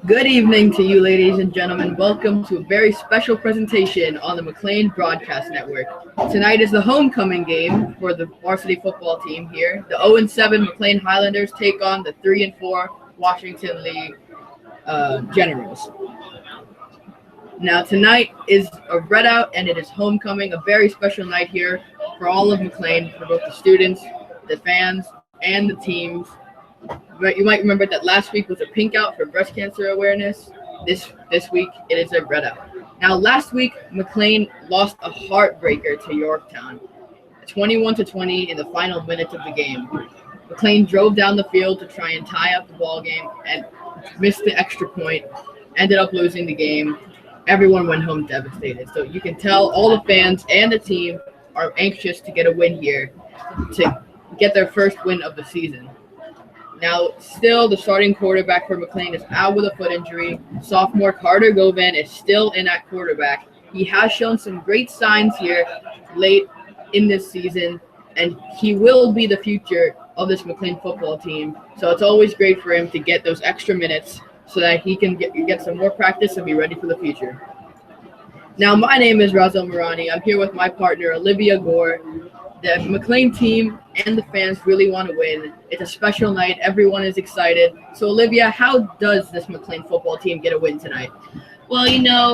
Good evening to you, ladies and gentlemen. Welcome to a very special presentation on the Mclean Broadcast Network. Tonight is the homecoming game for the varsity football team here. The 0-7 Mclean Highlanders take on the 3-4 Washington Lee Generals. Now, tonight is a readout, and it is homecoming, a very special night here for all of Mclean, for both the students, the fans, and the teams. But you might remember that last week was a pink out for breast cancer awareness. This week it is a red out. Now, last week Mclean lost a heartbreaker to Yorktown, 21-20 in the final minutes of the game. Mclean drove down the field to try and tie up the ball game and missed the extra point. Ended up losing the game. Everyone went home devastated. So you can tell all the fans and the team are anxious to get a win here, to get their first win of the season. Now, still, the starting quarterback for Mclean is out with a foot injury. Sophomore Carter Govan is still in at quarterback. He has shown some great signs here late in this season, and he will be the future of this Mclean football team. So it's always great for him to get those extra minutes so that he can get some more practice and be ready for the future. Now, my name is Razel Marani. I'm here with my partner, Olivia Gore. The Mclean team and the fans really want to win. It's a special night. Everyone is excited. So, Olivia, how does this Mclean football team get a win tonight? Well,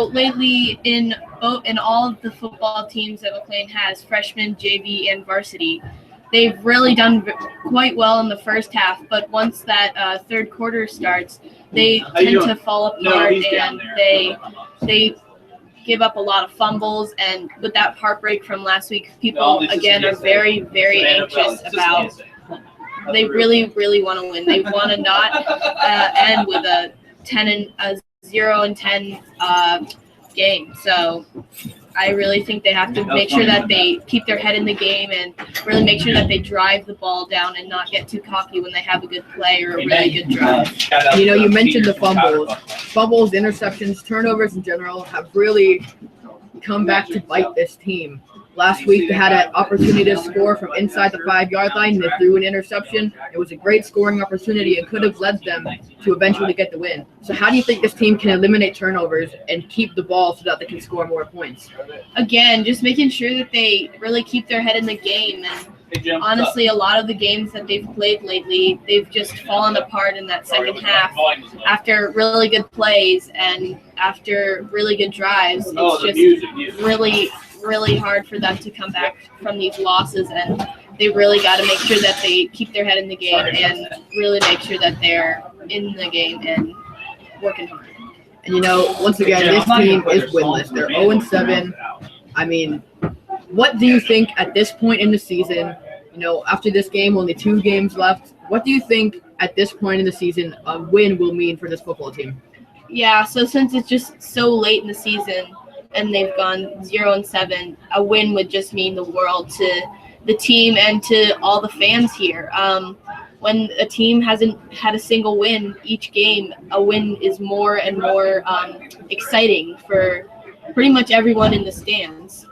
lately in all of the football teams that Mclean has, freshman, JV, and varsity, they've really done quite well in the first half. But once that third quarter starts, they tend to fall apart, and they give up a lot of fumbles, and with that heartbreak from last week, people again are very, very anxious about. They really, really want to win. They want to not end with a 0-10 game. So I really think they have to make sure that they keep their head in the game and really make sure that they drive the ball down and not get too cocky when they have a good play or a really good drive. You mentioned the fumbles. Fumbles, interceptions, turnovers in general have really come back to bite this team. Last week, they had an opportunity to score from inside the 5-yard line. They threw an interception. It was a great scoring opportunity and could have led them to eventually get the win. So how do you think this team can eliminate turnovers and keep the ball so that they can score more points? Again, just making sure that they really keep their head in the game. And honestly, a lot of the games that they've played lately, they've just fallen apart in that second half after really good plays and after really good drives. It's just really hard for them to come back from these losses, and they really got to make sure that they keep their head in the game and really make sure that they're in the game and working hard. And once again, this team is winless. They're 0-7. I mean, what do you think at this point in the season, after this game, only 2 games left, what do you think at this point in the season a win will mean for this football team? Yeah, so since it's just so late in the season and they've gone 0-7, a win would just mean the world to the team and to all the fans here. When a team hasn't had a single win each game, a win is more and more exciting for pretty much everyone in the stands.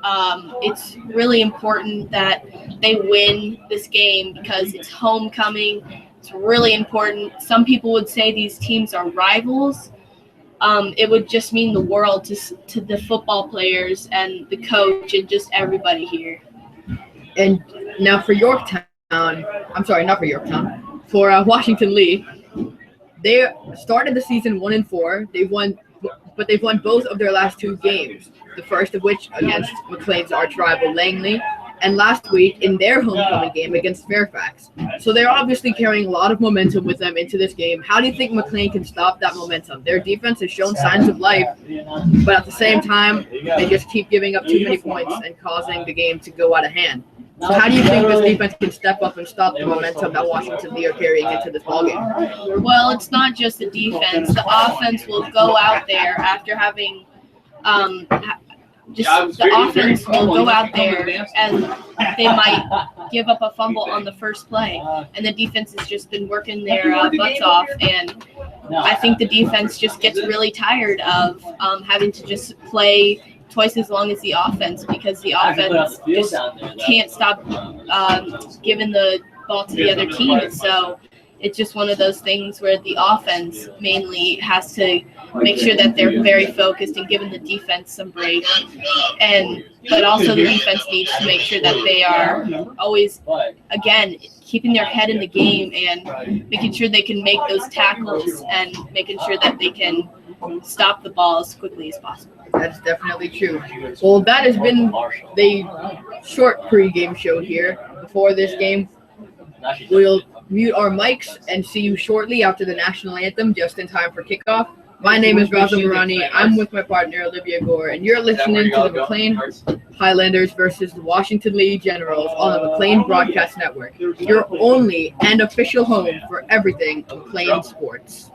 It's really important that they win this game because it's homecoming. It's really important. Some people would say these teams are rivals. It would just mean the world to the football players and the coach and just everybody here. And now for Washington Lee, they started the season 1-4. They've won both of their last 2 games. The first of which against Mclean's arch rival Langley, and last week in their homecoming game against Fairfax. So they're obviously carrying a lot of momentum with them into this game. How do you think Mclean can stop that momentum? Their defense has shown signs of life, but at the same time, they just keep giving up too many points and causing the game to go out of hand. So how do you think this defense can step up and stop the momentum that Washington Lee are carrying into this ballgame? Well, it's not just the defense. The offense will go out there after having the offense will go out there and they might give up a fumble on the first play. And the defense has just been working their butts off. And I think the defense just gets really tired of having to just play twice as long as the offense because the offense just can't stop giving the ball to the other team. So it's just one of those things where the offense mainly has to make sure that they're very focused and giving the defense some break. But also the defense needs to make sure that they are always, again, keeping their head in the game and making sure they can make those tackles and making sure that they can stop the ball as quickly as possible. That's definitely true. Well, that has been the short pregame show here. Before this game, we'll mute our mics and see you shortly after the national anthem, just in time for kickoff. My name is Raza Marani. I'm with my partner, Olivia Gore, and you're listening to the Mclean Highlanders versus the Washington Lee Generals on the Mclean Broadcast Network, your only and official home for everything Mclean sports.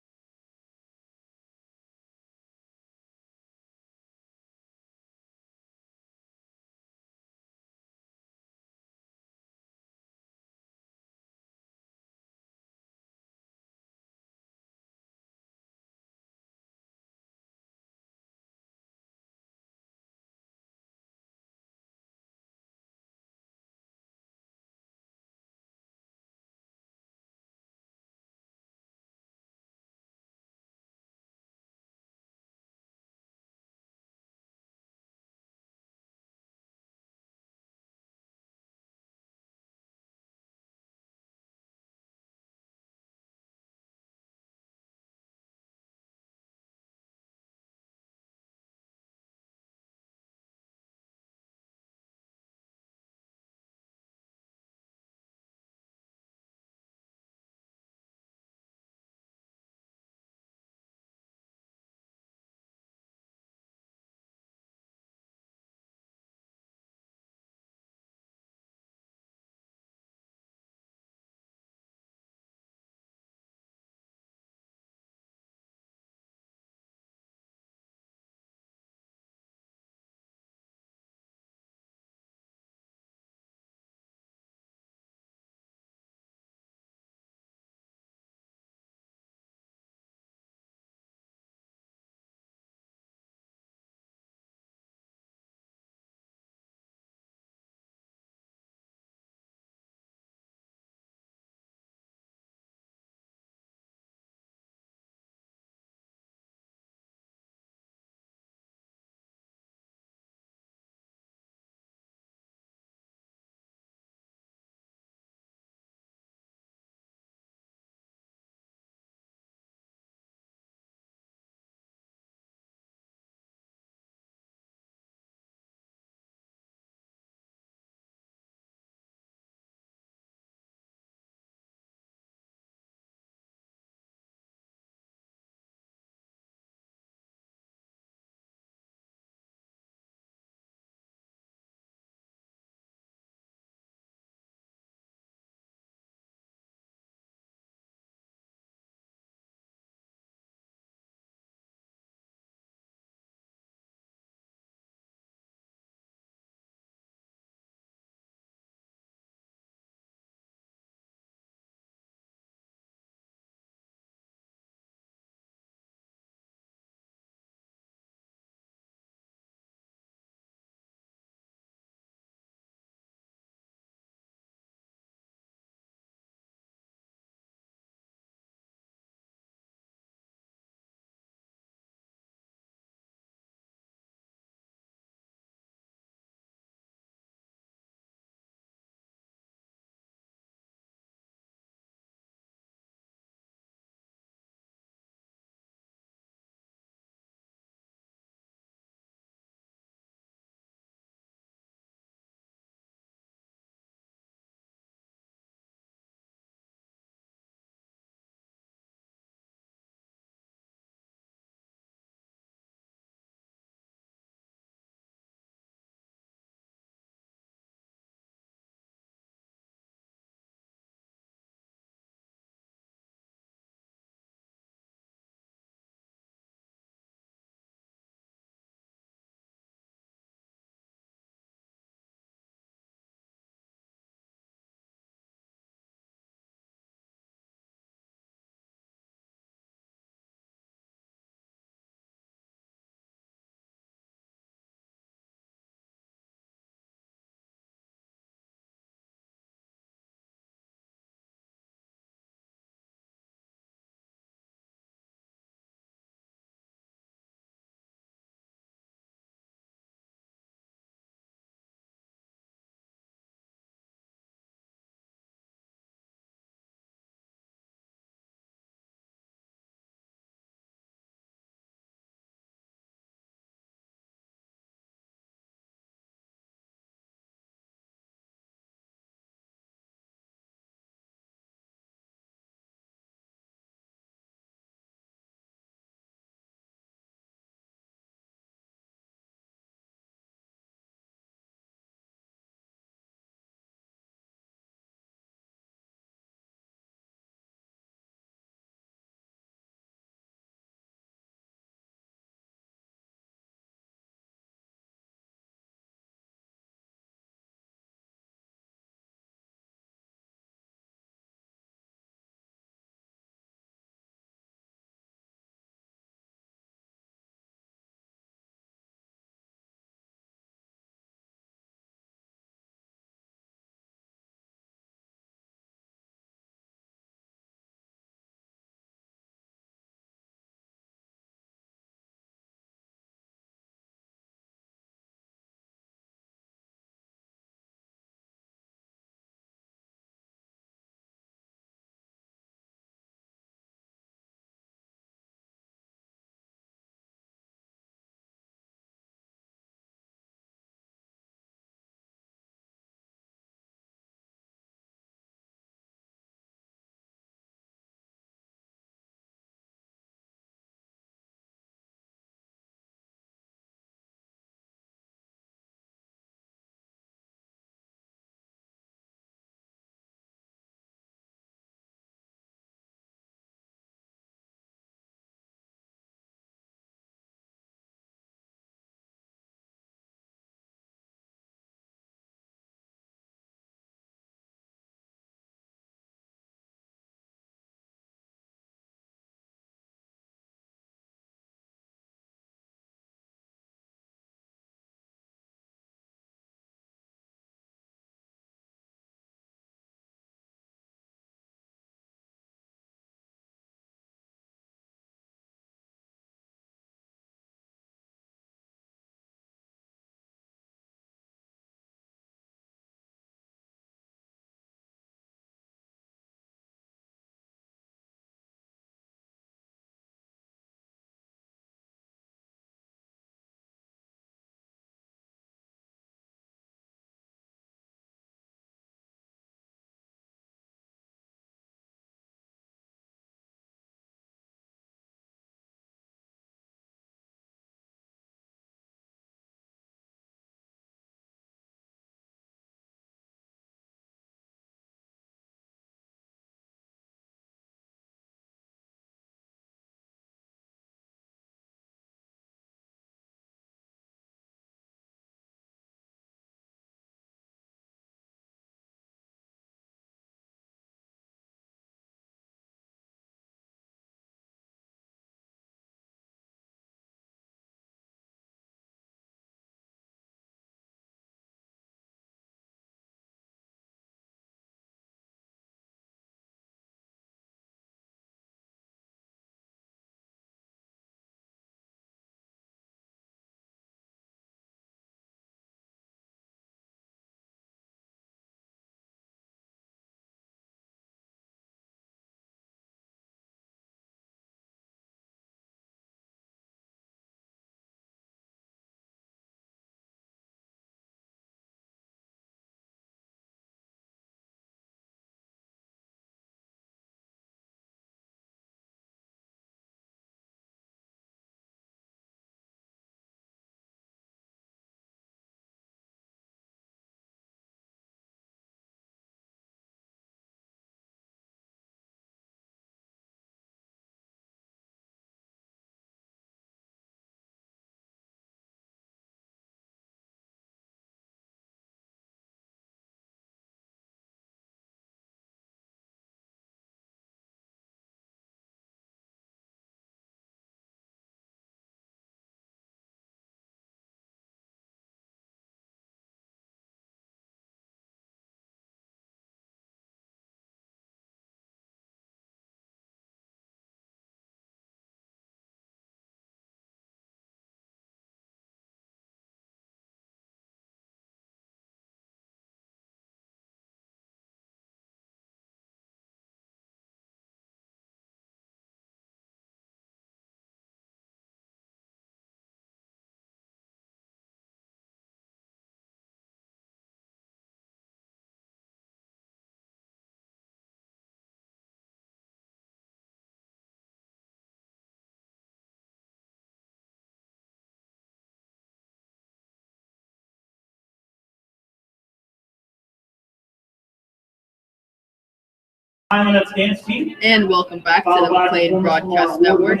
And welcome back to the Mclean Broadcast Network.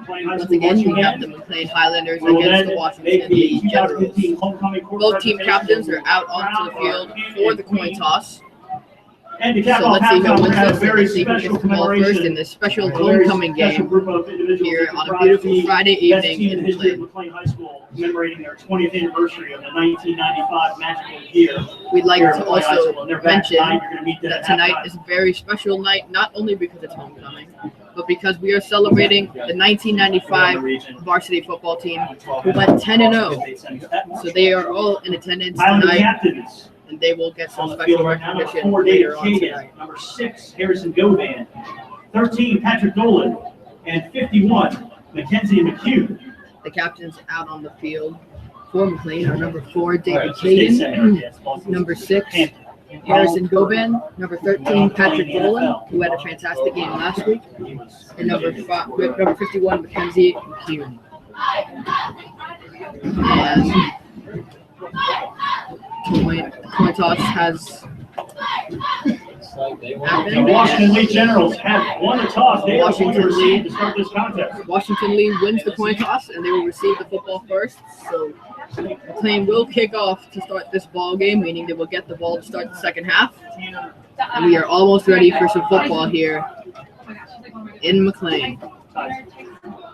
Once again, we have the Mclean Highlanders against the Washington Lee Generals. Both team captains are out onto the field for the coin toss. So let's see who wins this, and let's see who gets the ball first in this special homecoming game here on a beautiful Friday evening in Mclean. High School, commemorating their 20th anniversary of the 1995 magical year. We'd like to also mention that tonight is a very special night, not only because it's homecoming, but because we are celebrating the 1995 varsity football team who went 10-0. So they are all in attendance tonight, and they will get some special recognition later on tonight. Number 6, Harrison Govan. 13, Patrick Dolan. And 51, Mackenzie McHugh. The captains out on the field for Mclean are number 4, David Caden. Number 6, Harrison Govan. Number 13, Patrick Dolan, who had a fantastic game last week. And number 51, Mackenzie McHugh. And coin toss has happened. The Washington Lee Generals have won the toss. They are going to receive to start this contest. Washington Lee wins the coin toss, and they will receive the football first. So Mclean will kick off to start this ball game, meaning they will get the ball to start the second half. And we are almost ready for some football here in Mclean.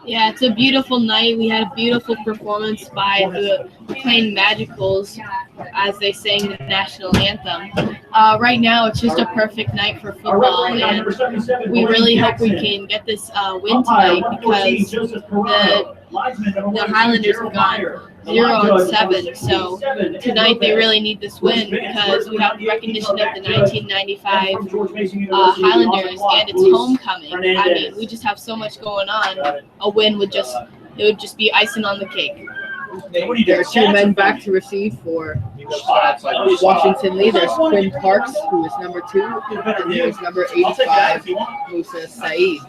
Yeah, it's a beautiful night. We had a beautiful performance by the Mclean Magicals as they sang the national anthem. Right now, it's just a perfect night for football, and we really hope we can get this win tonight because the Highlanders have gone 0-7. So tonight they really need this win because we have the recognition of the 1995 Highlanders and it's homecoming. I mean, we just have so much going on. A win would just be icing on the cake. There are 2 men back to receive for Washington Lee. There's Quinn Parks, who is number 2, and there's number 85, Musa Saeed.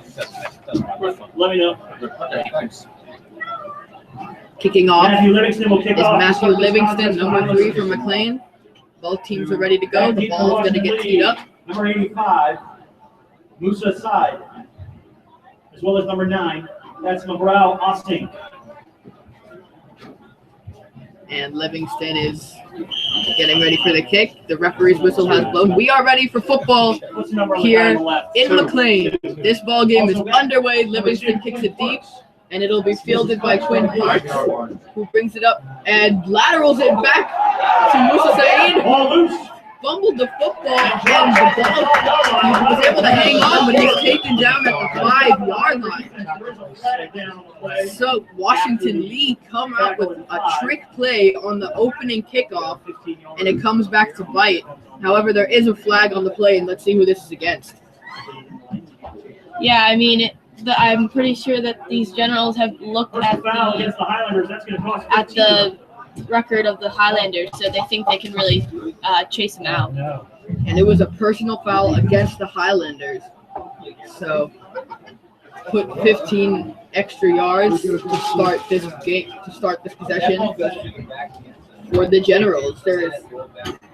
Let me know. Kicking off Matthew Livingston will kick is off. Matthew Livingston, number 3 for Mclean. Both teams are ready to go. The ball is going to get teed up. Number 85, Musa Saeed, as well as number 9, that's McGraw Austin. And Livingston is getting ready for the kick. The referee's whistle has blown. We are ready for football here in Mclean. This ball game is underway. Livingston kicks it deep, and it'll be fielded by Quinn Parks, who brings it up and laterals it back to Musa Saeed. Ball loose. Fumbled the football, and the ball, he was able to hang on, but he's taken down at the 5-yard line. So Washington Lee come out with a trick play on the opening kickoff, and it comes back to bite. However, there is a flag on the play, and let's see who this is against. Yeah, I mean, I'm pretty sure that these Generals have looked at the record of the Highlanders, so they think they can really chase them out. And it was a personal foul against the Highlanders. So put 15 extra yards to start this game, to start this possession for the Generals. There is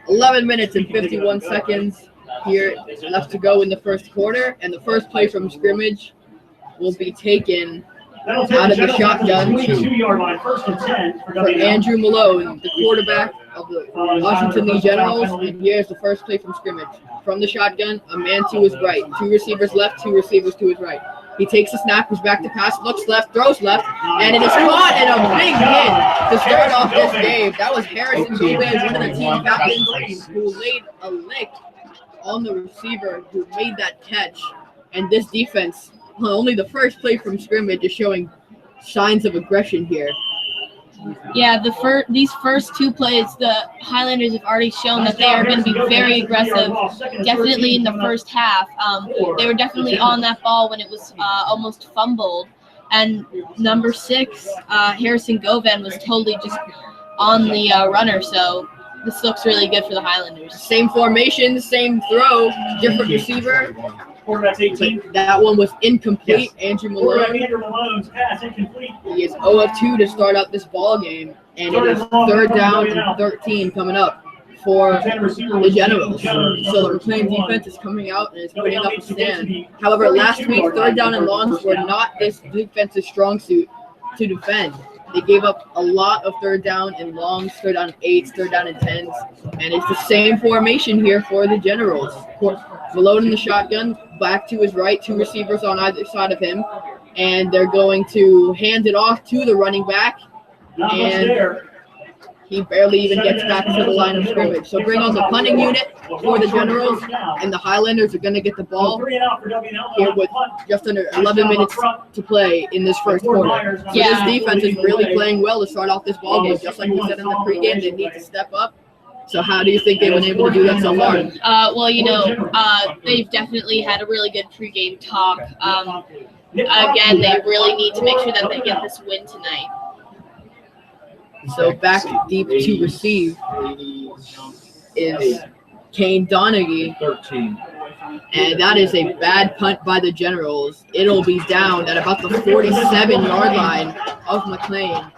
11 minutes and 51 seconds here left to go in the first quarter, and the first play from scrimmage will be taken out of the shotgun for Andrew Malone, the quarterback of the Washington Lee Generals. And here's the first play from scrimmage. From the shotgun, a man to his right. 2 receivers left, 2 receivers to his right. He takes the snap, goes back to pass, looks left, throws left, and it is caught in a big hit to start off this game. That was Harrison Gomez, one of the team captains, who laid a lick on the receiver who made that catch. And this defense, only the first play from scrimmage, is showing signs of aggression here. Yeah, these first 2 plays, the Highlanders have already shown that they are going to be very aggressive, definitely in the first half. They were definitely on that ball when it was almost fumbled. And number 6, Harrison Govan, was totally just on the runner, so this looks really good for the Highlanders. Same formation, same throw, different receiver. That one was incomplete. Yes. Andrew Malone's pass incomplete. He is 0 of 2 to start out this ball game, and it is 3rd down and 13 coming up. for the Generals. So the McLean defense is coming out and is putting up a stand. However, last week, third down and longs were not this defense's strong suit to defend. They gave up a lot of third down and longs, third down and 8s, third down and 10s, and it's the same formation here for the Generals. Malone in the shotgun, back to his right, 2 receivers on either side of him, and they're going to hand it off to the running back, and he barely even gets back to the line of scrimmage. So bring on the punting unit for the Generals, and the Highlanders are going to get the ball here with just under 11 minutes to play in this first quarter. So this defense is really playing well to start off this ball game. Just like we said in the pregame, they need to step up. So how do you think they've been able to do that so far? Well, they've definitely had a really good pregame talk. Again, they really need to make sure that they get this win tonight. So back deep to receive is Kane Donaghy. 13. And that is a bad punt by the Generals. It'll be down at about the 47-yard line of Mclean.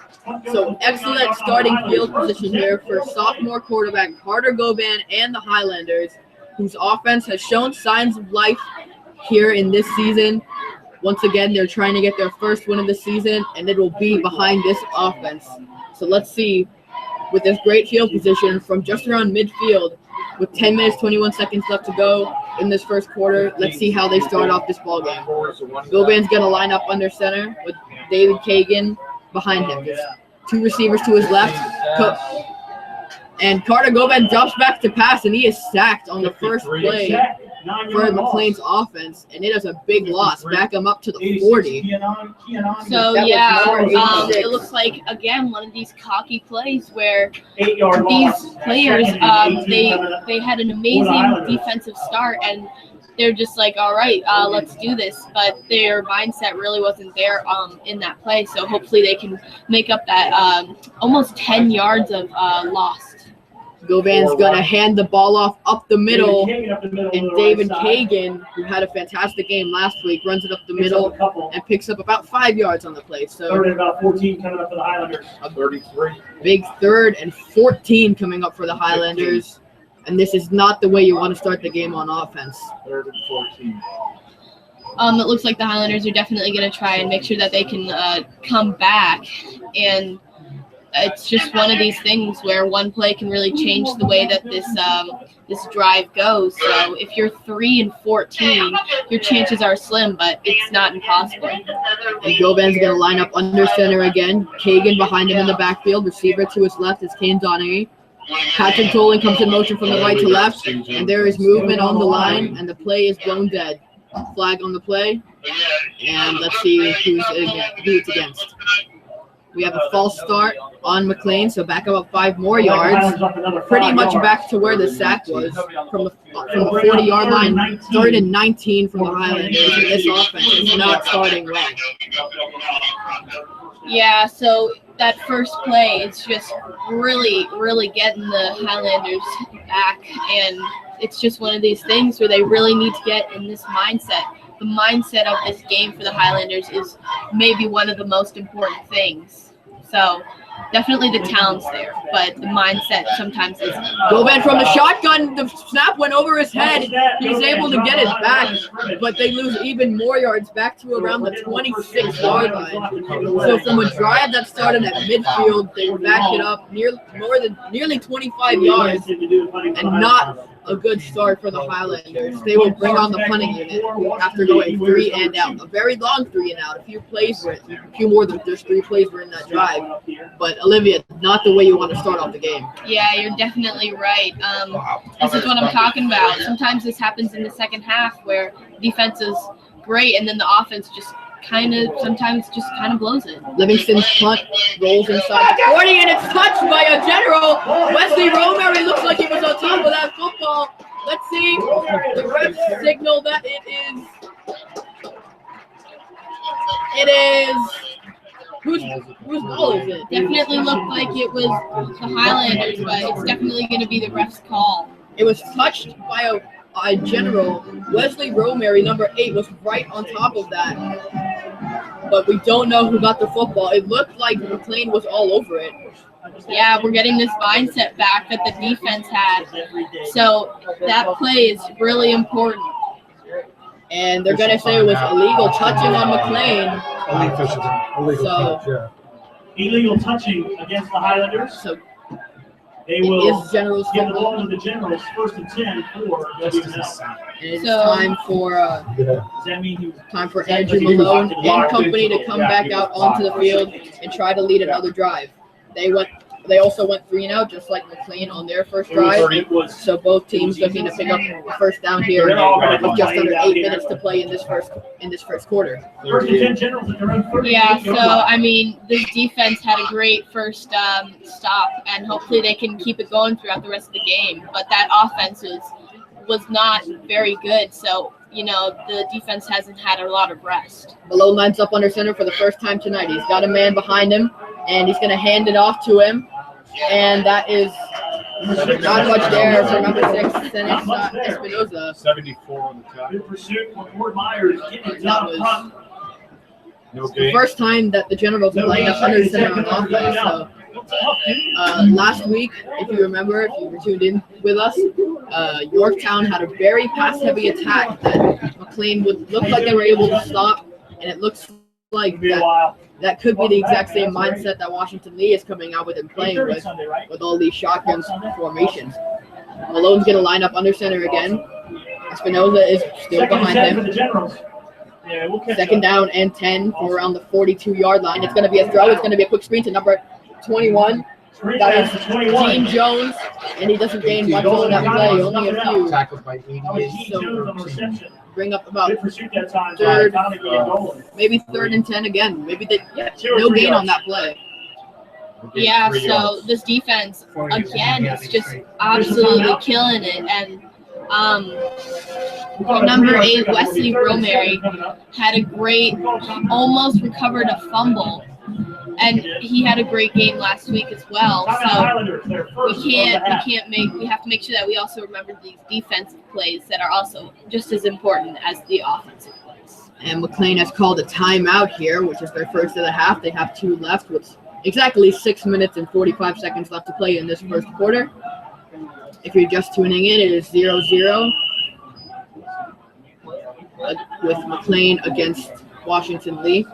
So excellent starting field position here for sophomore quarterback Carter Goban and the Highlanders, whose offense has shown signs of life here in this season. Once again, they're trying to get their first win of the season, and it will be behind this offense. So let's see, with this great field position from just around midfield, with 10 minutes, 21 seconds left to go in this first quarter, let's see how they start off this ball game. Goban's going to line up under center with David Kagan behind him. There's 2 receivers to his left. And Carter Goban drops back to pass, and he is sacked on the first play for McLean's offense, and it is a big loss. Back him up to the 40. So it looks like again one of these cocky plays where these players they had an amazing defensive start and they're just like, all right, let's do this. But their mindset really wasn't there in that play. So hopefully they can make up that almost 10 yards of lost. Goban's going to hand the ball off up the middle, and David Kagan, who had a fantastic game last week, runs it up the middle and picks up about 5 yards on the play. So third and about 14 coming up for the Highlanders. 33. Big 3rd and 14 coming up for the Highlanders, and this is not the way you want to start the game on offense. 3rd and 14. It looks like the Highlanders are definitely going to try and make sure that they can come back, and it's just one of these things where one play can really change the way that this drive goes. So if you're 3 and 14, your chances are slim, but it's not impossible. And Goban's going to line up under center again. Kagan behind him in the backfield. Receiver to his left is Kane Donaghy. Patrick Tolan comes in motion from the right to left, and there is movement on the line, and the play is blown dead. Flag on the play, and let's see who it's against. We have a false start on McLean, so back up 5 more yards. Pretty much back to where the sack was from the 40-yard line. 3rd and 19 from the Highlanders, and this offense is not starting well. Yeah, so that first play, it's just really, really getting the Highlanders back, and it's just one of these things where they really need to get in this mindset. The mindset of this game for the Highlanders is maybe one of the most important things. So definitely the talent's there, but the mindset sometimes isn't. Goban from the shotgun, the snap went over his head. He was able to get it back, but they lose even more yards back to around the 26-yard line. So from a drive that started at midfield, they backed it up nearly 25 yards, and not a good start for the Highlanders. They will bring on the punting unit after going 3 and out. A very long 3 and out. A few more than just 3 plays were in that drive. But Olivia, not the way you want to start off the game. Yeah, you're definitely right. This is what I'm talking about. Sometimes this happens in the second half where defense is great and then the offense just sometimes blows it. Livingston's punt rolls inside the 40, and it's touched by a General. Wesley Romero looks like he was on top of that football. Let's see. The refs signal that it is. Whose ball is it? Definitely looked like it was the Highlanders, but it's definitely going to be the ref's call. It was touched by a General. Wesley Romero, number 8, was right on top of that. But we don't know who got the football. It looked like McLean was all over it. Yeah, we're getting this mindset back that the defense had. So that play is really important. And they're going to say it was illegal touching on Mclean. Illegal touching against the Highlanders. So they will is Generals give the ball to the Generals, 1st and 10 for WNL. It's time for Does that mean Andrew Malone and company to come back out onto the field and try to lead another drive. They also went 3-0, just like Mclean on their first drive. So both teams looking to pick up the first down here with just under 8 minutes to play in this first quarter. Yeah, so I mean, this defense had a great first stop, and hopefully they can keep it going throughout the rest of the game. But that offense was not very good, so the defense hasn't had a lot of rest. Malone lines up under center for the first time tonight. He's got a man behind him, and he's going to hand it off to him. And that is not much there for number 6, Espinoza. 74 on the top. Good pursuit for Fort Myers. That was the first time that the Generals have lined up under center on offense. So, last week, if you remember, if you were tuned in with us, Yorktown had a very pass-heavy attack that Mclean would look like they were able to stop, and it looks like that could be the exact same mindset that Washington Lee is coming out with and playing with all these shotgun formations. Malone's going to line up under center again. Espinoza is still behind him. Second down and 10 for around the 42-yard line. It's going to be a throw. It's going to be a quick screen to number 21. That is Gene Jones, and he doesn't gain much on that play, only a few. Tackled by 88. So bring up about third, maybe 3rd and 10 again. Maybe no gain on that play. Yeah, so this defense, again, is just absolutely killing it. And number 8, Wesley Romary, had a great, almost recovered a fumble. And he had a great game last week as well. So we have to make sure that we also remember these defensive plays that are also just as important as the offensive plays. And Mclean has called a timeout here, which is their first of the half. They have 2 left with exactly 6 minutes and 45 seconds left to play in this first quarter. If you're just tuning in, it is 0-0 with Mclean against Washington Lee.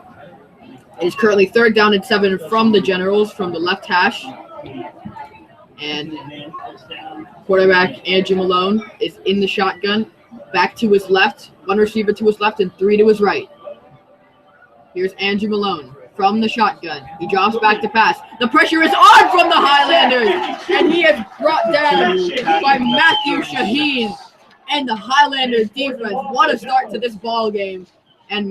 It is currently 3rd down and 7 from the Generals from the left hash. And quarterback Andrew Malone is in the shotgun. Back to his left. 1 receiver to his left and 3 to his right. Here's Andrew Malone from the shotgun. He drops back to pass. The pressure is on from the Highlanders. And he is brought down by Matthew Shaheen and the Highlanders defense. What a start to this ball game. And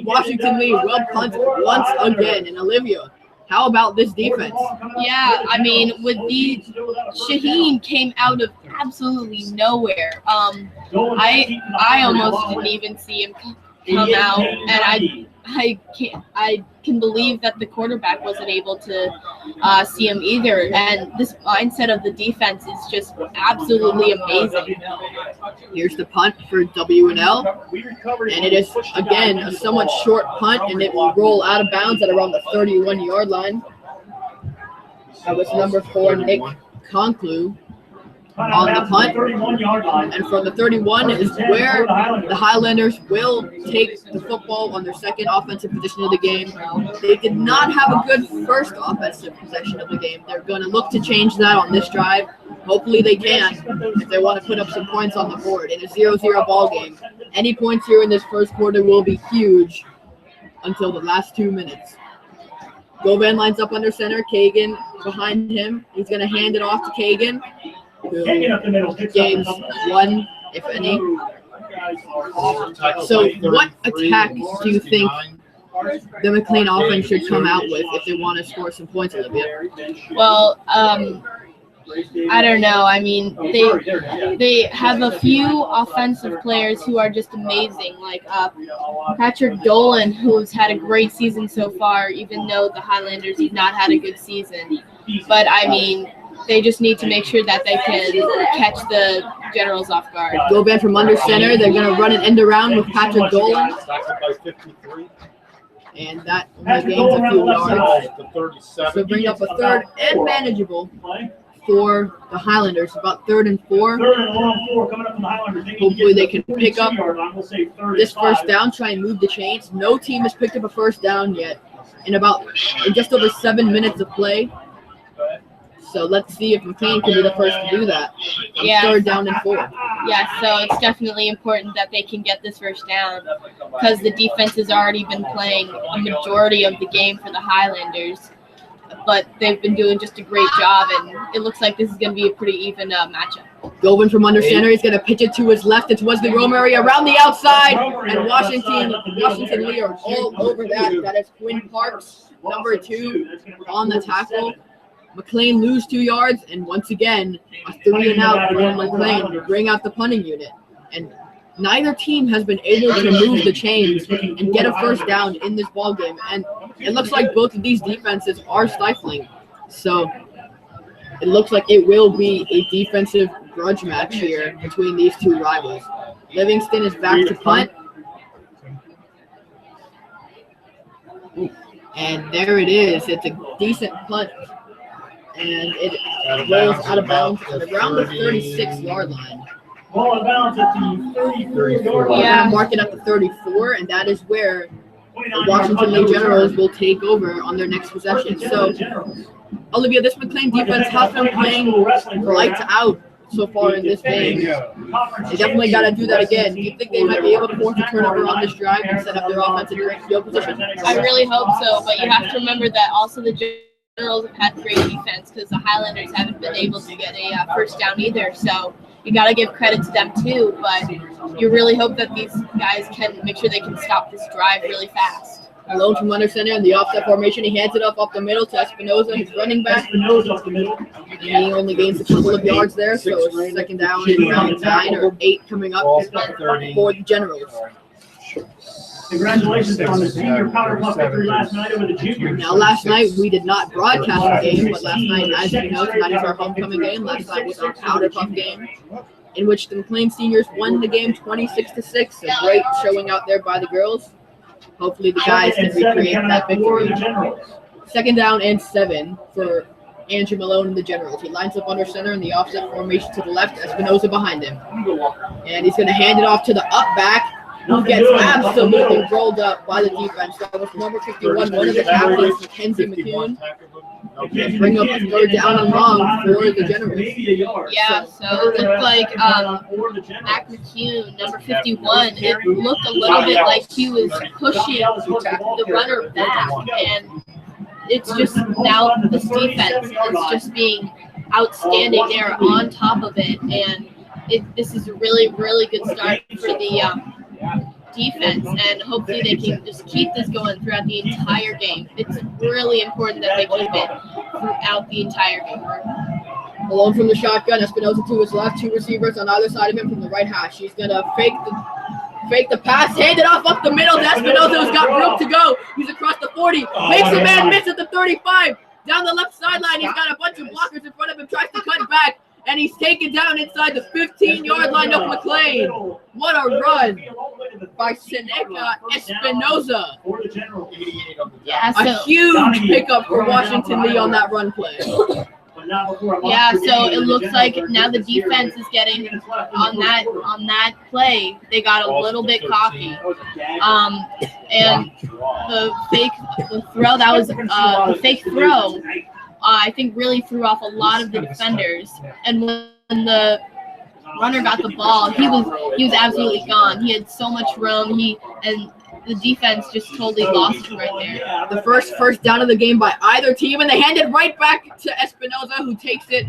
Washington Lee will punt once again. And Olivia, how about this defense? Yeah, I mean, Shaheen came out of absolutely nowhere. I almost didn't even see him come out, and I can believe that the quarterback wasn't able to see him either. And this mindset of the defense is just absolutely amazing. Here's the punt for WNL, and it is again a somewhat short punt, and it will roll out of bounds at around the 31-yard line. That was number 4, Nick Conclu, on the punt, and from the 31 is where the Highlanders will take the football on their second offensive position of the game. They did not have a good first offensive possession of the game. They're going to look to change that on this drive. Hopefully they can if they want to put up some points on the board in a 0-0 ball game. Any points here in this first quarter will be huge until the last 2 minutes. Govan lines up under center. Kagan behind him. He's going to hand it off to Kagan. Gains 1, if any. So what attacks do you think the Mclean offense should come out with if they want to score some points, Olivia? Well, I don't know. I mean, they have a few offensive players who are just amazing, like Patrick Dolan, who's had a great season so far, even though the Highlanders have not had a good season. But, I mean, they just need to make sure that they can catch the Generals off guard. Go back from under center. They're going to run an end around with Patrick Dolan. And that only gains a few yards. The 37. So bring up a third and manageable for the Highlanders. About 3rd and 4. Third and long 4 coming up from the Highlanders. Hopefully they can pick up We'll say third this and 5. first down, try and move the chains. No team has picked up a first down yet in just over 7 minutes of play. So let's see if Mclean can be the first to do that. Yeah. 3rd down and 4. Yeah, so it's definitely important that they can get this first down because the defense has already been playing a majority of the game for the Highlanders, but they've been doing just a great job, and it looks like this is going to be a pretty even matchup. Govan from under center. He's going to pitch it to his left. It towards the roam area around the outside, and Washington Lee are all over that. That is Quinn Parks, number 2, on the tackle. Mclean lose 2 yards, and once again, a 3 and out for Mclean to bring out the punting unit. And neither team has been able to move the chains and get a first down in this ball game. And it looks like both of these defenses are stifling. So it looks like it will be a defensive grudge match here between these two rivals. Livingston is back to punt. And there it is. It's a decent punt. And it rolls out of bounds at around the 36-yard line. Ball out of bounds at the 34-yard line. Yeah, mark it at the 34, and that is where the Washington Lee Generals will take over on their next possession. So, Olivia, this Mclean defense has been playing lights out so far in this game. They definitely got to do that again. Do you think they might be able to force a turnover on this drive and set up their offensive field position? I really hope so, but you have to remember that also the Generals have had great defense because the Highlanders haven't been able to get a first down either. So you got to give credit to them too, but you really hope that these guys can make sure they can stop this drive really fast. Malone from under center in the offset formation. He hands it up the middle to Espinoza, his running back. Espinoza off the middle. And he only gains a couple of yards there, so it's 2nd down and around 9 or 8 coming up for the Generals. Congratulations on the senior powder puff victory last night over the juniors. Now, last night we did not broadcast the game, but last night, as you know, tonight is our homecoming game. Last night was our powder puff game, in which the McLean seniors won the game 26-6. A great showing out there by the girls. Hopefully the guys can recreate that victory. 2nd down and 7 for Andrew Malone and the Generals. He lines up under center in the offset formation to the left, Espinoza behind him. And he's going to hand it off to the up back, who gets absolutely rolled up by the defense. That was number 51, one of the captains, Mackenzie McCune. Bring up a 3rd down and long for the Generals. Yeah, so it looked like Mac McCune, number 51, it looked a little bit like he was pushing the runner back, and it's just now this defense is just being outstanding. They're on top of it, and this is a really, really good start for the defense, and hopefully they can just keep this going throughout the entire game. It's really important that they keep it throughout the entire game. Malone from the shotgun, Espinoza to his left, 2 receivers on either side of him from the right hash. He's gonna fake the pass, hand it off up the middle to Espinoza, who's got room to go. He's across the 40, makes a man miss at the 35. Down the left sideline, he's got a bunch of blockers in front of him, tries to cut back, and he's taken down inside the 15-yard line of McLean. What a run by Seneca Espinoza. Yeah, A huge pickup for Washington Lee on that run play. Yeah, so it looks like now the defense is getting on that play. They got a little bit cocky, and the fake throw. I think really threw off a lot of the defenders. And when the runner got the ball, he was absolutely gone. He had so much room. And the defense just totally lost him right there. The first down of the game by either team, and they hand it right back to Espinoza, who takes it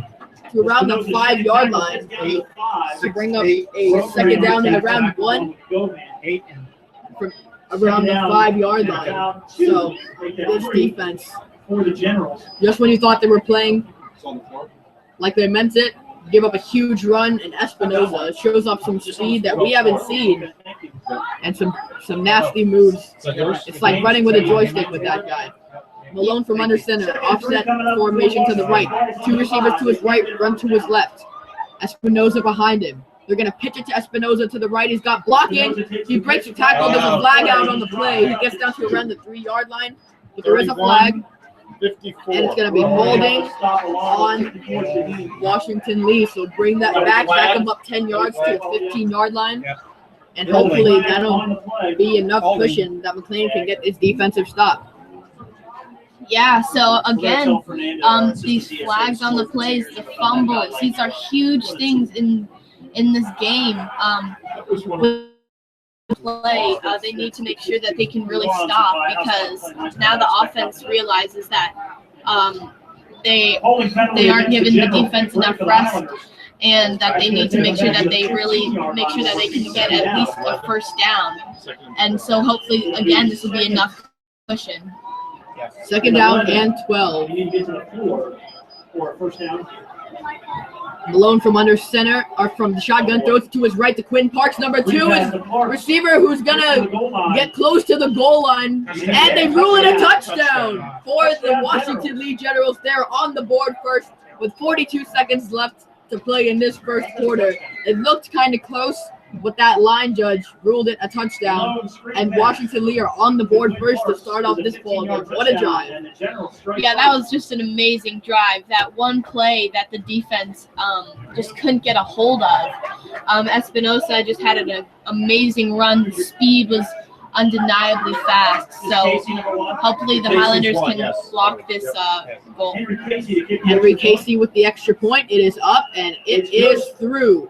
to around the 5-yard line to bring up a 2nd down and around 1 from around the 5-yard line. So this defense, for the Generals, just when you thought they were playing like they meant it, give up a huge run, and Espinoza shows up some speed that we haven't seen and some nasty moves. It's like running with a joystick with that guy. Malone from under center, offset formation to the right. 2 receivers to his right, run to his left. Espinoza behind him. They're going to pitch it to Espinoza to the right. He's got blocking. He breaks the tackle. There's a flag out on the play. He gets down to around the 3-yard line. But there is a flag. 54. And it's going to be holding on Washington Lee. So bring that back him up 10 yards to the 15-yard line. Yep. And hopefully that'll be enough cushion that McLean can get his defensive stop. Yeah, so again, these flags on the plays, the fumbles, these are huge things in this game. Play, they need to make sure that they can really stop, because now the offense realizes that they aren't giving the defense enough rest, and that they need to make sure that they really make sure that they can get at least a first down. And so hopefully, again, this will be enough cushion. Second down and 12. You need to get to the 4 for a first down. Malone from under center, or from the shotgun, throws it to his right to Quinn Parks. Number 2 is receiver who's going to get close to the goal line. And they rule it a touchdown for the Washington Lee Generals. They're on the board first with 42 seconds left to play in this first quarter. It looked kind of close, but that line judge ruled it a touchdown. And Washington Lee are on the board first to start off this ball game. What a drive. Yeah, that was just an amazing drive. That one play that the defense just couldn't get a hold of. Espinoza just had an amazing run. The speed was undeniably fast. So hopefully the Highlanders can block this goal. Henry Casey with the extra point. It is up, and it is through.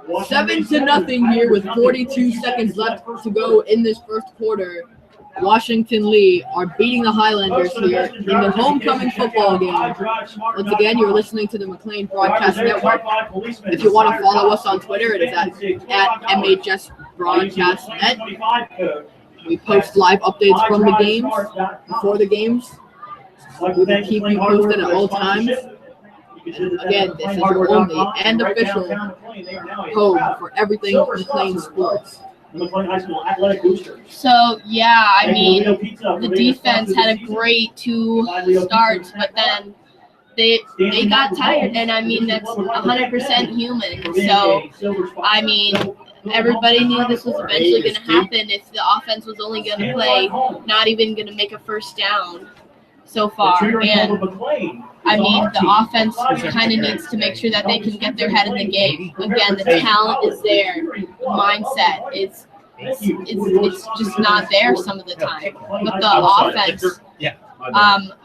7-0 here with 42 seconds left to go in this first quarter. Washington Lee are beating the Highlanders here in the homecoming football game. Once again, you're listening to the Mclean Broadcast Network. If you want to follow us on Twitter, it is at MHS Broadcast Net. We post live updates from the games, before the games. We will keep you posted at all times. And again, this is your only and official home for everything McLean sports. So, yeah, I mean, the defense had a great 2 starts, but then they got tired, and I mean, that's 100% human. So, I mean, everybody knew this was eventually going to happen if the offense was only going to play, not even going to make a first down so far. And I mean, the offense kind of needs to make sure that they can get their head in the game. Again, the talent is there. The mindset is it's just not there some of the time. But the offense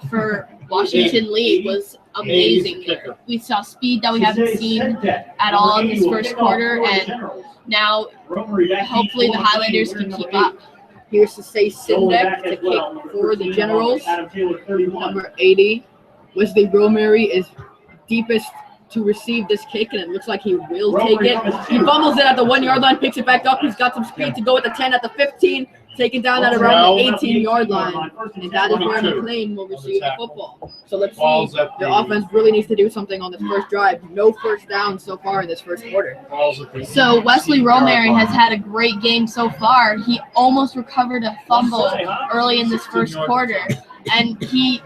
for Washington Lee was amazing there. We saw speed that we haven't seen at all in this first quarter, and now hopefully the Highlanders can keep up. Here's to say Sindek to kick for the Generals. Number 80. Wesley Romary is deepest to receive this kick, and it looks like he will take it. He fumbles it at the 1-yard line, picks it back up. He's got some speed to go at the 10, at the 15, taken down at around the 18-yard line. And that is where McLean will receive the football. So let's see. The offense really needs to do something on this first drive. No first down so far in this first quarter. So Wesley Romary has had a great game so far. He almost recovered a fumble early in this first quarter, and he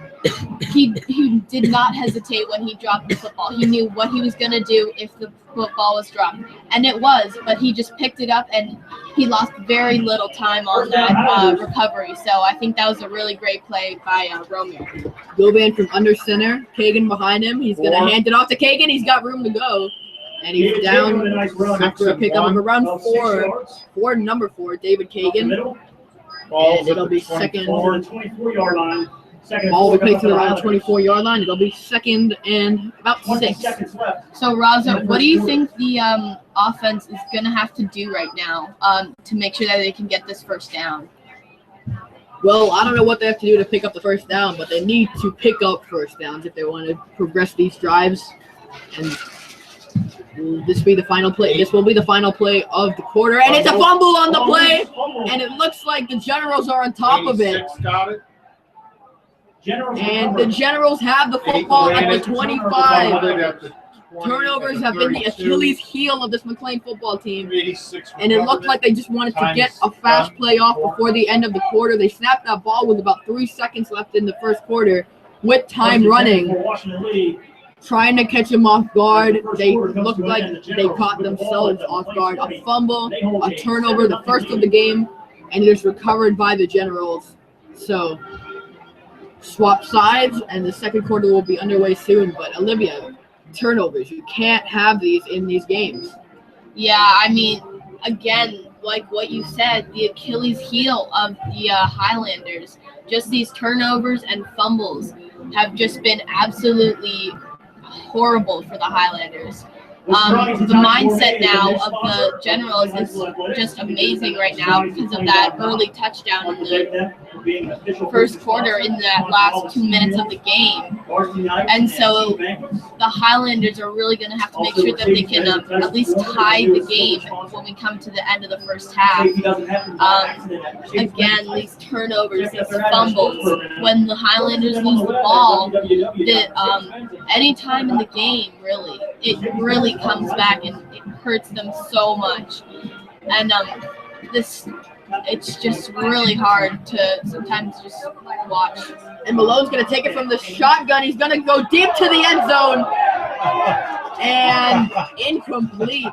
did not hesitate when he dropped the football. He knew what he was going to do if the football was dropped. And it was, but he just picked it up, and he lost very little time on that recovery. So I think that was a really great play by Romeo. Govan from under center. Kagan behind him. He's going to hand it off to Kagan. He's got room to go. And he's down after a pickup of around 4, number 4, David Kagan. And it'll be second. 24-yard line. Ball will be played to the around 24-yard line. It'll be second and about 6. So, Raza, what do you think the offense is going to have to do right now to make sure that they can get this first down? Well, I don't know what they have to do to pick up the first down, but they need to pick up first downs if they want to progress these drives. And this will be the final play. This will be the final play of the quarter. And it's a fumble on the play. And it looks like the Generals are on top of it. And the Generals have the football at the 25. Turnovers have been the Achilles heel of this McLean football team. And it looked like they just wanted to get a fast play off before the end of the quarter. They snapped that ball with about 3 seconds left in the first quarter with time running. trying to catch him off guard. They looked like they caught themselves off guard. A fumble, a turnover, the first of the game, and it is recovered by the Generals. So swap sides, and the second quarter will be underway soon. But Olivia, turnovers, you can't have these in these games. Yeah, I mean, again, like what you said, the Achilles heel of the Highlanders, just these turnovers and fumbles have just been absolutely horrible for the Highlanders. The mindset now of the Generals is just amazing right now because of that early touchdown in the first quarter in that last 2 minutes of the game. And so the Highlanders are really going to have to make sure that they can at least tie the game when we come to the end of the first half. Again, these turnovers, these fumbles, when the Highlanders lose the ball, any time in the game, really, it really comes back and it hurts them so much. And it's just really hard to sometimes just watch. And Malone's going to take it from the shotgun. He's going to go deep to the end zone. And incomplete.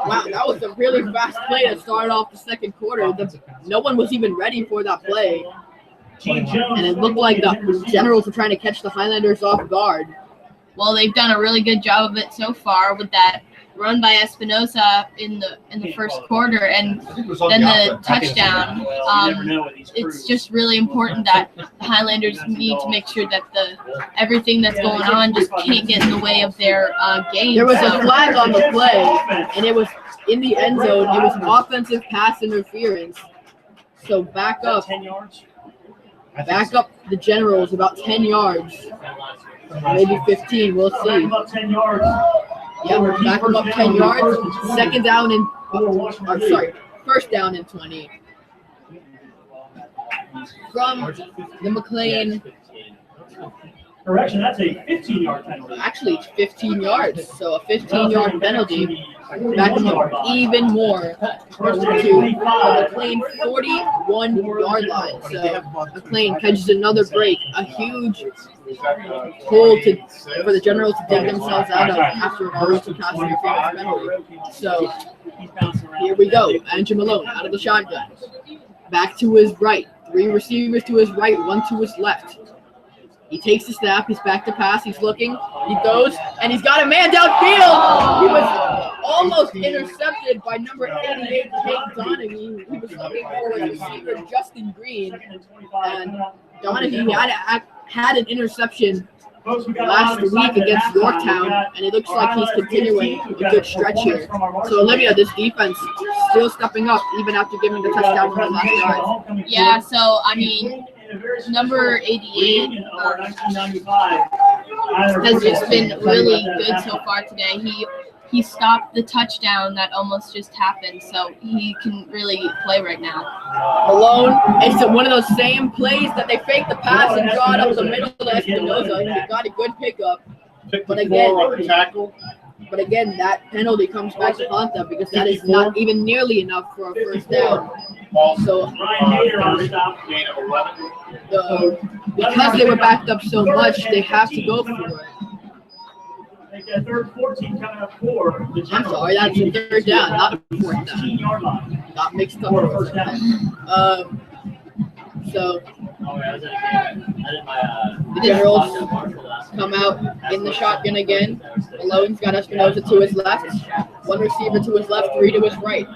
Wow, that was a really fast play to start off the second quarter. No one was even ready for that play. And it looked like the Generals were trying to catch the Highlanders off guard. Well, they've done a really good job of it so far with that run by Espinosa in the first quarter, and then the touchdown. It's just really important that the Highlanders need to make sure that everything that's going on just can't get in the way of their game. There was a flag on the play, and it was in the end zone. It was offensive pass interference. So back up the Generals about 10 yards, maybe 15. We'll see. Yep, back them up 10 yards. First down and 20. From the Mclean. Correction, that's a 15-yard penalty. Actually, it's 15 yards. So a 15-yard penalty. Back them up even more to the McLean 41-yard line. So McLean catches another break, a huge hole for the Generals to dig themselves out of after a brutal pass interference penalty. So here we go. Andrew Malone out of the shotgun. Back to his right. 3 receivers to his right, 1 to his left. He takes the snap. He's back to pass. He's looking. He goes, and he's got a man downfield. He was almost intercepted by number 88, Kate Donahue. He was looking for a receiver, Justin Green. And Donahue had an interception last week against Yorktown, and it looks like he's continuing a good stretch here. So, Olivia, this defense still stepping up even after giving the touchdown on the last drive. Yeah, so, I mean, number 88 has just been really good so far today. He stopped the touchdown that almost just happened, so he can really play right now. Malone, it's one of those same plays that they faked the pass and draw it up the middle to Espinosa. He got a good pickup, but again, that penalty comes back to haunt them because that is not even nearly enough for a first down. So, because they were backed up so much, they have to go for it. I'm sorry, that's a third down, not a fourth down. Got mixed up. So the Generals come out in the shotgun again. Malone's got Espinosa to his left, 1 receiver to his left, 3 to his right.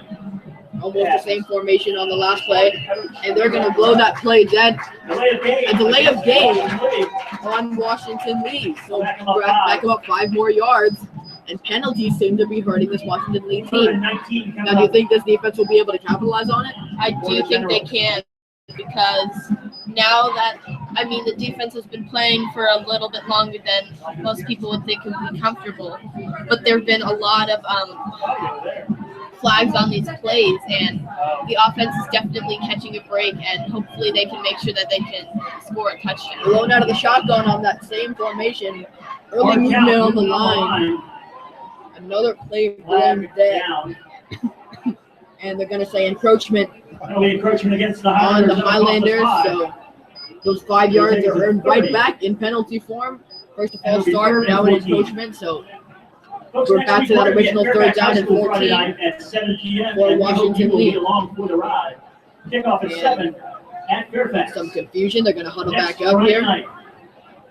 Almost the same formation on the last play, and they're going to blow that play dead. A delay of game on Washington Lee. So back him up 5 more yards, and penalties seem to be hurting this Washington Lee team. Now, do you think this defense will be able to capitalize on it? I do think they can, because now that, I mean, the defense has been playing for a little bit longer than most people would think would be comfortable, but there have been a lot of flags on these plays, and the offense is definitely catching a break, and hopefully they can make sure that they can score a touchdown. Blown out of the shotgun on that same formation. Early movement on the line. Another play blown dead. And they're going to say encroachment against the on the Highlanders. So Those 5 yards are earned right back in penalty form. First of all, start, now in encroachment, so we're back to that original third down and 14 at 7 p.m. for and we hope Washington you will Lee. be along for the ride. Kickoff at And 7 at Fairfax. some confusion. They're going to huddle Next back up Friday here. night.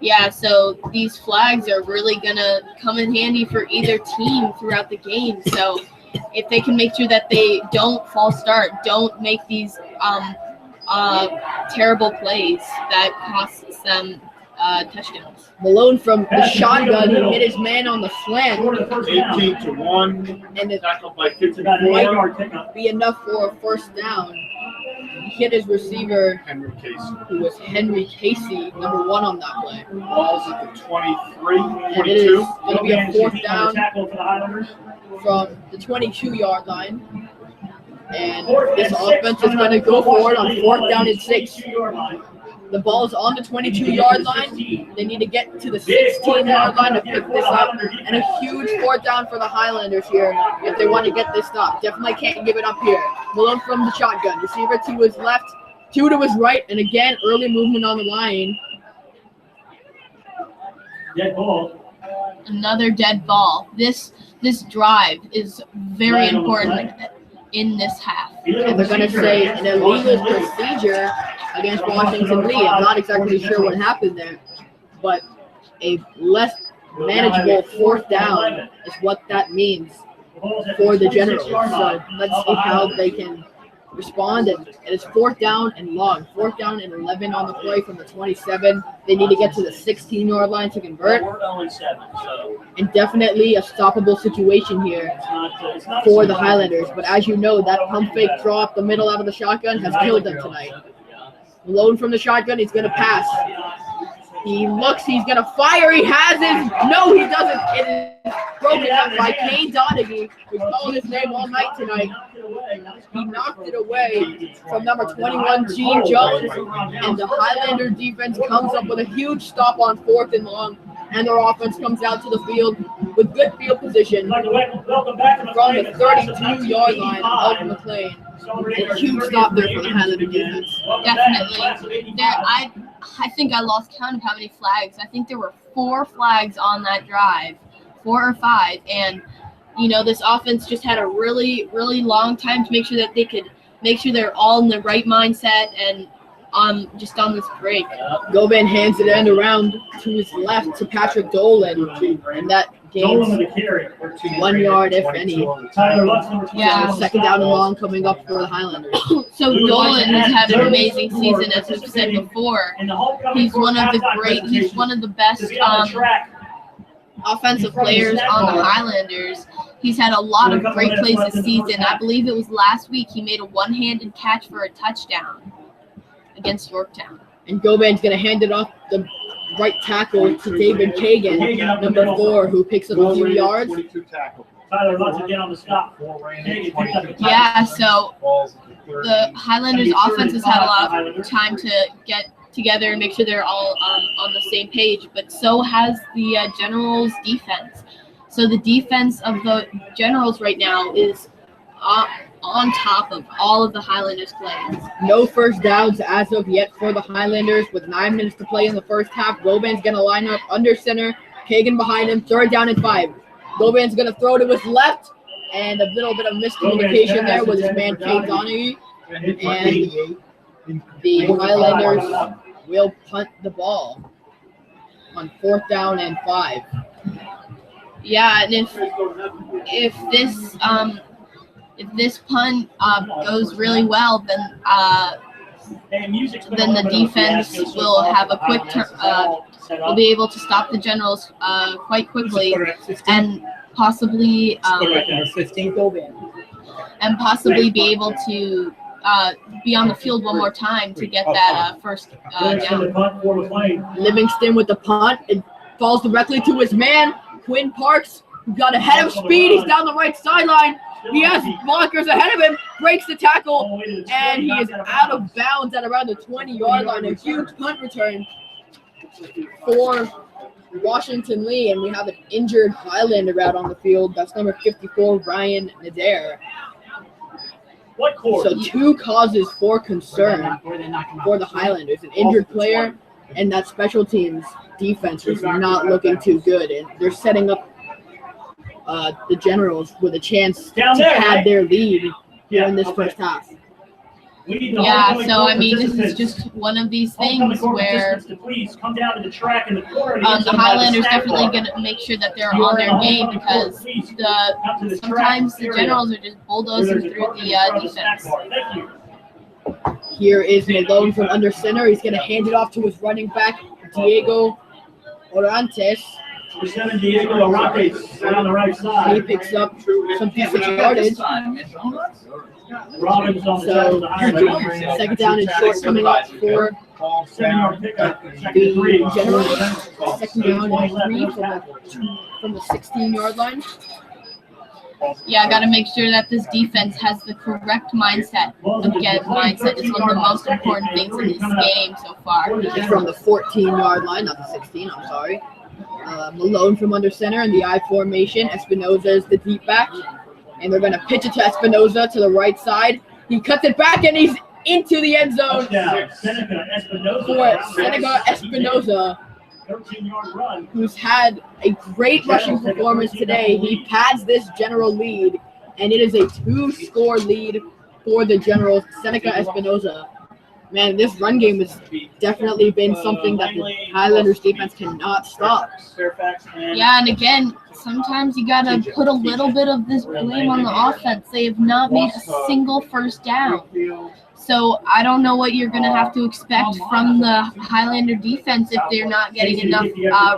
Yeah, so these flags are really going to come in handy for either team throughout the game. So if they can make sure that they don't false start, don't make these terrible plays that costs them touchdowns. Malone from the shotgun, he hit his man on the slant, Short of the first down. 18-1. and it Tackled by It's about an 54. 8-yard pickup. be enough for a first down. He hit his receiver, Henry Casey. who was Henry Casey, number 1 on that play. Ball's at the 23, And it is 22. going to be a Logan's fourth on the down tackle for the Highlanders. from the 22-yard line. And Fourth this and six offense is coming going to up go for for it on Washington. 4th down and 6. 22-yard line. The ball is on the 22-yard line. They need to get to the 16-yard line to pick this up. And a huge 4th down for the Highlanders here if they want to get this stop. Definitely can't give it up here. Malone from the shotgun. Receiver to his left, 2 to his right. And again, early movement on the line. Dead ball. Another dead ball. This drive is very Right on the important in this half. And they're going to say an illegal procedure against Washington Lee. I'm not exactly sure what happened there, but a less manageable 4th down is what that means for the Generals. So let's see how they can respond. And it's 4th down and long. 4th down and 11 on the play from the 27. They need to get to the 16-yard line to convert. We're 0-7, so And definitely a stoppable situation here it's not for the Highlanders. But as you know, that pump fake throw up the middle out of the shotgun has killed them tonight. Malone from the shotgun, he's going to pass. He looks, he's going to fire, he has his, no he doesn't. It is broken up by Kane Donaghy. We've called his name all night tonight. He knocked it away from number 21, Gene Jones. And the Highlander defense comes up with a huge stop on 4th and long. And their offense comes out to the field with good field position from the 32-yard line of Mclean. A huge stop there for the Highlander defense. Definitely. I think I lost count of how many flags. I think there were 4 flags on that drive, 4 or 5. And, you know, this offense just had a really, really long time to make sure that they could make sure they're all in the right mindset and just on this break. Govan hands it end around to his left to Patrick Dolan, and that gains 1 yard, if any. Yeah. Second down and long coming up for the Highlanders. So Dolan has had an amazing season, as we've said before. He's one of the best offensive players on the Highlanders. He's had a lot of great plays this season. I believe it was last week he made a one-handed catch for a touchdown against Yorktown. And Govan's going to hand it off the right tackle to David Kagan, number 4, who picks up a few yards. 22 tackle. Tyler Lutz again on the stop. Yeah, so the Highlanders offense has had a lot of time to get together and make sure they're all on the same page, but so has the Generals defense. So the defense of the Generals right now is on top of all of the Highlanders plays. No first downs as of yet for the Highlanders with 9 minutes to play in the first half. Govan's going to line up under center. Kagan behind him. 3rd down and 5. Govan's going to throw to his left. And a little bit of miscommunication there with his man, Kane Donaghy. And the Highlanders will punt the ball on 4th down and 5. Yeah, and if this punt goes really well, then the defense will have a quick will be able to stop the Generals quite quickly and possibly be able to be on the field one more time to get that first down. Livingston with the punt. It falls directly to his man, Quinn Parks, who got ahead of speed. He's down the right sideline. He has blockers ahead of him, breaks the tackle, and he is out of bounds at around the 20-yard line. A huge punt return for Washington Lee, and we have an injured Highlander out on the field. That's number 54, Ryan Nader. What court? So 2 causes for concern for the Highlanders. An injured player and that special teams defense was not looking too good. And they're setting up the Generals with a chance to pad their lead here in this first half. Yeah, so I mean, this is just one of these things where the Highlanders definitely going to make sure that they're on their game because sometimes the Generals are just bulldozing through the defense. Here is Malone from under center. He's going to hand it off to his running back, Diego Orantes. Diego Orantes on the right side. He picks up some decent yardage. So, second down and short coming up for the Generals. Second down and 3 from the 16-yard line. Yeah, got to make sure that this defense has the correct mindset. Again, mindset is one of the most important things in this game so far. It's from the 14-yard line, not the 16, I'm sorry. Malone from under center in the I formation. Espinoza is the deep back. And they're going to pitch it to Espinoza to the right side. He cuts it back and he's into the end zone for Seneca Espinoza, who's had a great rushing performance today. He pads this General lead, and it is a 2-score lead for the Generals. Seneca Espinoza. Man, this run game has definitely been something that the Highlanders defense cannot stop. Yeah, and again, sometimes you got to put a little bit of this blame on the offense. They have not made a single first down. So I don't know what you're going to have to expect from the Highlander defense if they're not getting enough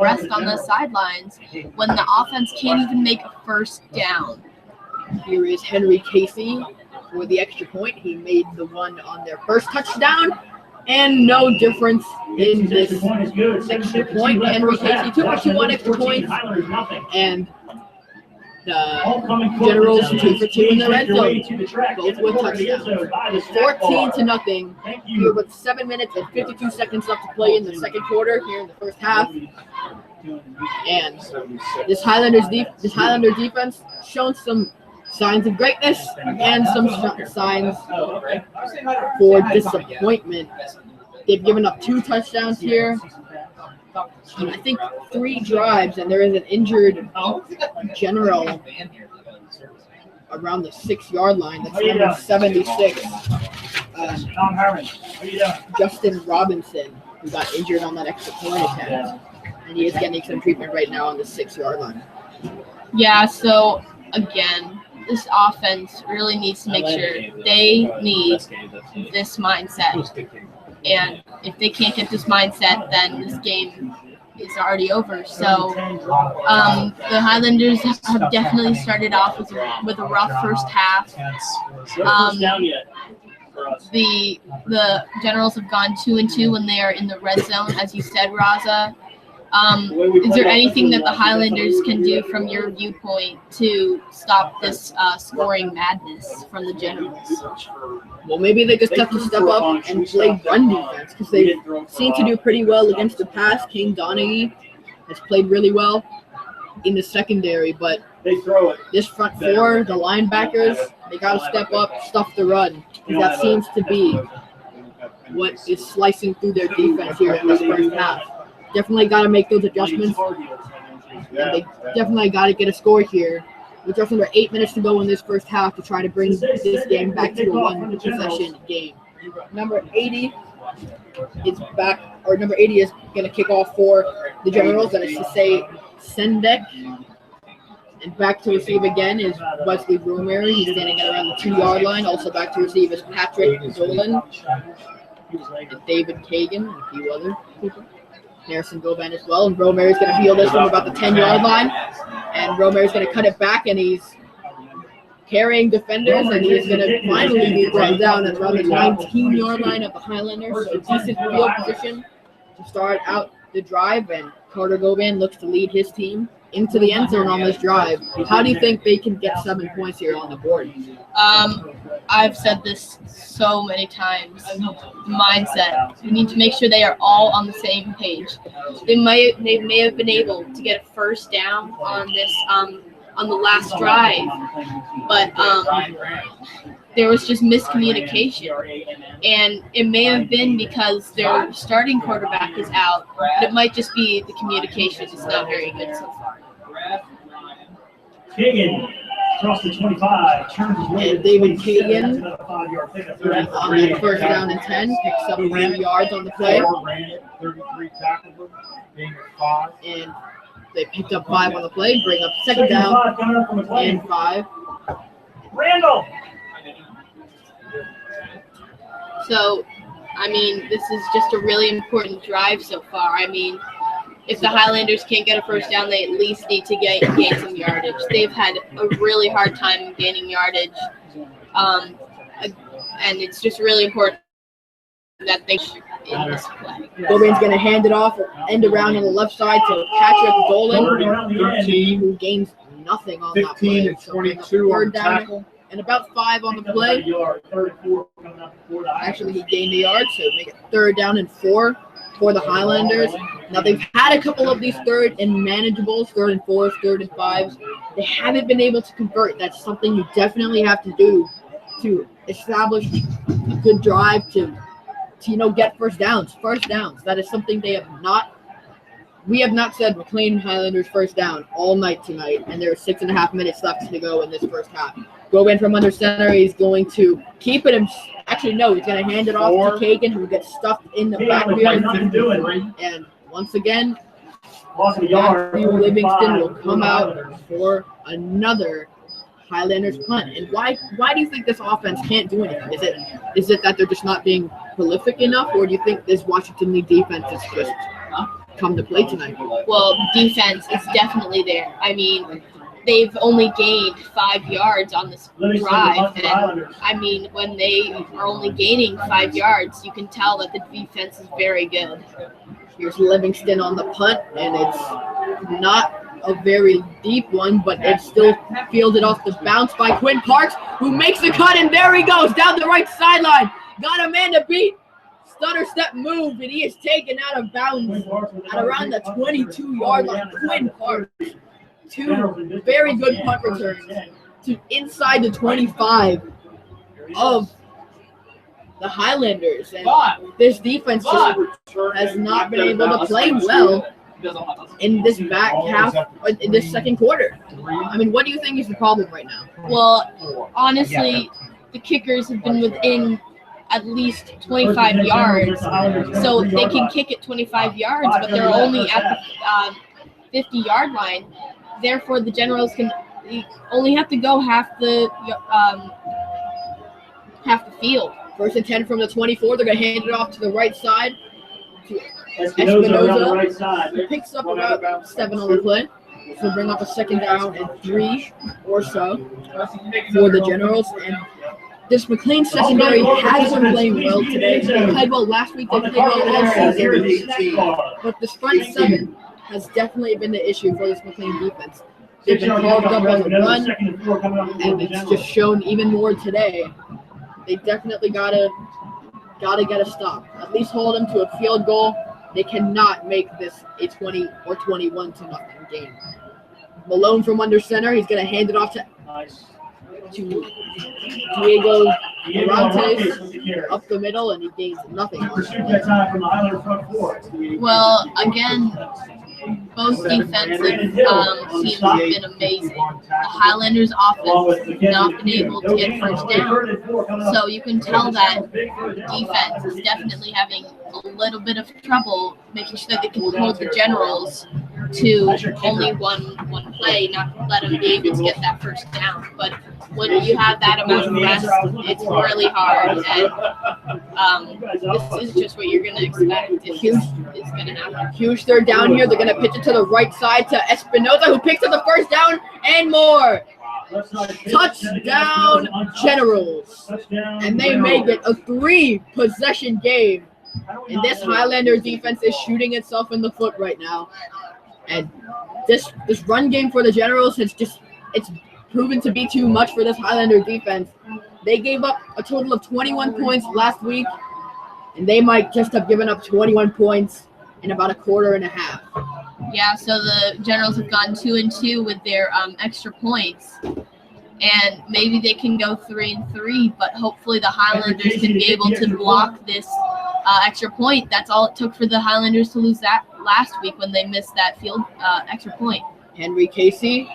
rest on the sidelines when the offense can't even make a first down. Here is Henry Casey for the extra point. He made the one on their first touchdown, and no difference in this extra point. Henry Casey took what you want extra points, and the Generals 2 for 2 in the red zone, both with touchdowns. 14-0 here with 7 minutes and 52 seconds left to play in the second quarter here in the first half. And this Highlander defense shown some signs of greatness and some signs for disappointment. They've given up 2 touchdowns here. And I think 3 drives, and there is an injured General around the 6-yard line. That's number 76. Justin Robinson, who got injured on that extra point attempt. And he is getting some treatment right now on the 6-yard line. Yeah, so again, this offense really needs to make sure they need this mindset. And if they can't get this mindset, then this game is already over. So the Highlanders have definitely started off with a rough first half. The Generals have gone 2-2 when they are in the red zone, as you said, Raza. Is there anything that the Highlanders can do from your viewpoint to stop this scoring madness from the Generals? Well, maybe they just have to step up and play run defense because they seem to do pretty well against the pass. King Donaghy has played really well in the secondary, but this front four, the linebackers, they got to step up, stuff the run. That seems to be what is slicing through their defense here in this first half. Definitely got to make those adjustments, and they definitely got to get a score here. With just under 8 minutes to go in this first half to try to bring this game back to a one-possession game. Number 80 is back, or number 80 is going to kick off for the Generals, and it's to say Sendek. And back to receive again is Wesley Brumeri. He's standing at around the 2-yard line. Also back to receive is Patrick Dolan, and David Kagan, and a few other people. Harrison Govan as well, and Romero's going to field this from about the 10-yard line, and Romero's going to cut it back, and he's carrying defenders, and he's going to finally be brought down at around the 19-yard line of the Highlanders. So a decent field position to start out the drive, and Carter Govan looks to lead his team into the end zone on this drive. How do you think they can get 7 points here on the board? I've said this so many times. Mindset. We need to make sure they are all on the same page. They may have been able to get a first down on this on the last drive, but there was just miscommunication. And it may have been because their starting quarterback is out, but it might just be the communication is not very good so far. Kagan across the 25, turns his way And to David 27. Kagan, That's another 5-yard pickup. on that first down and 10, picks up 3 yards on the play. 33 tackled him, being a 5. And they picked up 5 on the play, bring up second Second and down 5 coming up from Mclean. and 5. Randall. So, I mean, this is just a really important drive so far. I mean, if the Highlanders can't get a first down, they at least need to gain some yardage. They've had a really hard time gaining yardage, and it's just really important that they in this play. Gobain's going to hand it off, end around on the left side to Patrick Dolan, Around the end. 13, who gains nothing on that 15, play. and So bring up 22 on third the down tackle. and about 5 on the Picks up another play. yard, 34 coming up before the Actually, he gained a yard, so make it third down and 4 for the Highlanders. Now, they've had a couple of these third and manageables, 3rd and 4s, 3rd and 5s. They haven't been able to convert. That's something you definitely have to do to establish a good drive to get first downs. First downs. That is something they have not. We have not said McLean Highlanders first down all night tonight, and there are 6.5 minutes left to go in this first half. Go in from under center. He's going to keep it. Actually, no, he's going to hand it off to Kagan, who gets stuffed in the backfield. Nothing doing. And once again, Lost a yard. Matthew Livingston will 35 come out Highlanders. for another Highlanders punt. And why do you think this offense can't do anything? Is it that they're just not being prolific enough, or do you think this Washington League defense is just come to play tonight? Well, defense is definitely there. I mean, they've only gained 5 yards on this Livingston drive, lost to the and Highlanders. I mean, when they are only gaining 5 yards, you can tell that the defense is very good. Here's Livingston on the punt, and it's not a very deep one, but it's still fielded off the bounce by Quinn Parks, who makes the cut, and there he goes down the right sideline. Got a man to beat. Stutter step move, and he is taken out of bounds at around the 22-yard line. Quinn Parks, 2 very good punt returns to inside the 25 of the Highlanders, and this defense just has not been able to play well in this back half, in this second quarter. I mean, what do you think is the problem right now? Well, honestly, the kickers have been within at least 25 yards, so they can kick it 25 yards, but they're only at the 50-yard line. Therefore, the Generals can only have to go half the field. First and 10 from the 24. They're going to hand it off to the right side to Espinoza on the Espinoza. right side. He picks up about 7 on the play. So bring up a second down and 3 or so for the Generals. And this McLean secondary has been playing well today. They played well last week. They played well all season. But this front 7 has definitely been the issue for this McLean defense. They've been clogged up on the run, and it's just shown even more today. They definitely gotta get a stop. At least hold them to a field goal. They cannot make this a 20 or 21-0 game. Malone from under center. He's gonna hand it off to Diego Durantes up the middle, and he gains nothing. Well, again, both defensive teams have been amazing. The Highlanders' offense has not been able to get first down. So you can tell that defense is definitely having a little bit of trouble making sure that they can hold the Generals to only one play, not let them be able to get that first down. But when you have that amount of rest, it's really hard. And this is just what you're going to expect. It's going to happen. Huge third down here. They're going to pitch it to the right side to Espinoza, who picks up the first down and more. Touchdown Generals. And they make it a 3-possession game. And this Highlander defense is shooting itself in the foot right now. And this run game for the Generals it's proven to be too much for this Highlander defense. They gave up a total of 21 points last week, and they might just have given up 21 points in about a quarter and a half. Yeah, so the Generals have gone 2-2 with their extra points. and maybe they can go 3-3. But hopefully the Highlanders can be able to block this extra point. That's all it took for the Highlanders to lose that last week when they missed that field extra point. Henry Casey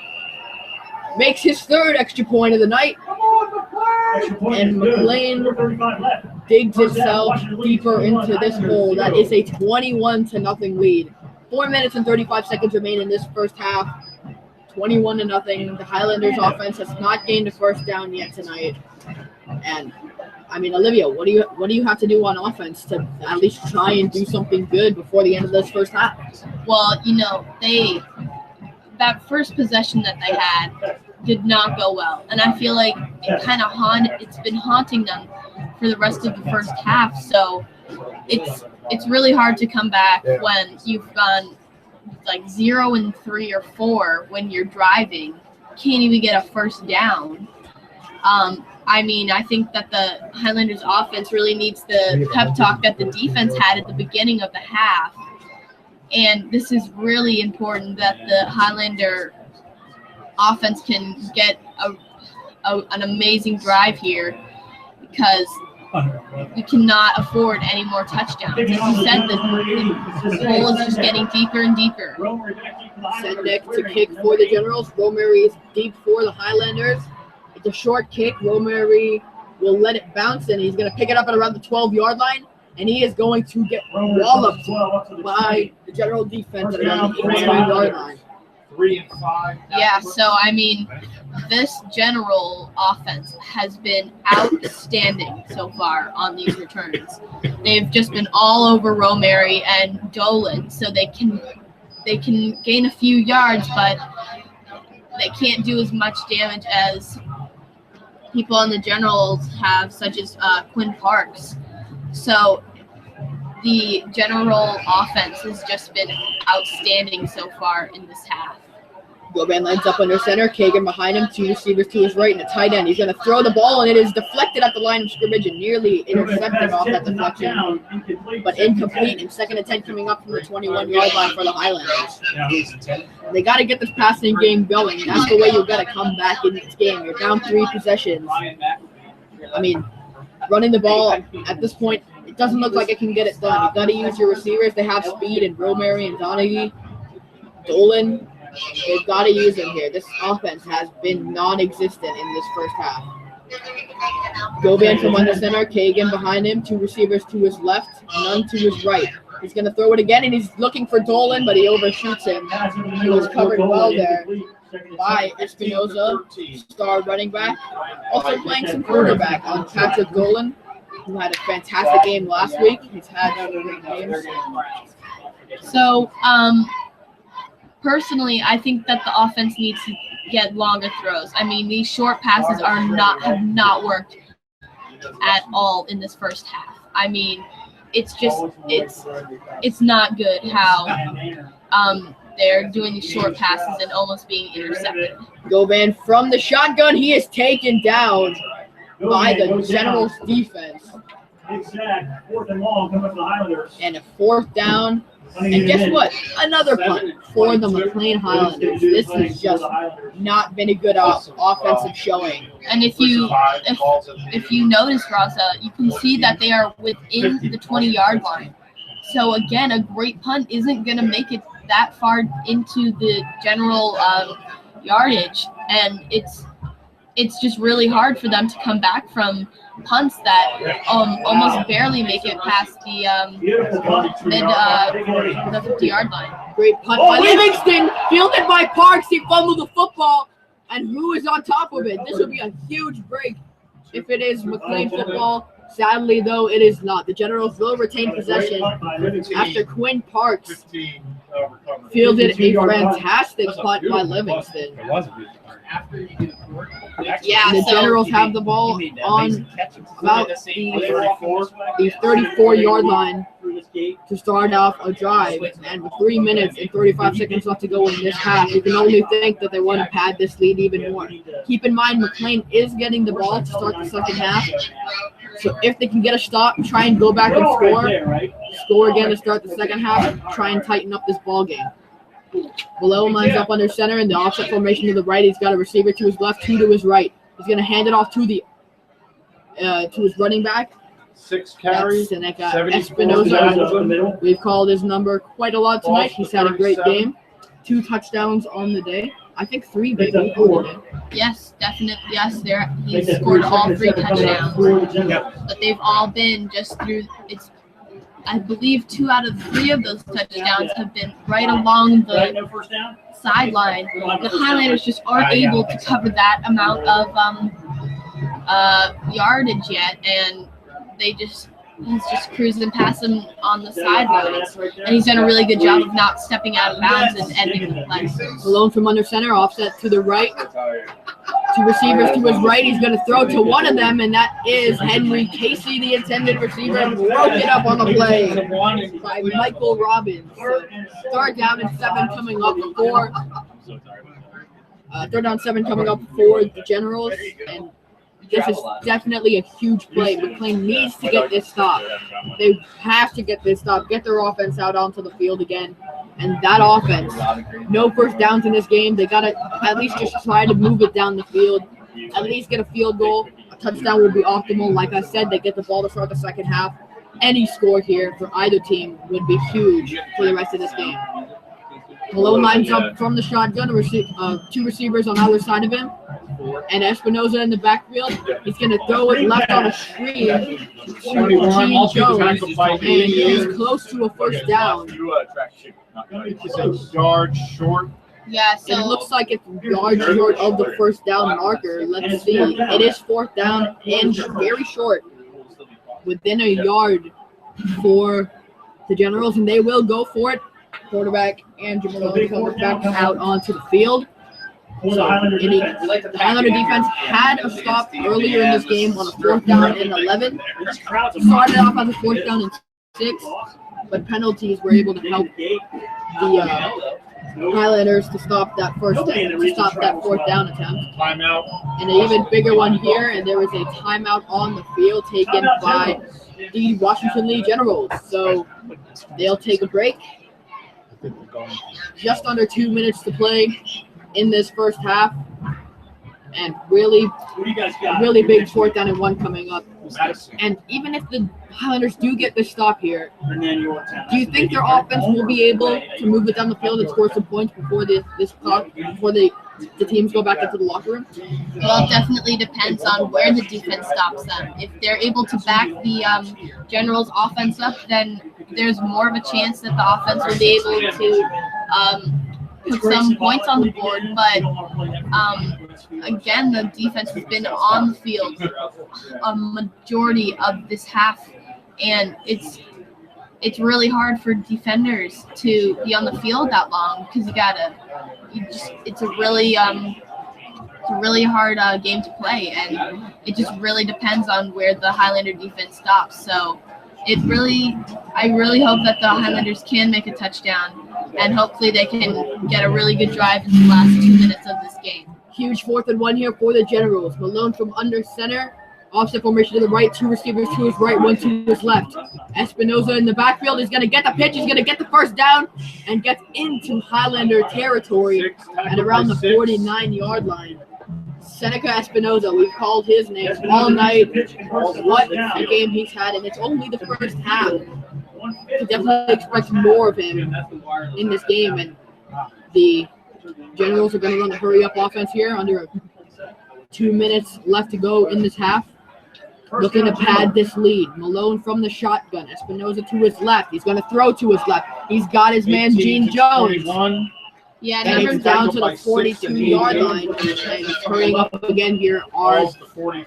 makes his third extra point of the night. And Mclean digs itself deeper into this hole. That is a 21-0 lead. 4 minutes and 35 seconds remain in this first half. 21-0. The Highlanders offense has not gained a first down yet tonight. And I mean, Olivia, what do you have to do on offense to at least try and do something good before the end of this first half? Well, that first possession that they had did not go well, and I feel like it's been haunting them for the rest of the first half. So it's really hard to come back when you've gone like 0-3 or 4 when you're driving, can't even get a first down. I think that the Highlanders offense really needs the pep talk that the defense had at the beginning of the half. And this is really important that the Highlander offense can get an amazing drive here, because we cannot afford any more touchdowns. As you said, the hole is just getting deeper and deeper. Sednick to kick for the Generals. Romary is deep for the Highlanders. It's a short kick. Romary will let it bounce, and he's going to pick it up at around the 12-yard line, and he is going to get walloped by the General defense at around the 18-yard line. 3 and 5. Yeah, so this General offense has been outstanding so far on these returns. They've just been all over Romary and Dolan, so they can gain a few yards, but they can't do as much damage as people on the Generals have, such as Quinn Parks. So the General offense has just been outstanding so far in this half. Goban lines up under center. Kagan behind him. 2 receivers to his right and a tight end. He's going to throw the ball, and it is deflected at the line of scrimmage and nearly intercepted off that deflection, but incomplete. And 2nd and 10 coming up from the 21-yard line for the Highlanders. They got to get this passing game going. That's the way you've got to come back in this game. You're down 3 possessions. Running the ball at this point, it doesn't look like it can get it done. You've got to use your receivers. They have speed in Romary and Donaghy. Dolan, they've got to use them here. This offense has been non-existent in this first half. Goban from under center. Kagan behind him. 2 receivers to his left, none to his right. He's going to throw it again, and he's looking for Dolan, but he overshoots him. He was covered well there by Espinoza, star running back. Also playing some quarterback on Patrick Dolan, who had a fantastic game last week. He's had other great games. So, personally, I think that the offense needs to get longer throws. These short passes have not worked at all in this first half. It's not good how they're doing these short passes and almost being intercepted. Goban from the shotgun. He is taken down by the Generals defense. Exact. 4th and long coming from the Highlanders. And a 4th down. And guess what? Another punt for the Mclean Highlanders. This has just not been a good offensive showing. And if you notice, Raza, you can see that they are within the 20-yard line. So again, a great punt isn't going to make it that far into the general yardage, and it's just really hard for them to come back from punts that almost barely make it past the the 50-yard line. Great punt by Livingston, fielded by Parks. He fumbled the football, and who is on top of it? This would be a huge break if it is Mclean football. Sadly, though, it is not. The Generals will retain possession after Quinn Parks fielded a fantastic punt by Livingston. Yeah, the Generals have the ball on about the 34-yard line to start off a drive. And with 3 minutes and 35 seconds left to go in this half, you can only think that they want to pad this lead even more. Keep in mind, Mclean is getting the ball to start the second half. So if they can get a stop, try and go back and score again to start the second half, try and tighten up this ball game. Malone lines up under center in the offset formation to the right. He's got a receiver to his left, 2 to his right. He's going to hand it off to his running back. 6 carries, Seneca 74 Espinoza. We've called his number quite a lot tonight. He's had a great game. 2 touchdowns on the day. I think 3 maybe on the day. Yes, definitely. Yes, he scored all 3 touchdowns, but they've all been just through. I believe 2 out of 3 of those touchdowns have been right along the sideline. The Highlanders just aren't able to cover that amount of yardage yet, and he's just cruising past him on the sidelines, and he's done a really good job of not stepping out of bounds and ending the play. Malone from under center, offset to the right. 2 receivers to his right. He's going to throw to one of them, and that is Henry Casey, the intended receiver. Broke it up on the play by Michael Robbins. Third down and 7 coming up for the Generals, and this is definitely a huge play. Mclean needs to get this stop. They have to get this stop, get their offense out onto the field again. And that offense, no first downs in this game. They got to at least just try to move it down the field, at least get a field goal. A touchdown would be optimal. Like I said, they get the ball to start the second half. Any score here for either team would be huge for the rest of this game. Malone lines up from the shotgun, 2 receivers on either side of him. And Espinoza in the backfield. He's going to throw it left on a screen to Gene Jones, and he's close to a first down. It's a yard short. Yeah, so It looks like it's yards short of the first down marker. Let's see. It is 4th down and very short, within a yard for the Generals, and they will go for it. Quarterback Andrew Malone comes back out onto the field. So the Highlander defense had a stop earlier in this game on a 4th down and 11. Started off as a 4th down and 6, but penalties were able to help the Highlanders to stop that 4th down attempt. Timeout. And an even bigger one here, and there was a timeout on the field taken by the Washington Lee Generals. So they'll take a break. Just under 2 minutes to play in this first half, and really big 4th down and 1 coming up. And even if the Highlanders do get the stop here, do you think their offense will be able to move it down the field and score some points before the teams go back into the locker room? Well, it definitely depends on where the defense stops them. If they're able to back the Generals' offense up, then there's more of a chance that the offense will be able to put some points on the board. But again, the defense has been on the field a majority of this half, and it's really hard for defenders to be on the field that long because it's a really hard game to play, and it just really depends on where the Highlander defense stops. So I really hope that the Highlanders can make a touchdown, and hopefully they can get a really good drive in the last 2 minutes of this game. Huge 4th and 1 here for the Generals. Malone from under center. Offset formation to the right, 2 receivers to his right, 1 to his left. Espinoza in the backfield is going to get the pitch. He's going to get the first down and gets into Highlander territory at around the 49-yard line. Seneca Espinoza, we've called his name all night. What a game he's had, and it's only the first half. You definitely expect more of him in this game, and the Generals are going to run the hurry-up offense here under 2 minutes left to go in this half. Looking to pad this lead. Malone from the shotgun. Espinoza to his left. He's going to throw to his left. He's got his man, Gene Jones. Yeah, And it's down to the 42-yard line. And he's hurrying up again here are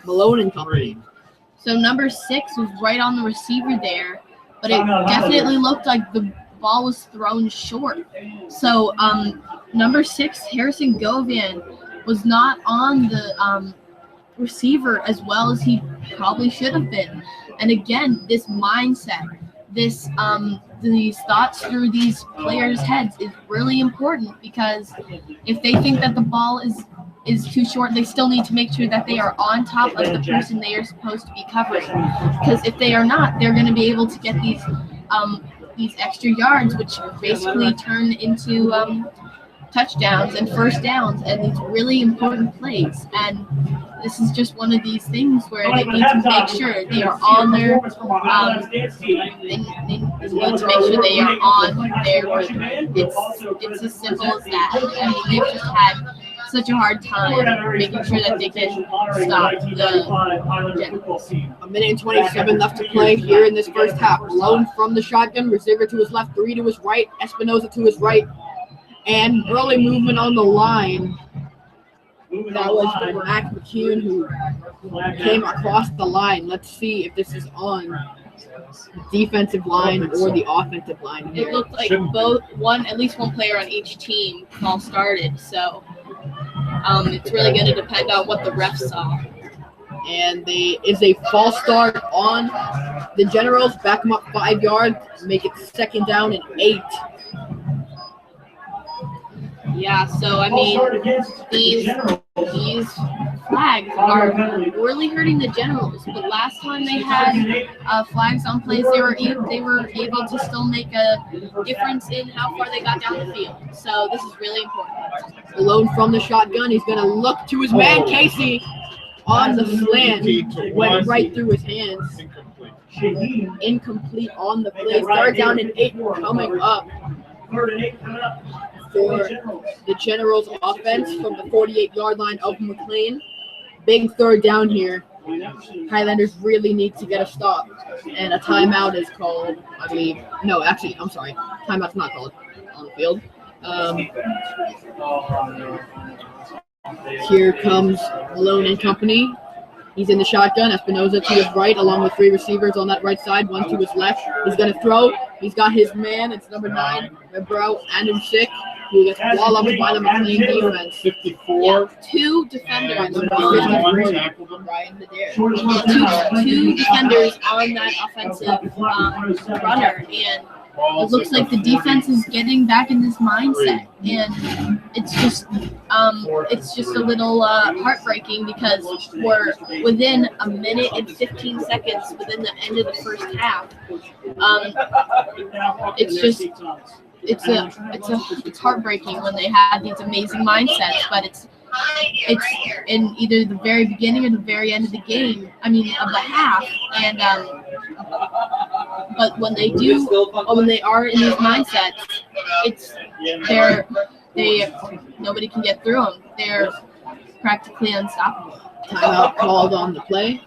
Malone and company. So number 6 was right on the receiver there, but it definitely looked like the ball was thrown short. So number 6, Harrison Govan, was not on the receiver as well as he probably should have been. And again, this mindset, these thoughts through these players' heads is really important, because if they think that the ball is too short, they still need to make sure that they are on top of the person they are supposed to be covering. Because if they are not, they're going to be able to get these these extra yards, which basically turn into touchdowns and first downs and these really important plays. And this is just one of these things where they need to make sure they are on their they need to make sure they are on their rhythm. It's as simple as that. I mean, they've just had such a hard time making sure that they can stop the Generals. A minute and 27 left to play here in this first half. Malone from the shotgun, receiver to his left, 3 to his right, Espinoza to his right, and early movement on the line. That was Mclean who came across the line. Let's see if this is on the defensive line or the offensive line here. It looked like at least one player on each team all started, so it's really going to depend on what the refs saw. And there is a false start on the Generals. Back them up 5 yards, make it 2nd down and 8. Yeah, so I mean, these flags are really hurting the Generals. But last time they had flags on plays, they were able to still make a difference in how far they got down the field. So this is really important. Malone from the shotgun, he's going to look to his man Casey on the slant, went right through his hands. Incomplete on the play. 3rd down and 8 coming up for the Generals offense from the 48-yard line of Mclean. Big 3rd down here. Highlanders really need to get a stop. And a timeout is called, I believe. No, actually, I'm sorry. Timeout's not called on the field. Here comes Malone and company. He's in the shotgun. Espinoza to his right, along with 3 receivers on that right side. 1 to his left. He's going to throw. He's got his man. It's number 9, Bro, and in 6, who gets walloped by the Mclean defense. 54. Yeah, 2 defenders on Two defenders on that offensive runner, and it looks like the defense is getting back in this mindset, and it's just a little heartbreaking because we're within a minute and 15 seconds within the end of the first half. It's heartbreaking when they have these amazing mindsets, but it's in either the very beginning or the very end of the game. I mean, of the half, and but when they are in these mindsets, nobody can get through them. They're practically unstoppable. Timeout called on the play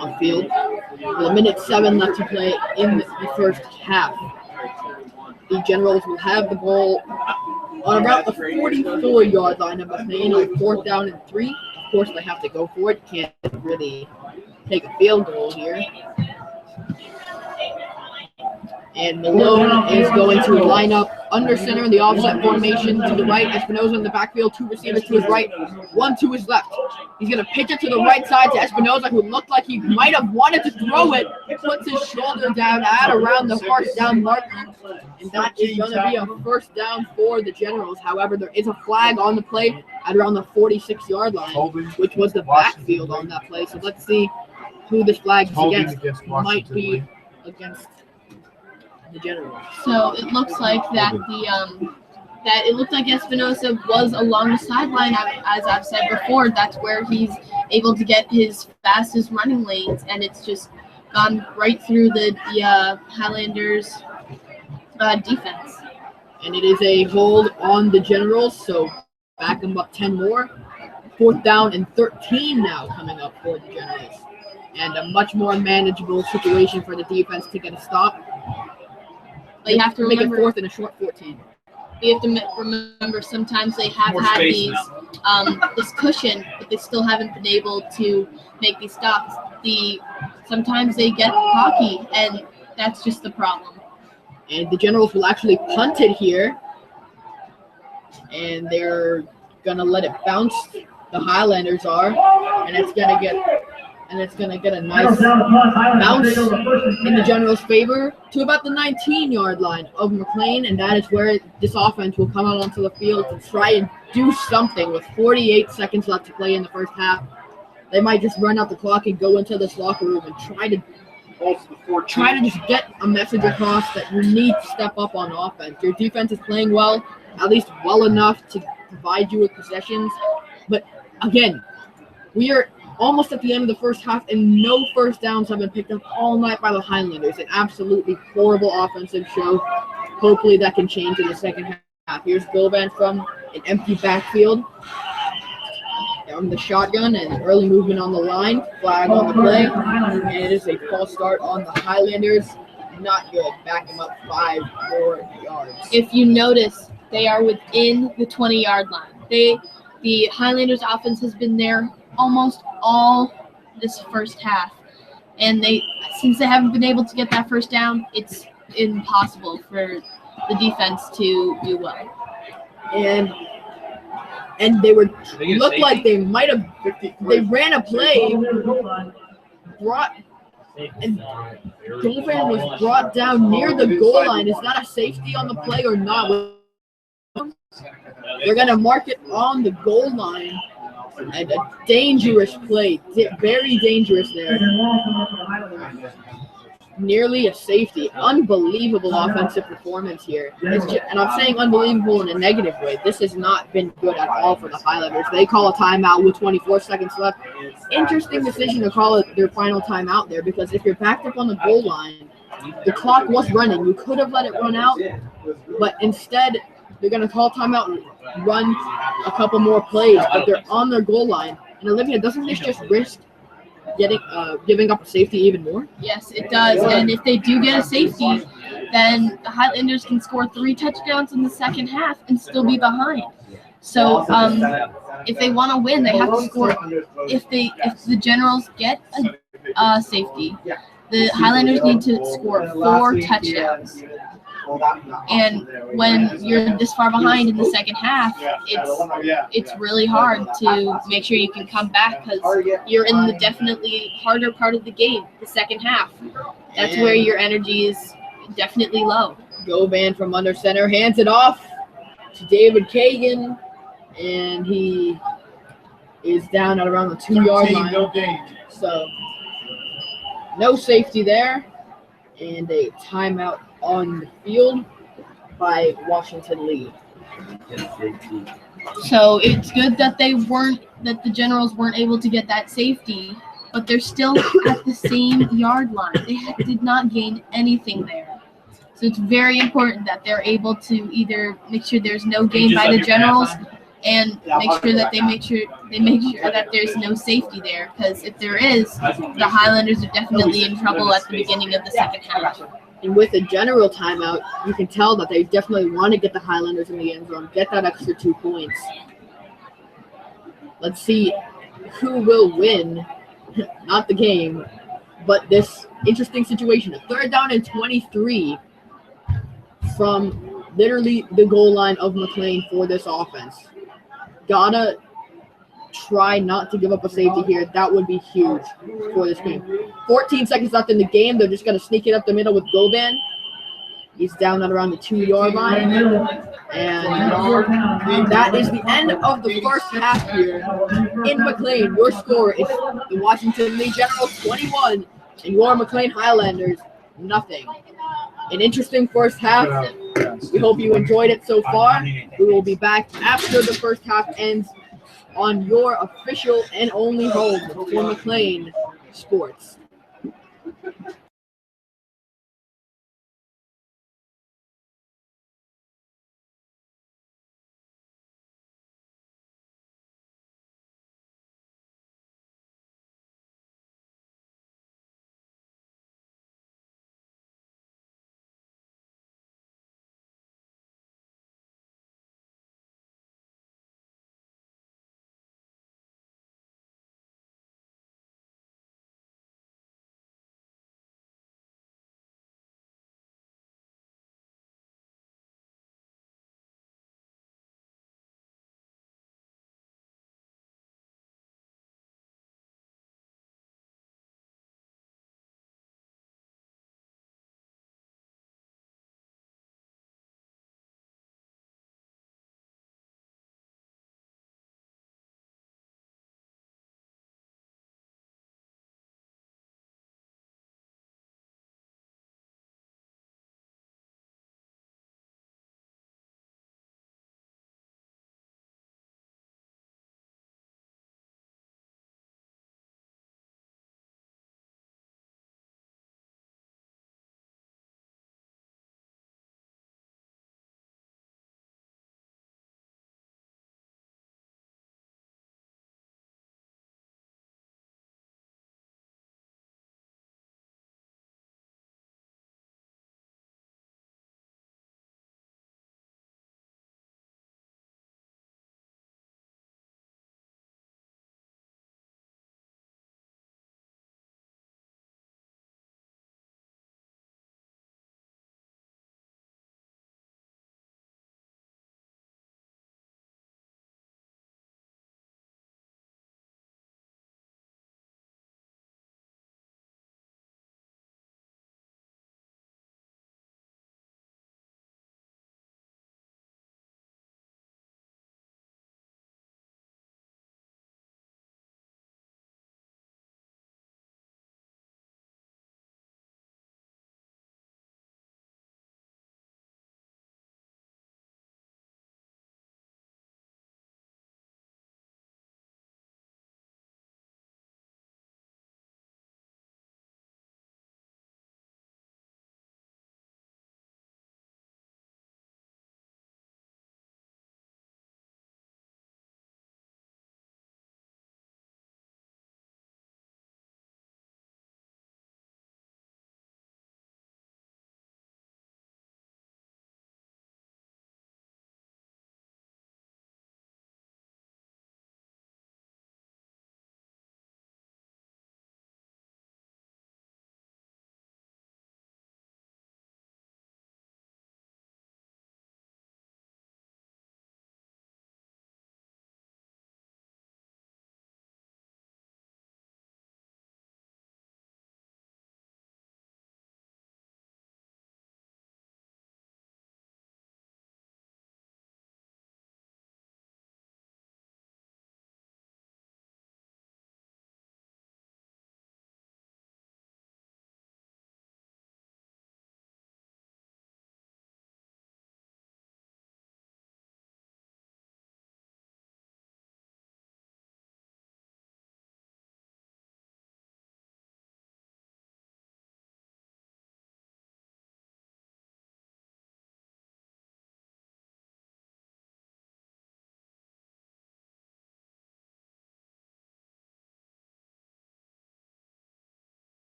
on field. With a minute 7 left to play in the first half. The Generals will have the ball on around the 44-yard line of Mclean on 4th down and 3. Of course, they have to go for it. Can't really take a field goal here. And Malone is going to line up under center in the offset formation to the right. Espinoza in the backfield, 2 receivers to his right, 1 to his left. He's going to pitch it to the right side to Espinoza, who looked like he might have wanted to throw it. Puts his shoulder down at around the first down marker. And that is going to be a 1st down for the Generals. However, there is a flag on the play at around the 46-yard line, which was the backfield on that play. So let's see who this flag is against. Might be against the Generals. So it looks like that it looked like Espinoza was along the sideline. As I've said before, that's where he's able to get his fastest running lanes, and it's just gone right through the Highlanders defense. And it is a hold on the Generals, so back them up 10 more. 4th down and 13 now coming up for the Generals. And a much more manageable situation for the defense to get a stop. But you have to make remember, it 4th and a short 14. You have to remember sometimes they have had these this cushion, but they still haven't been able to make these stops. Sometimes they get cocky, and that's just the problem. And the Generals will actually punt it here, and they're gonna let it bounce. The Highlanders are, and it's gonna get a nice bounce in the Generals' favor to about the 19-yard line of Mclean, and that is where this offense will come out onto the field to try and do something with 48 seconds left to play in the first half. They might just run out the clock and go into this locker room and try to trying to just get a message across that you need to step up on offense. Your defense is playing well, at least well enough to provide you with possessions. But again, we are almost at the end of the first half, and no first downs have been picked up all night by the Highlanders. An absolutely horrible offensive show. Hopefully that can change in the second half. Here's Govan from an empty backfield. On the shotgun and early movement on the line. Flag on the play. And it is a false start on the Highlanders. Not good. Back them up 5 more yards. If you notice, they are within the 20-yard line. The Highlanders offense has been there almost all this first half. And since they haven't been able to get that first down, it's impossible for the defense to do well. And they looked like they might have. They ran a play, and Govan was brought down near the goal line. Is that a safety on the play or not? They're gonna mark it on the goal line, and a dangerous play, very dangerous there. Nearly a safety. Unbelievable offensive performance here. And I'm saying unbelievable in a negative way. This has not been good at all for the Highlanders. They call a timeout with 24 seconds left. Interesting decision to call it their final timeout there, because if you're backed up on the goal line, the clock was running. You could have let it run out, but instead they're going to call timeout and run a couple more plays, but they're on their goal line. And Olivia, doesn't this just risk giving up a safety even more? Yes, it does. And if they do get a safety, then the Highlanders can score 3 touchdowns in the second half and still be behind. So if they want to win, they have to score. If the Generals get a safety, the Highlanders need to score 4 touchdowns. And when you're this far behind in the second half, it's really hard to make sure you can come back, because you're in the definitely harder part of the game, the second half. That's where your energy is definitely low. Govan from under center hands it off to David Kagan, and he is down at around the 2-yard line. So no safety there, and a timeout on the field by Washington Lee. So it's good that the Generals weren't able to get that safety, but they're still at the same yard line. They did not gain anything there. So it's very important that they're able to either make sure there's no gain by the Generals and make sure that there's no safety there, because if there is, the Highlanders are definitely in trouble at the beginning of the second half. And with a general timeout, you can tell that they definitely want to get the Highlanders in the end zone, get that extra 2 points. Let's see who will win, not the game, but this interesting situation. A 3rd down and 23 from literally the goal line of Mclean for this offense. Gotta try not to give up a safety here. That would be huge for this game. 14 seconds left in the game. They're just going to sneak it up the middle with Govan. He's down at around the 2-yard line. And that is the end of the first half here in Mclean. Your score is the Washington Lee Generals 21 and your Mclean Highlanders nothing. An interesting first half. We hope you enjoyed it so far. We will be back after the first half ends on your official and only home for Mclean Sports.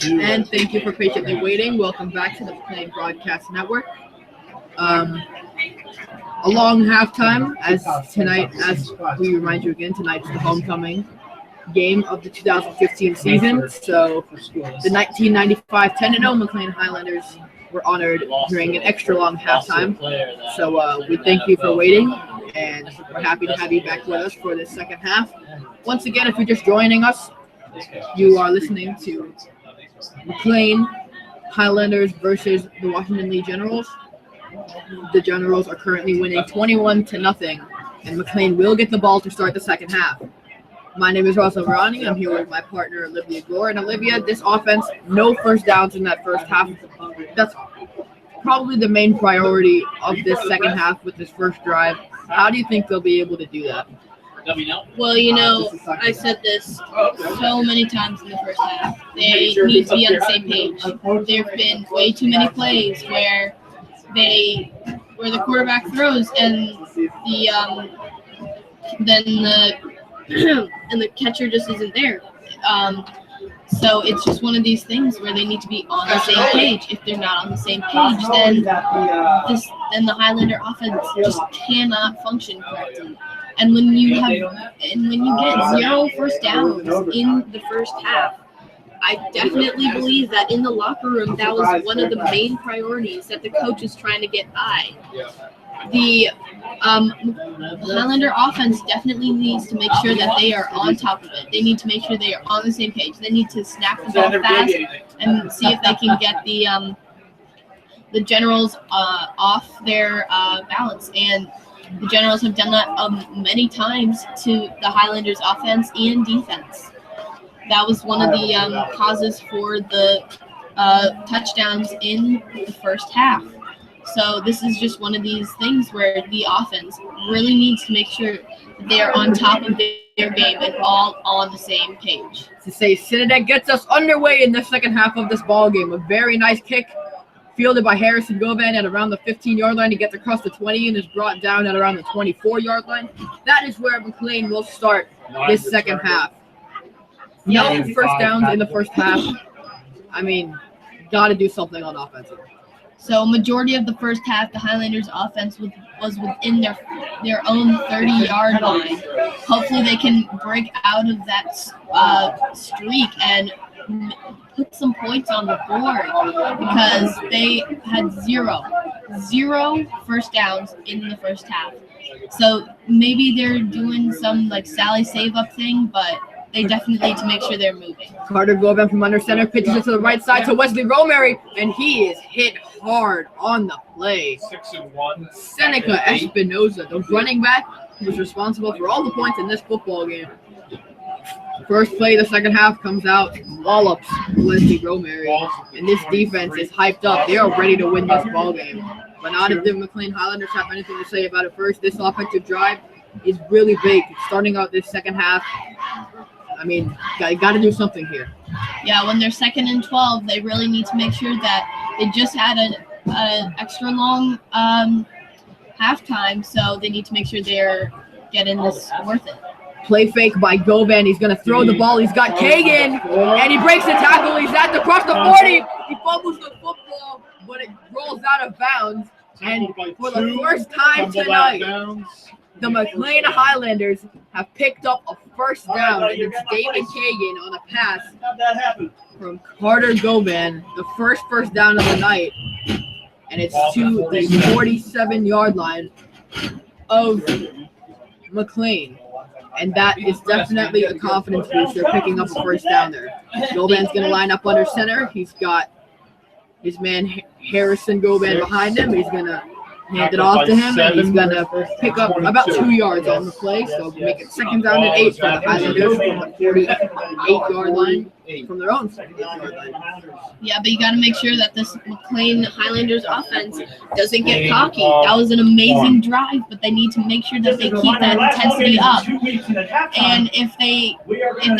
And thank you for patiently waiting. Welcome back to the Mclean Broadcast Network. A long halftime as we remind you again, tonight's the homecoming game of the 2015 season. So the 1995 10-0 Mclean Highlanders were honored during an extra long halftime. So we thank you for waiting, and we're happy to have you back with us for this second half. Once again, if you're just joining us, you are listening to Mclean Highlanders versus the Washington Lee Generals. The Generals are currently winning 21-0, and Mclean will get the ball to start the second half. My name is Russell Ronnie. I'm here with my partner, Olivia Gore. And Olivia, this offense, no first downs in that first half. That's probably the main priority of this second half with this first drive. How do you think they'll be able to do that? Well, I said this so many times in the first half. They need to be on the same page. There have been way too many plays where the quarterback throws and the catcher just isn't there. So it's just one of these things where they need to be on the same page. If they're not on the same page, then the Highlander offense just cannot function correctly. And when you get 0 first downs in the first half, I definitely believe that in the locker room that was one of the main priorities that the coach is trying to get by. The Highlander offense definitely needs to make sure that they are on top of it. They need to make sure they are on the same page. They need to snap the ball fast and see if they can get the Generals off their balance. And the Generals have done that many times to the Highlanders offense and defense. That was one of the causes for the touchdowns in the first half. So this is just one of these things where the offense really needs to make sure that they are on top of their game and all on the same page. To say Cinedeck gets us underway in the second half of this ball game. A very nice kick fielded by Harrison Govan at around the 15-yard line. He gets across the 20 and is brought down at around the 24-yard line. That is where Mclean will start this second half. No first downs in the first half. I mean, got to do something on offense. So majority of the first half, the Highlanders offense was within their own 30-yard line. Hopefully they can break out of that streak and put some points on the board, because they had zero first downs in the first half. So maybe they're doing some like Sally save-up thing, but they definitely need to make sure they're moving. Carter Govan from under center pitches it to the right side to Wesley Romary, and he is hit hard on the play. 6-1. Seneca Espinoza, the running back, was responsible for all the points in this football game. First play of the second half comes out, wallops Wesley Romary, and this defense is hyped up. They are ready to win this ball game. But not if the Mclean Highlanders have anything to say about it first. This offensive drive is really big. Starting out this second half, I mean, got to do something here. Yeah, when they're 2nd and 12, they really need to make sure that they just had an extra long halftime, so they need to make sure they're getting this worth it. Play fake by Govan. He's going to throw the ball. He's got Kagan, and he breaks the tackle. He's at the cross the 40. He fumbles the football, but it rolls out of bounds. And for the first time tonight, the Mclean Highlanders have picked up a first down, and it's David Kagan on a pass from Carter Govan, the first down of the night, and it's to the 47-yard line of Mclean. And that is definitely a confidence booster, picking up a first down there. Govan's going to line up under center. He's got his man Harrison Govan behind him. He's going to hand it off to him, and he's going to pick up about 2 yards on the play. So make it 2nd down and 8 for the Highlanders from the 48-yard line, from their own 48-yard line. Yeah, but you got to make sure that this Mclean Highlanders offense doesn't get cocky. That was an amazing drive, but they need to make sure that they keep that intensity up. And if they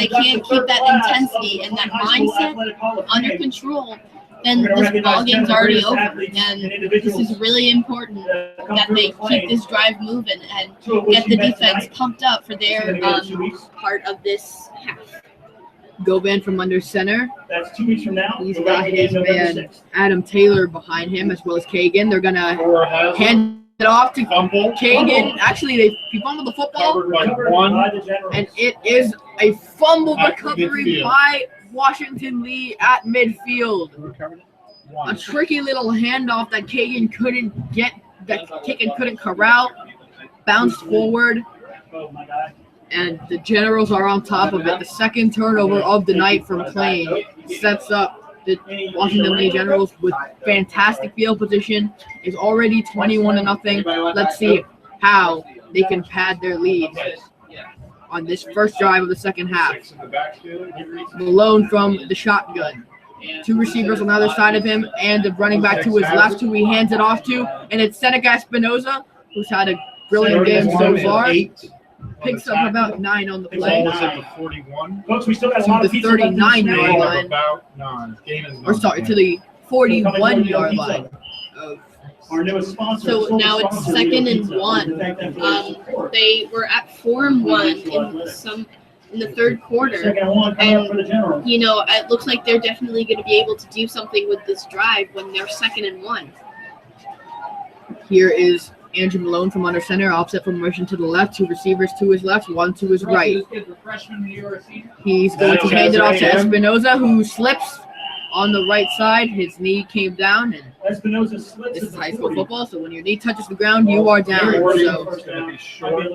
can't keep that intensity and that mindset under control, then this ball game's already over. And this is really important that they keep this drive moving and get the defense pumped up for their part of this half. Govan from under center. That's 2 weeks from now. He's We'll got have the game his November man 6th. Adam Taylor behind him, as well as Kagan. They're gonna Or has hand it off to fumble. Kagan. Actually, he fumbled the football, Covered by Recovered one. by the Generals. and it is a fumble At recovery midfield. by Washington Lee at midfield. Who recovered it? A One. tricky little handoff that Kagan couldn't get, that Kagan couldn't corral. Bounced forward, Oh, my God. and the Generals are on top of it. The second turnover of the night for McLean sets up the Washington Lee Generals with fantastic field position. Is already 21-0. Let's see how they can pad their lead on this first drive of the second half. Six in the backfield. Malone from the shotgun. 2 receivers on the other side of him, and the running back to his left, who he hands it off to, and it's Seneca Espinoza, who's had a brilliant game so far. 8 Picks up about 9 on the play, Ball is at the 41. Folks, we still got a To lot the of pizza left in the 39-yard street. Ball line. of about 9. Gain is or sorry, to the 41-yard line. Our newest sponsor. So now it's Sponsor, second Real and Pizza. 1. Thank them for their support. They were at 4-1 in the third quarter. Second and 1 coming up for the Generals. You know, it looks like they're definitely going to be able to do something with this drive when they're 2nd and 1. Here is Andrew Malone from under center, offset formation to the left, 2 receivers to his left, 1 to his right. He's going to hand it off to Espinoza, who slips on the right side. His knee came down, and Espinoza slips this at is the high school 40. football, so when your knee touches the ground, you are down. So It's going to be short.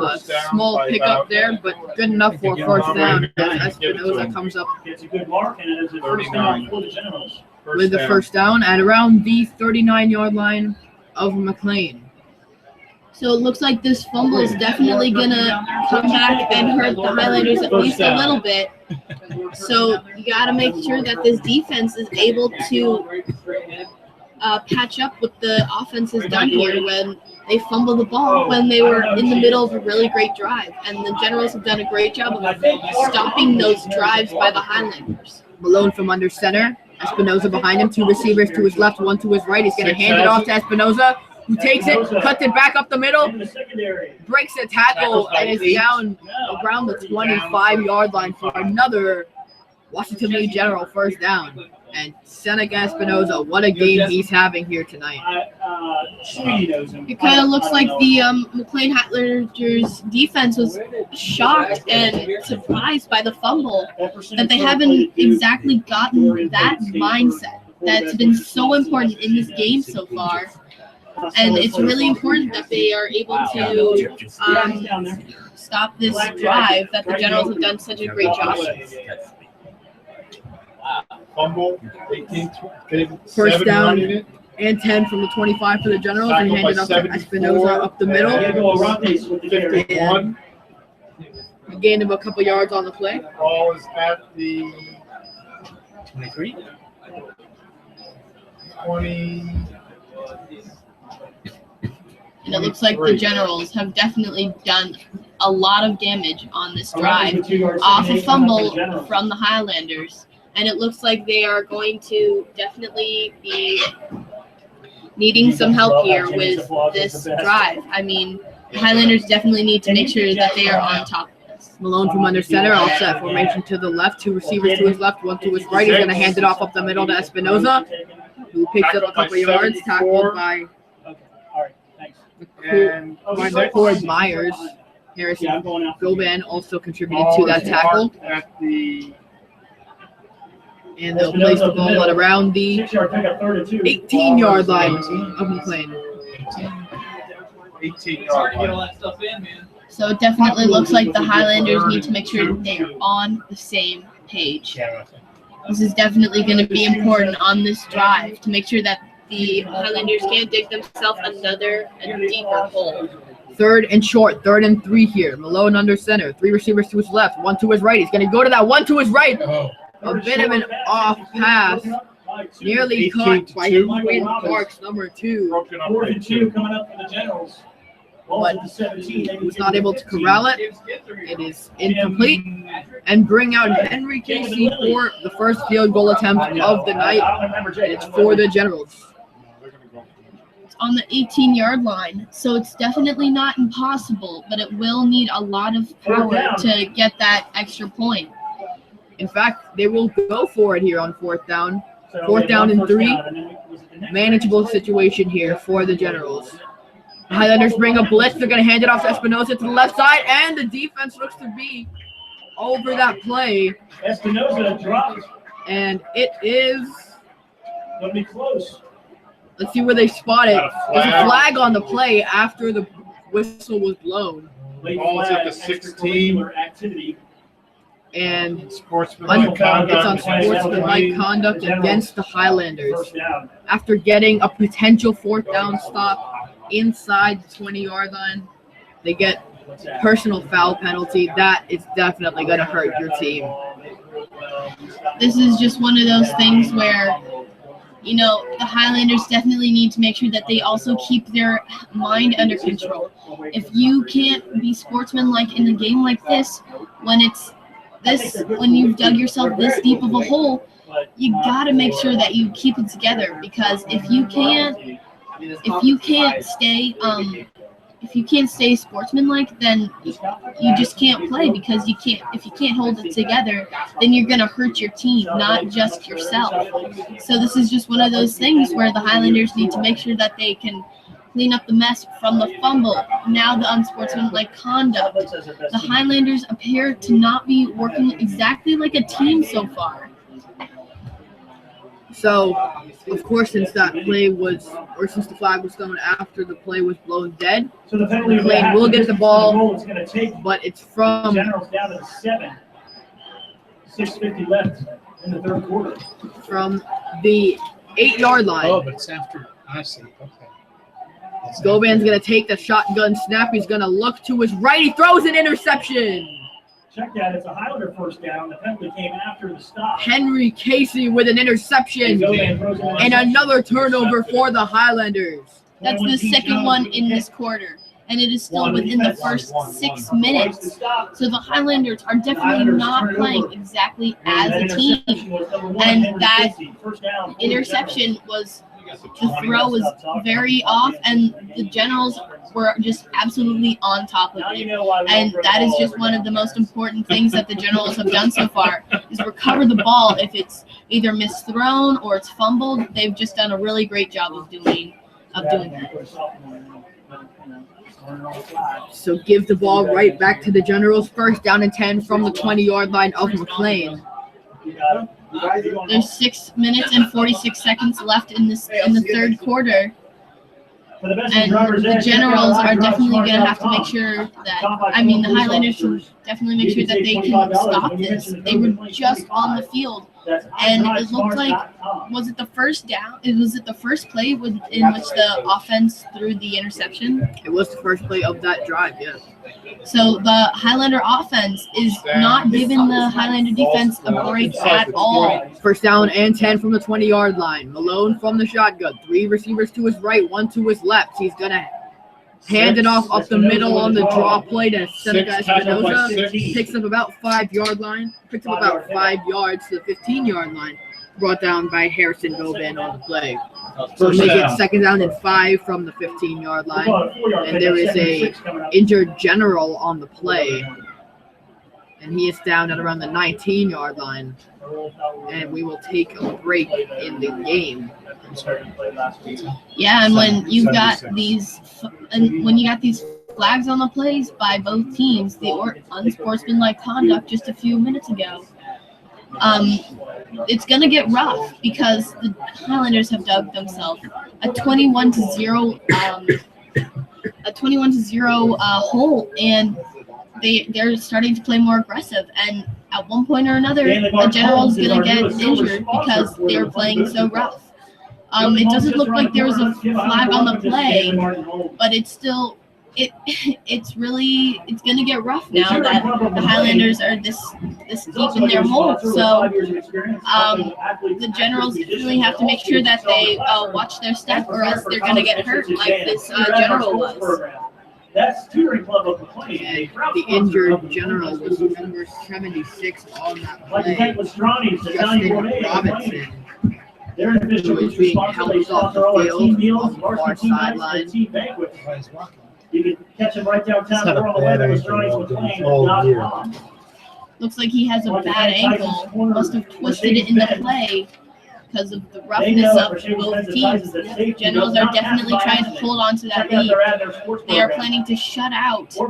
a small pickup there, but good enough for a first down as Espinoza comes up Gets a good mark, and it is a first down for the Generals. with the first down at around the 39-yard line of McLean. So it looks like this fumble is definitely going to come back and hurt the Highlanders at least a little bit. So you got to make sure that this defense is able to patch up what the offense has done here when they fumble the ball when they were in the middle of a really great drive. And the Generals have done a great job of stopping those drives by the Highlanders. Malone from under center. Espinoza behind him. 2 receivers to his left, 1 to his right. He's going to hand it off to Espinoza, who takes it, cuts it back up the middle, In the secondary. breaks a tackle, and is down around the 25-yard line for another Washington Lee General first down. And Seneca Espinoza, what a game he's having here tonight. Sweetie knows him. It kind of looks like the McLean Highlanders defense was shocked and surprised by the fumble, that they haven't exactly gotten that mindset that's been so important in this game so far. And it's really important that they are able to stop this drive that the Generals have done such a great job with. Fumble. 18. First 7 down. running it. And 10 from the 25 for the Generals, and Tackled handed by up to 74. Espinoza up the middle. Diego Arantes with the carry. 51. He gained him a couple yards on the play. Ball is at the 23. 20. And it looks like the Generals have definitely done a lot of damage on this drive off a fumble from the Highlanders. And it looks like they are going to definitely be needing some help here with this drive. I mean, the Highlanders definitely need to make sure that they are on top of this. Malone from under center, offset formation to the left, 2 receivers to his left, 1 to his right. He's going to hand it off up the middle to Espinoza, who picks up a couple yards, tackled by Okay, all right, thanks. And McCord Myers. Yeah, Harrison I'm going out. Govan also contributed to that tackle, At the and they'll place the ball at around the 6-yard pickup, 3rd and 2. 18-yard line of McLean. 18-yard line. So it definitely looks like the Highlanders need to make sure that they are on the same page. This is definitely going to be important on this drive to make sure that the Highlanders can't dig themselves another and deeper hole. 3rd and short, 3rd and 3 here. Malone under center, 3 receivers to his left, 1 to his right. He's going to go to that 1 to his right. A bit of an off pass, nearly caught by 18-2. Quinn Parks, number 2. Broken up 4th by and 2 coming up for the Generals. Ball at the 17. He was not able to corral it. It is incomplete, and bring out Henry Casey for the first field goal attempt of the night. It's for the Generals. It's on the 18-yard line, so it's definitely not impossible, but it will need a lot of power to get that extra point. In fact, they will go for it here on fourth down. So Fourth they down have and first 3. down, and then was it the next Manageable play? situation here for the Generals. The Highlanders bring a blitz. They're going to hand it off to Espinosa to the left side, and the defense looks to be over that play. Espinosa dropped. And it is, Gonna be close. let's see where they spot it. Got a There's a flag. flag on the play after the whistle was blown. Late Ball's at flag, the 16. extracurricular activity. And Sportsmanlike it's conduct. on sportsmanlike The conduct Generals, against the Highlanders. First down. After getting a potential fourth down stop inside the 20-yard line, they get What's that? personal foul penalty. That is definitely going to hurt your team. This is just one of those things where, you know, the Highlanders definitely need to make sure that they also keep their mind under control. If you can't be sportsmanlike in a game like this, when you've dug yourself this deep of a hole, you got to make sure that you keep it together, because if you can't stay sportsmanlike, then you just can't play, because if you can't hold it together, then you're going to hurt your team, not just yourself. So this is just one of those things where the Highlanders need to make sure that they can clean up the mess from the fumble, now the unsportsmanlike conduct. The Highlanders appear to not be working exactly like a team so far. So, of course, since the flag was thrown after the play was blown dead, So the penalty McLean will get the ball, it's going to take but it's from Generals down to the 7. 6:50 left in the third quarter. the 8-yard line. Oh, but it's after. I see. Okay. It's Govan's after. going to take the shotgun snap. He's going to look to his right. He throws an interception. Check that. It's a Highlander first down. The penalty came after the stop. Henry Casey with an interception. Govan throws an And interception. another turnover for the Highlanders. That's the second one in this quarter, and it is still within the first 6 minutes. So the Highlanders are definitely not playing exactly as a team. And that interception the throw was very off, and the Generals were just absolutely on top of it. And that is just one of the most important things that the Generals have done so far, is recover the ball. If it's either misthrown or it's fumbled, they've just done a really great job of doing that. So give the ball right back to the Generals. First down and 10 from the 20-yard line of Mclean. There's 6 minutes and 46 seconds left in the third quarter, and the Generals are definitely going to have to make sure that, the Highlanders should definitely make sure that they can stop this. They were just on the field, and it looked like, was it the first play in which the offense threw the interception? It was the first play of that drive, yes. So the Highlander offense is not giving the Highlander defense a break at all. First down and 10 from the 20-yard line. Malone from the shotgun. 3 receivers to his right, 1 to his left. He's going to hand it off up the middle on the draw play to Seneca Espinosa. Picks up about 5-yard line. Picks up about 5 yards to the 15-yard line. Brought down by Harrison Govan on the play. So make it second down and 5 from the 15-yard line. And there is a injured General on the play. And he is down at around the 19-yard line. And we will take a break in the game. Yeah, and when you got these flags on the plays by both teams, the unsportsmanlike conduct just a few minutes ago, it's gonna get rough, because the Highlanders have dug themselves a 21-0 hole, and they're starting to play more aggressive. And at one point or another, the General's gonna get injured because they're playing so rough. It doesn't look like there was a flag on the play, but it's still. It's gonna get rough now that the Highlanders are this deep in their hole. So the Generals really have to make sure that they watch their step, or else they're gonna get hurt like this General was. That's tutoring club of McLean. And the injured General was number 76 on that play. Justin Robinson. They're an official who's responsible. They sponsor all our team meals, varsity team nights, and team banquets. You can catch them right downtown. We're on the web at Lestrani's McLean.com. Looks like he has a bad ankle. Must have twisted it in the play because of the roughness of both teams. The Generals are definitely trying to hold on to that lead. They are planning to shut out the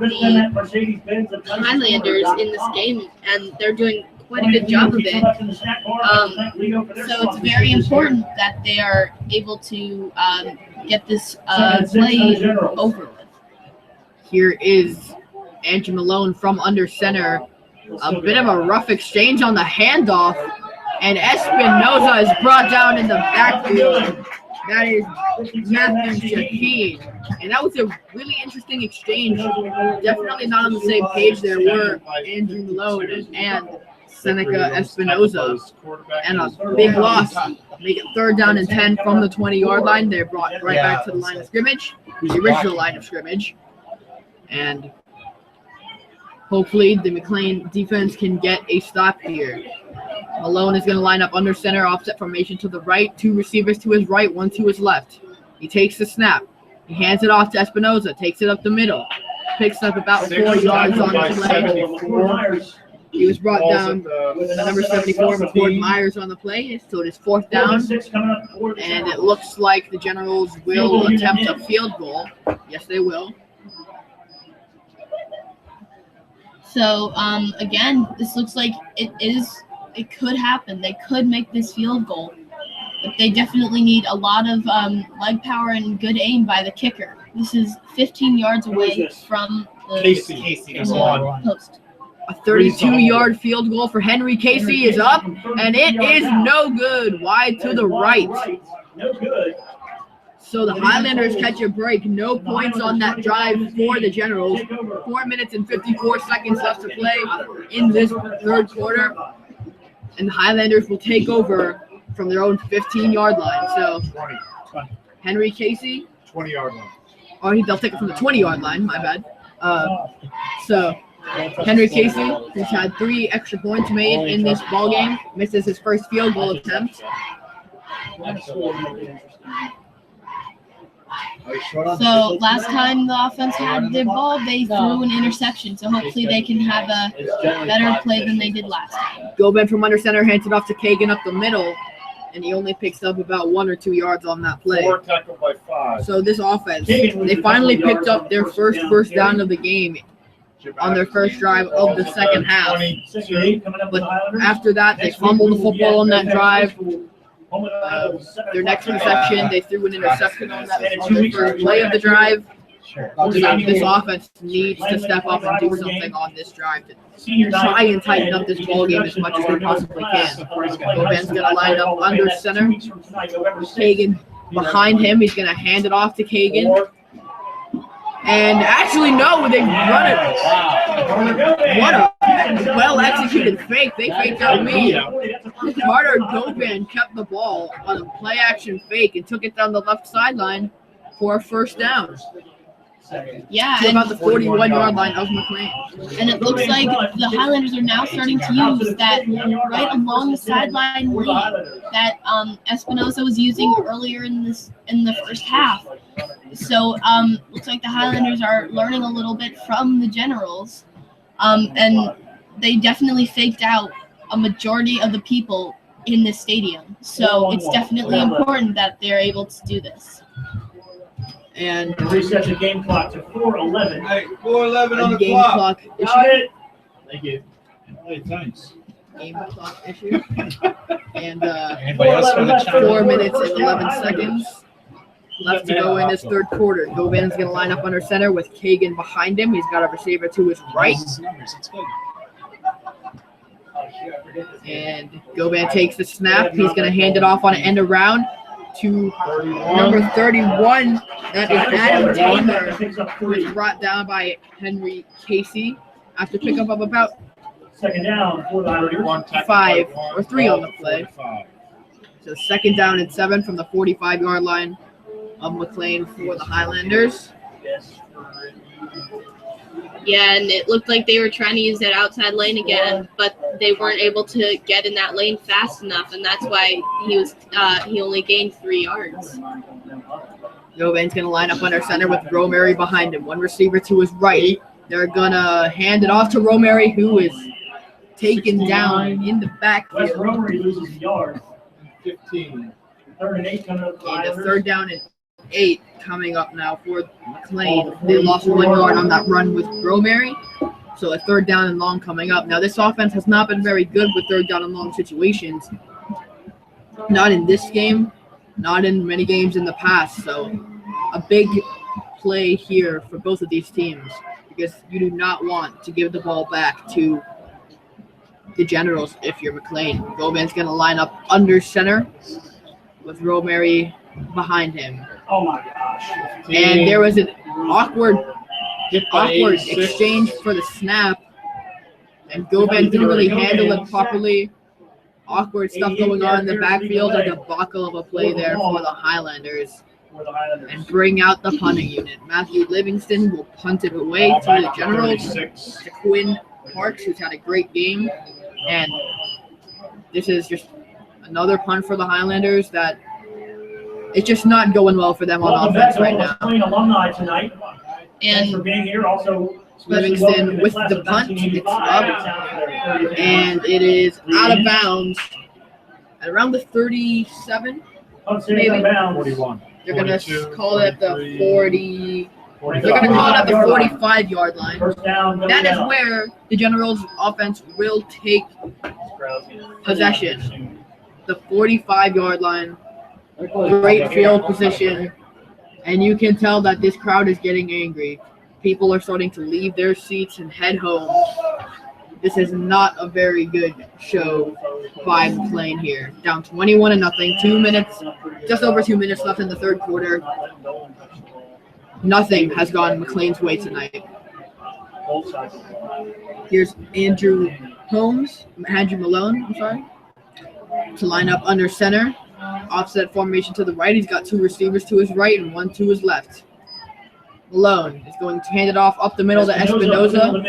Highlanders in this game, and they're doing quite a good job of it. So it's very important that they are able to get this play over with. Here is Andrew Malone from under center. A bit of a rough exchange on the handoff, and Espinoza is brought down in the backfield. That is Matthew Shakeen. And that was a really interesting exchange. Definitely not on the same page there were Andrew Malone and Seneca Espinoza. And a big loss. Make it 3rd down and 10 from the 20-yard line. They're brought right back to the line of scrimmage, the original line of scrimmage. And hopefully the Mclean defense can get a stop here. Malone is going to line up under center, offset formation to the right, 2 receivers to his right, 1 to his left. He takes the snap. He hands it off to Espinoza, takes it up the middle, picks up about 4 yards on the play. He was brought down with number 74, McCord Myers on the play, so it is 4th down. And it looks like the Generals will attempt a field goal. Yes, they will. So, again, this looks like it could happen. They could make this field goal. But they definitely need a lot of leg power and good aim by the kicker. This is 15 yards away from the post. A 32-yard field goal for Henry Casey is up, and it is no good. Wide to the right. No good. So the Highlanders catch a break. No points on that drive for the Generals. 4 minutes and 54 seconds left to play in this 3rd quarter. And the Highlanders will take over from their own 15-yard line. So 20. Henry Casey. 20-yard line. Or they'll take it from the 20-yard line. My bad. So Henry Casey, who's had 3 extra points made in this ball game, misses his first field goal attempt. So last time the offense had the ball, they threw an interception. So hopefully they can have a better play than they did last time. Goben from under center hands it off to Kagan up the middle, and he only picks up about 1 or 2 yards on that play. 4 tackled by 5. So this offense, they finally picked up their first down of the game on their first drive of the second half. But after that, they fumbled the football on that drive. Their next possession, they threw an interception on that first play of the drive. This offense needs to step up and do something on this drive to try and tighten up this ball game as much as they possibly can. Goben's going to line up under center. Kagan behind him. He's going to hand it off to Kagan. And actually, no, they run it. What a well-executed fake. They faked out me. Carter Goben kept the ball on a play-action fake and took it down the left sideline for a 1st down. Yeah, To about the 41-yard line of Mclean. and it looks like the Highlanders are now starting to use that right along the sideline lane that Espinoza was using earlier in the first half. So looks like the Highlanders are learning a little bit from the Generals, and they definitely faked out a majority of the people in this stadium. So it's definitely important that they're able to do this. And Reset the game clock to 4:11. Hey, 4:11 on a the game clock. clock issue. Got it. Thank you. Hey, thanks. Game clock issue. And Anybody else want to chime 4 in? minutes and 11 seconds left to go in this 3rd quarter. Goben's going to line up under center with Kagan behind him. He's got a receiver to his right. It's good. And Goben takes the snap. He's going to hand it off on an end around to number 31. That is Adam Taylor, who is brought down by Henry Casey after pickup of about 2nd down for the Highlanders. 5 or 3 on the play. So 2nd down and 7 from the 45-yard line of Mclean for the Highlanders. Yeah, and it looked like they were trying to use that outside lane again, but they weren't able to get in that lane fast enough, and that's why he only gained 3 yards. Goben's going to line up under center with Romary behind him. 1 receiver to his right. They're going to hand it off to Romary, who is taken down in the West backfield. Romery loses a yard. 15. 3rd and 8 coming up for And a Islanders. 3rd down and 8 coming up now for McLean. They lost 1 yard on that run with Romery. So a 3rd down and long coming up. Now this offense has not been very good with 3rd down and long situations. Not in this game, not in many games in the past. So a big play here for both of these teams because you do not want to give the ball back to the Generals if you're McLean. Gomez's going to line up under center with Romery behind him. Oh my gosh. And there was an awkward Hit by 86. exchange for the snap, and Gomez didn't really handle it properly. Awkward stuff going on in the backfield, a debacle of a play there for the Highlanders. And bring out the punting unit. Matthew Livingston will punt it away to the Generals. 36. To Quinn Parks, who's had a great game. And this is just another punt for the Highlanders that it's just not going well for them on offense right now. Playing alumni tonight. Thanks for And being here. Also, Livingston with the punt. It's up. And it is out of bounds at around the 37. Maybe. 41. They're going to 42, call it at the 43, 40. They're going to call it at the 45-yard line. First down. That is where the Generals' offense will take possession. The 45-yard line. Great field position. And you can tell that this crowd is getting angry. People are starting to leave their seats and head home. This is not a very good show by McLean here. Down 21-0. 2 minutes, just over 2 minutes left in the 3rd quarter. Nothing has gone McLean's way tonight. Here's Andrew Malone, to line up under center. Offset formation to the right. He's got 2 receivers to his right and 1 to his left. Malone is going to hand it off up the middle to Espinoza.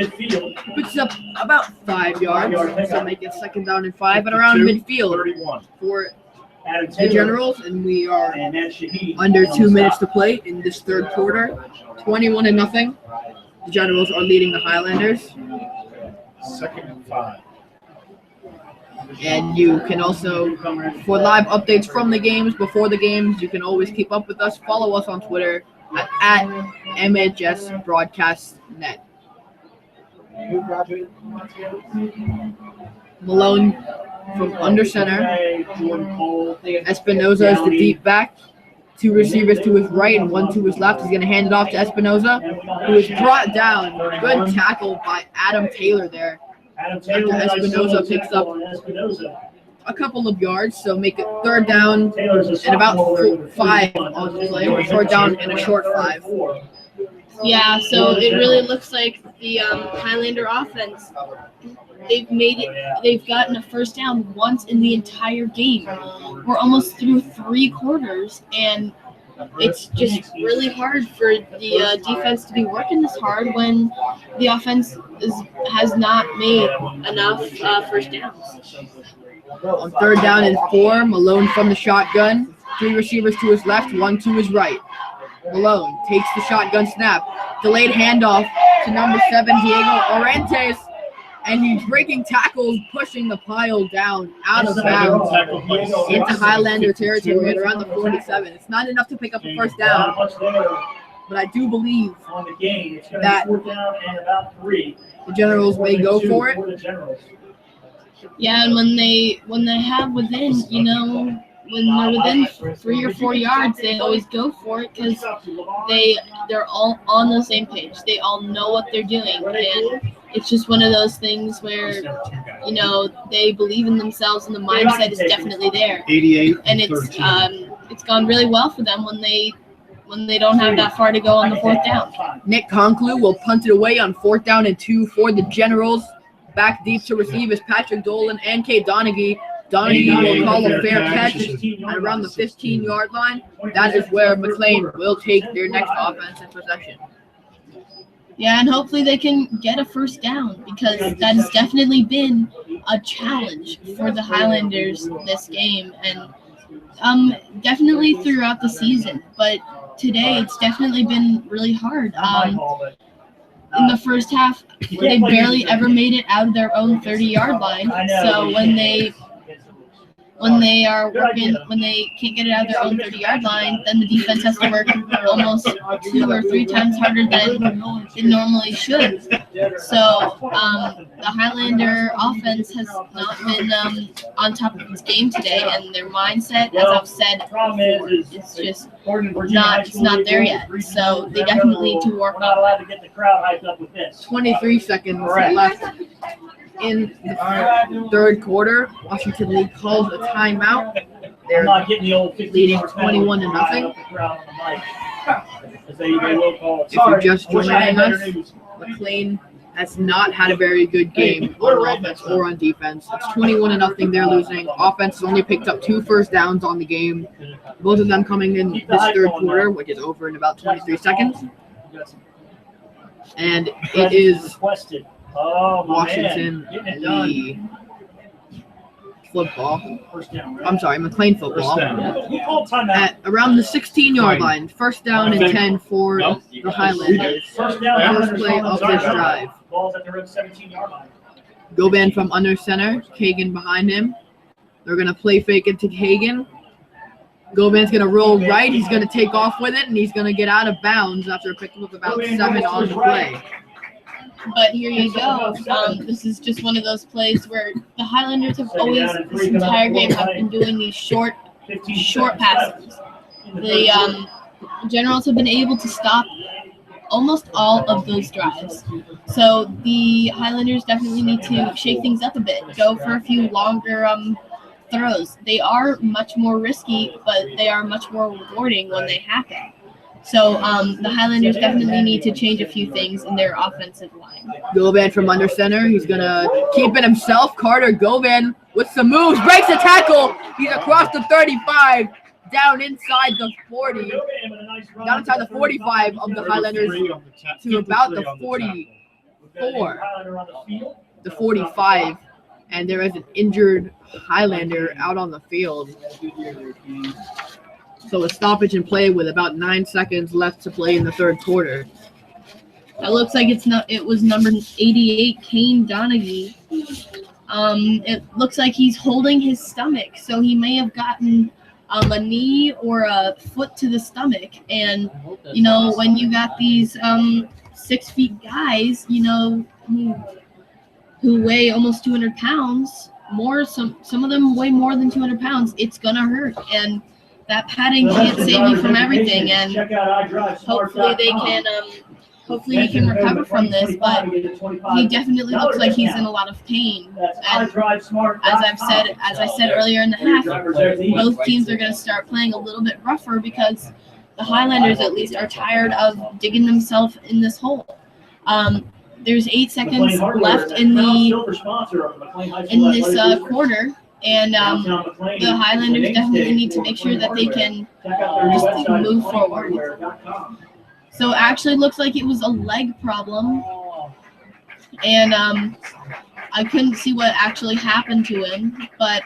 Puts up about 5 yards, so make it 2nd down and 5, but around midfield 31. for the Generals, and we are under 2 minutes to play in this 3rd quarter. 21-0. The Generals are leading the Highlanders. 2nd and 5. And you can also, for live updates from the games, before the games, you can always keep up with us. Follow us on Twitter at MHS Broadcast Net. Malone from under center. Espinoza is the deep back. 2 receivers to his right and 1 to his left. He's going to hand it off to Espinoza, who is brought down. Good tackle by Adam Taylor there. Espinoza picks up a couple of yards, so make it 3rd down and about 5 on the play. 4th down and a short 5. yeah, so it really looks like the Highlander offense, they've gotten a 1st down once in the entire game. We're almost through 3 quarters, and it's just really hard for the defense to be working this hard when the offense has not made enough 1st downs. On 3rd down and 4, Malone from the shotgun. 3 receivers to his left, 1 to his right. Malone takes the shotgun snap. Delayed handoff to number 7, Diego Orantes. And he's breaking tackles, pushing the pile down out of bounds into Highlander territory at around the 47. It's not enough to pick up a 1st down, but I do believe that the Generals may go for it. Yeah, and when they have within, when they're within 3 or 4 yards, they always go for it because they're all on the same page. They all know what they're doing, and it's just one of those things where they believe in themselves and the mindset is definitely there. 88 And it's gone really well for them when they don't have that far to go on the 4th down. Nick Conklew will punt it away on 4th down and 2 for the Generals. Back deep to receive is Patrick Dolan and Kate Donaghy. Donaghy will call a fair catch at around the 15-yard line. That is where McLean will take their next offensive possession. Yeah, and hopefully they can get a 1st down because that has definitely been a challenge for the Highlanders this game and definitely throughout the season. But today it's definitely been really hard. in the first half, they barely ever made it out of their own 30-yard line. So when they can't get it out of their own 30-yard line, then the defense has to work almost 2 or 3 times harder than it normally should. So the Highlander offense has not been on top of its game today, and their mindset, as I've said before, it's just not there yet. So they definitely need to work on allowed to get the crowd hyped up with this. 23 seconds left in the third quarter. Washington League calls a timeout. They're not getting the old leading 21-0. If you're just joining us, Mclean has not had a very good game on offense or on defense. It's 21-0. They're losing. Offense has only picked up 2 first downs on the game. Both of them coming in this third quarter, which is over in about 23 seconds. And it is Washington League football. I'm sorry, Mclean football. At around the 16-yard line. First down and 10 for the Highlanders. First play of this drive. Goban from under center. Kagan behind him. They're going to play fake it to Kagan. Goban's going to roll right. He's going to take off with it, and he's going to get out of bounds after picking up about 7 on the play. But here you go. This is just one of those plays where the Highlanders have always, this entire game, have been doing these short passes. The Generals have been able to stop almost all of those drives. So the Highlanders definitely need to shake things up a bit, go for a few longer throws. They are much more risky, but they are much more rewarding when they happen. So the Highlanders definitely need to change a few things in their offensive line. Goban from under center. He's going to keep it himself. Carter Goban with some moves. Breaks the tackle. He's across the 35. Down inside the 40. Down inside the 45 of the Highlanders to about the 44. The 45. And there is an injured Highlander out on the field. So a stoppage in play with about 9 seconds left to play in the third quarter. That looks like it was number 88, Kane Donaghy. It looks like he's holding his stomach, so he may have gotten a knee or a foot to the stomach. And when you got these 6 feet guys, who weigh almost 200 pounds, some of them weigh more than 200 pounds, it's gonna hurt. And that padding can't save you from everything, and hopefully he can recover from this, but he definitely looks like he's in a lot of pain. And as I said earlier in the half, both teams are going to start playing a little bit rougher because the Highlanders at least are tired of digging themselves in this hole. There's 8 seconds left in this quarter. And the Highlanders definitely need to make sure that they can just move forward. So it actually looks like it was a leg problem. And I couldn't see what actually happened to him. But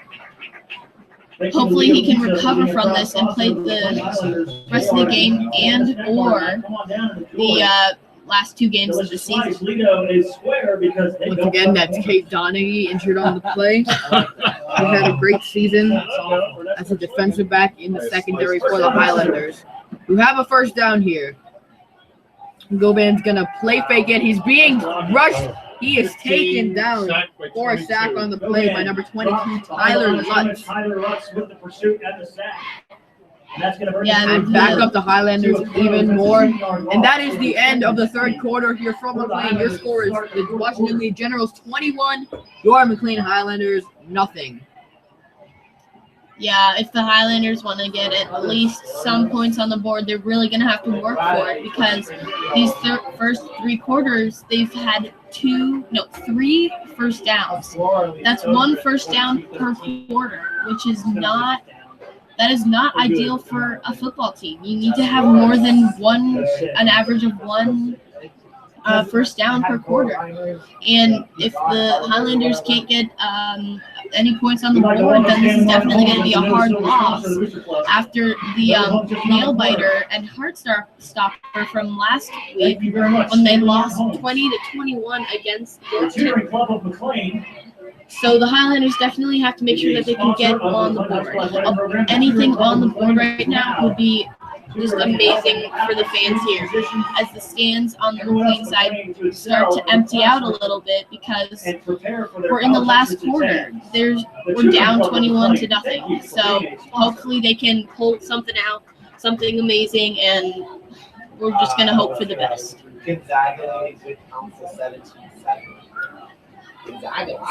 hopefully he can recover from this and play the rest of the game and or the last 2 games of the season. Once again, that's Kate Donaghy injured on the play. He had a great season as a defensive back in the secondary for the Highlanders, who have a first down here. Goban's going to play fake it. He's being rushed. He is taken down for a sack on the play by number 22, Tyler Lutz. With the pursuit and the sack. And back up the Highlanders even more. And that is the end of the third quarter here from Mclean. Your score is the Washington League Generals 21, your Mclean Highlanders nothing. Yeah, if the Highlanders want to get at least some points on the board, they're really going to have to work for it because these first 3 quarters, they've had 3 first downs. That's 1 first down per quarter, which is not ideal for a football team. You need to have more than an average of 1 first down per quarter. And if the Highlanders can't get any points on the board, then this is definitely going to be a hard loss after the nail biter and heart stopper from last week when they lost 20-21 against Yorktown. So the Highlanders definitely have to make sure that they can get on the board. Anything on the board right now would be just amazing for the fans here, as the stands on the Mclean side start to empty out a little bit because we're in the last quarter. We're down 21-0. So hopefully they can pull something out, something amazing, and we're just gonna hope for the best.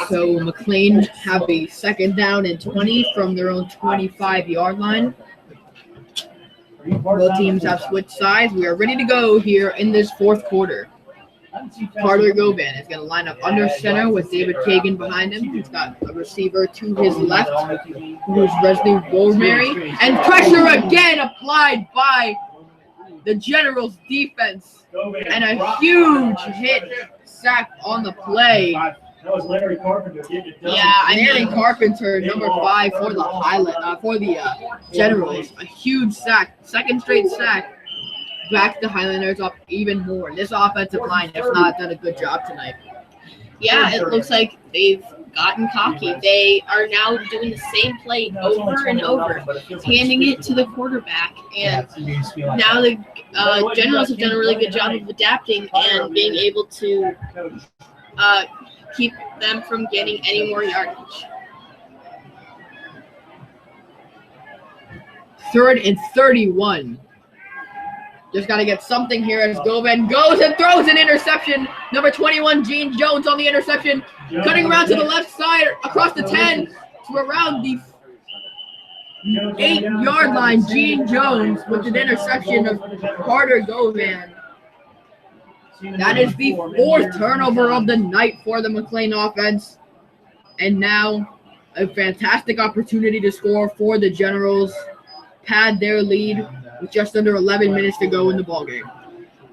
So Mclean have a second down and 20 from their own 25-yard line. Both teams have switched sides. We are ready to go here in this fourth quarter. Carter Govan is going to line up under center with David Kagan behind him. He's got a receiver to his left, who is Wesley Wolmary. And pressure again applied by the Generals defense. And a huge hit sack on the play. That was Larry Carpenter getting it done. Yeah, Larry Carpenter, number 5 for the Generals. A huge sack, second straight sack. Back the Highlanders up even more. This offensive line has not done a good job tonight. Yeah, it looks like they've gotten cocky. They are now doing the same play over and over, handing it to the quarterback. And now the Generals have done a really good job of adapting and being able to keep them from getting any more yardage. 3rd and 31. Just got to get something here as Govan goes and throws an interception. Number 21, Gene Jones on the interception. Cutting around to the left side, across the 10, to around the 8-yard line. Gene Jones with an interception of Carter Govan. That is the 4th turnover of the night for the Mclean offense. And now a fantastic opportunity to score for the Generals. Pad their lead with just under 11 minutes to go in the ballgame.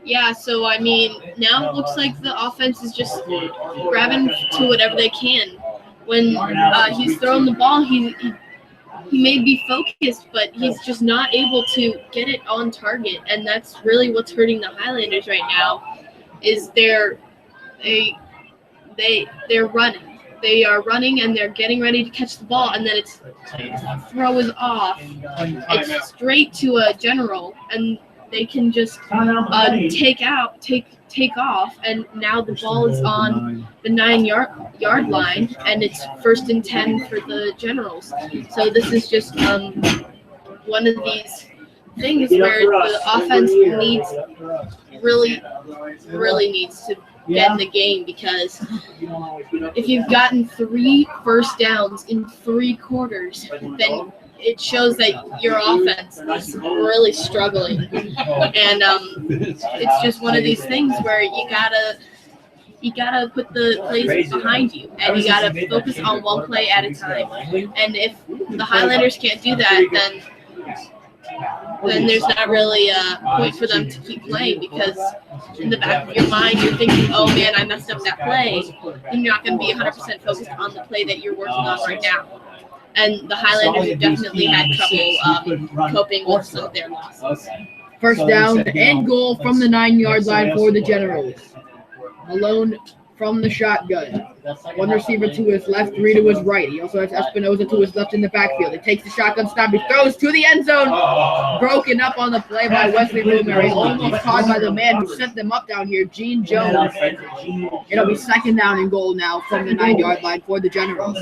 Yeah, so I mean, now it looks like the offense is just grabbing to whatever they can. When he's throwing the ball, he may be focused, but he's just not able to get it on target. And that's really what's hurting the Highlanders right now. Is they're running. They are running and they're getting ready to catch the ball, and then its throw is off. It's straight to a General, and they can just take off, and now the ball is on the 9-yard line, and it's 1st and 10 for the Generals. So this is just one of these things where the offense really needs to get in the game, because if you've gotten 3 first downs in 3 quarters, then it shows that your offense is really struggling. And it's just one of these things where you gotta put the plays behind you, and you gotta focus on one play at a time. And if the Highlanders can't do that, then there's not really a point for them to keep playing, because in the back of your mind you're thinking, oh man, I messed up that play, and you're not going to be 100% focused on the play that you're working on right now. And the Highlanders have definitely had trouble coping with some of their losses. First down and goal from the 9-yard line for the Generals. Malone from the shotgun. 1 receiver to his left, 3 to his right. He also has Espinoza to his left in the backfield. He takes the shotgun snap. He throws to the end zone. Broken up on the play by Wesley Wolmary. Almost caught by the man who sent them up down here, Gene Jones. It'll be 2nd down and goal now from the 9-yard line for the Generals.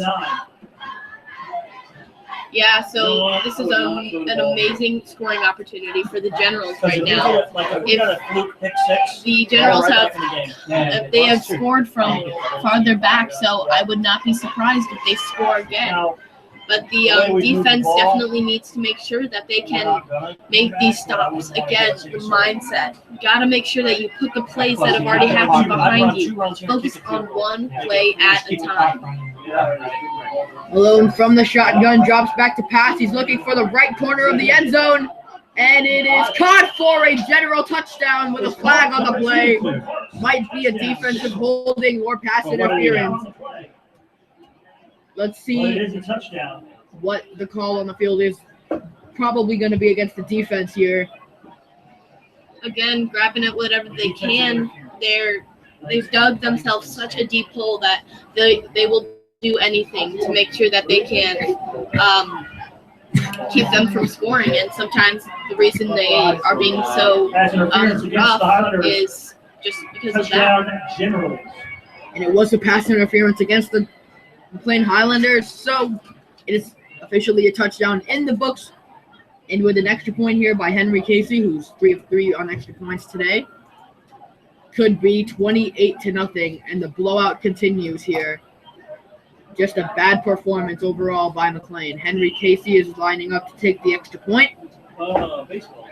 Yeah, so this is an amazing scoring opportunity for the Generals right now. If the Generals have scored from farther back, so I would not be surprised if they score again. But the defense definitely needs to make sure that they can make these stops. Again, the mindset. You got to make sure that you put the plays that have already happened behind you. Focus on one play at a time. Malone from the shotgun drops back to pass. He's looking for the right corner of the end zone. And it is caught for a general touchdown with a flag on the play. Might be a defensive holding or pass interference. Let's Well, it see is a touchdown. what the call on the field is. Probably going to be against the defense here. Again, grabbing at whatever they can. They've dug themselves such a deep hole that they will do anything to make sure that they can keep them from scoring. And sometimes the reason they are being so Pass interference against the rough Highlanders. is just because of that. Touchdown, Generals. And it was a pass interference against the McLean Highlanders. So it is officially a touchdown in the books. And with an extra point here by Henry Casey, who's 3 of 3 on extra points today, could be 28-0, and the blowout continues here. Just a bad performance overall by McLean. Henry Casey is lining up to take the extra point. Baseball.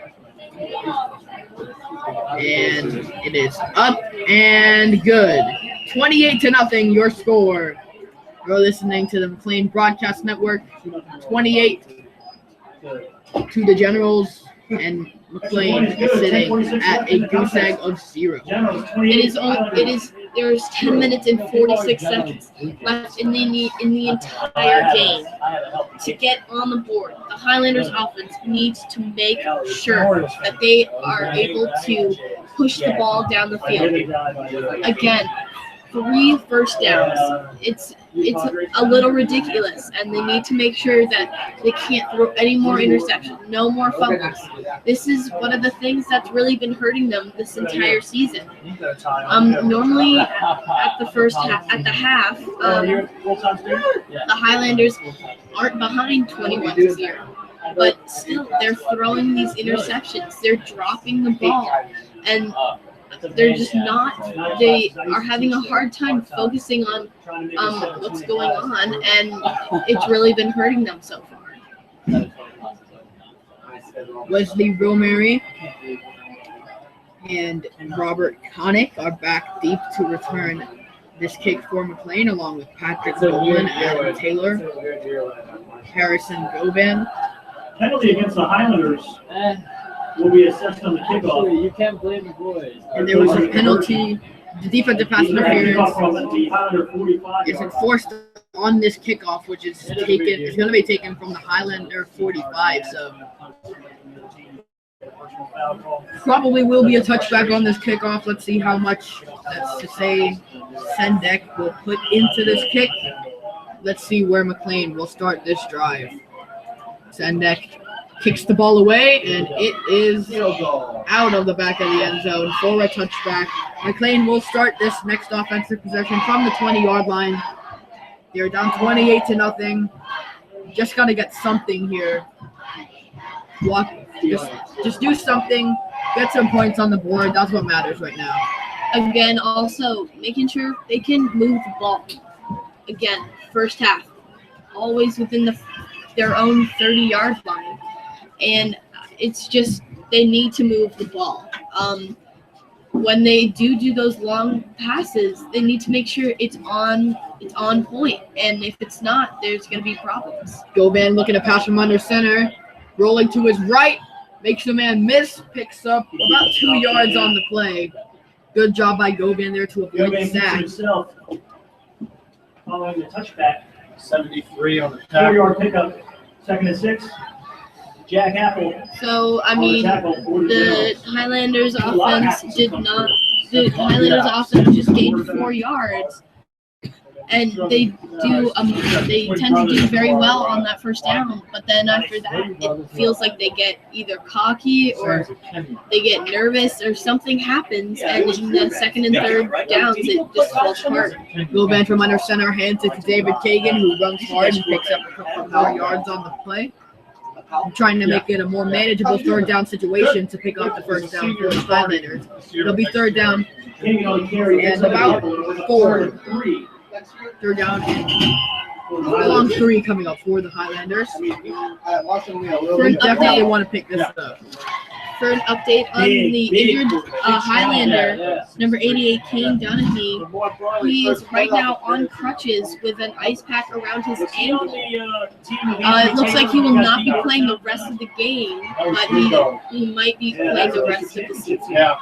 And it is up and good. 28-0, your score. You're listening to the McLean Broadcast Network. 28 to the Generals, and McLean is sitting at a goose egg of 0. There's 10 minutes and 46 seconds left in the entire game to get on the board. The Highlanders offense needs to make sure that they are able to push the ball down the field. Again, 3 first downs. It's a little ridiculous, and they need to make sure that they can't throw any more interceptions, no more fumbles. This is one of the things that's really been hurting them this entire season. Normally at the half, the Highlanders aren't behind 21-0, but still they're throwing these interceptions. They're dropping the ball, and they're just not. They are having a hard time focusing on what's going on, and it's really been hurting them so far. Wesley Romeri and Robert Connick are back deep to return this kick for McLean, along with Patrick Nolan, Adam Taylor, Harrison Govan. Penalty against the Highlanders will be assessed on the kickoff. You can't blame the boys. And there was a penalty. The defensive pass interference From the Highlander 45 is enforced on this kickoff, which is going to be taken from the Highlander 45. So probably will be a touchback on this kickoff. Let's see how much, that's to say, Sendek will put into this kick. Let's see where McLean will start this drive. Sendek kicks the ball away, and it is out of the back of the end zone for a touchback. McLean will start this next offensive possession from the 20-yard line. They're down 28-0. Just got to get something here. Just do something. Get some points on the board. That's what matters right now. Again, also making sure they can move the ball. Again, first half, always within their own 30-yard line. And it's just they need to move the ball. When they do those long passes, they need to make sure it's on point. And if it's not, there's going to be problems. Govan looking to pass from under center, rolling to his right, makes the man miss, picks up about 2 yards on the play. Good job by Govan there to avoid the Govan sack. himself following the touchback. 73 on the 4-yard pickup. 2nd and 6. Jack Apple. So, I mean, the Highlanders offense just gained 4 yards. And they tend to do very well on that first down. But then after that, it feels like they get either cocky or they get nervous or something happens. And in the 2nd and 3rd downs, it just falls apart. Govan from under center hands it to David Kagan, who runs hard and picks up a couple more yards on the play. Trying to make it a more manageable 3rd down situation to pick up the first down for the Highlanders. It'll be 3rd down and about 4. 3rd down and long 3 coming up for the Highlanders. They definitely want to pick this up. for an update on the injured Highlander, number 88, Kane Donaghy. He is right now on crutches with an ice pack around his ankle. It looks like he will not be playing the rest of the game, but he might be playing the rest of the season. Yeah.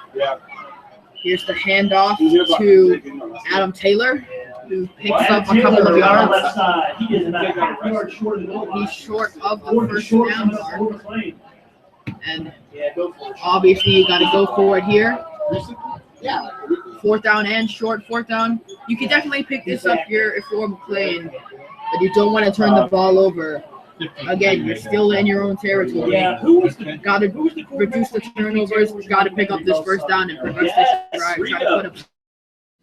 Here's the handoff to Adam Taylor, who picks up a couple of yards. Left side. He is about half a yard short of the goal line. He's short of the first down mark. And Yeah, go for it. obviously, you got to go forward here. Fourth down and short fourth down. You can definitely pick this up here if you're Mclean, but you don't want to turn the ball over. Again, you're still in your own territory. Yeah, who was the Got to reduce the turnovers. Got to pick up this first down and progress this drive. Try to put up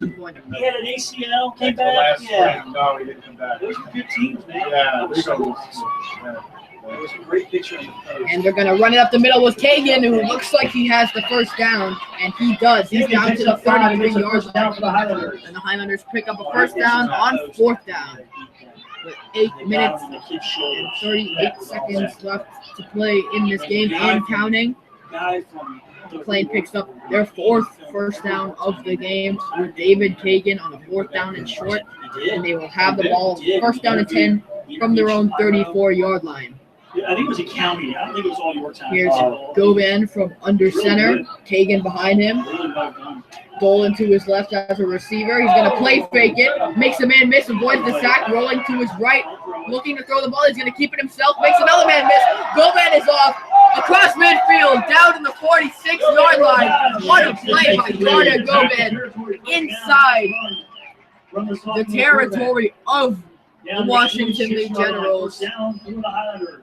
some points. He had an ACL, came The back. last Yeah, round, no, he didn't come back. those are good teams, man. Yeah, It was a great picture on the post. And they're going to run it up the middle with Kagan, who looks like he has the first down, and he does. He's down to the 33-yard line. And the Highlanders pick up a first down on fourth down. With 8 minutes and 38 seconds left to play in this game and counting. Mclean picks up their fourth first down of the game with David Kagan on a fourth down and short. And they will have the ball first down and 10 from their own 34-yard line. I think it was a county. I don't think it was all Yorktown. Here's Govan from under center. Kagan behind him. Dolan to his left as a receiver. He's going to play fake it. Makes a man miss. Avoids the sack. Rolling to his right. Looking to throw the ball. He's going to keep it himself. Makes another man miss. Govan is off. Across midfield. Down to the 46-yard line. What a play by Carter Govan. Inside the territory of the Washington League Generals.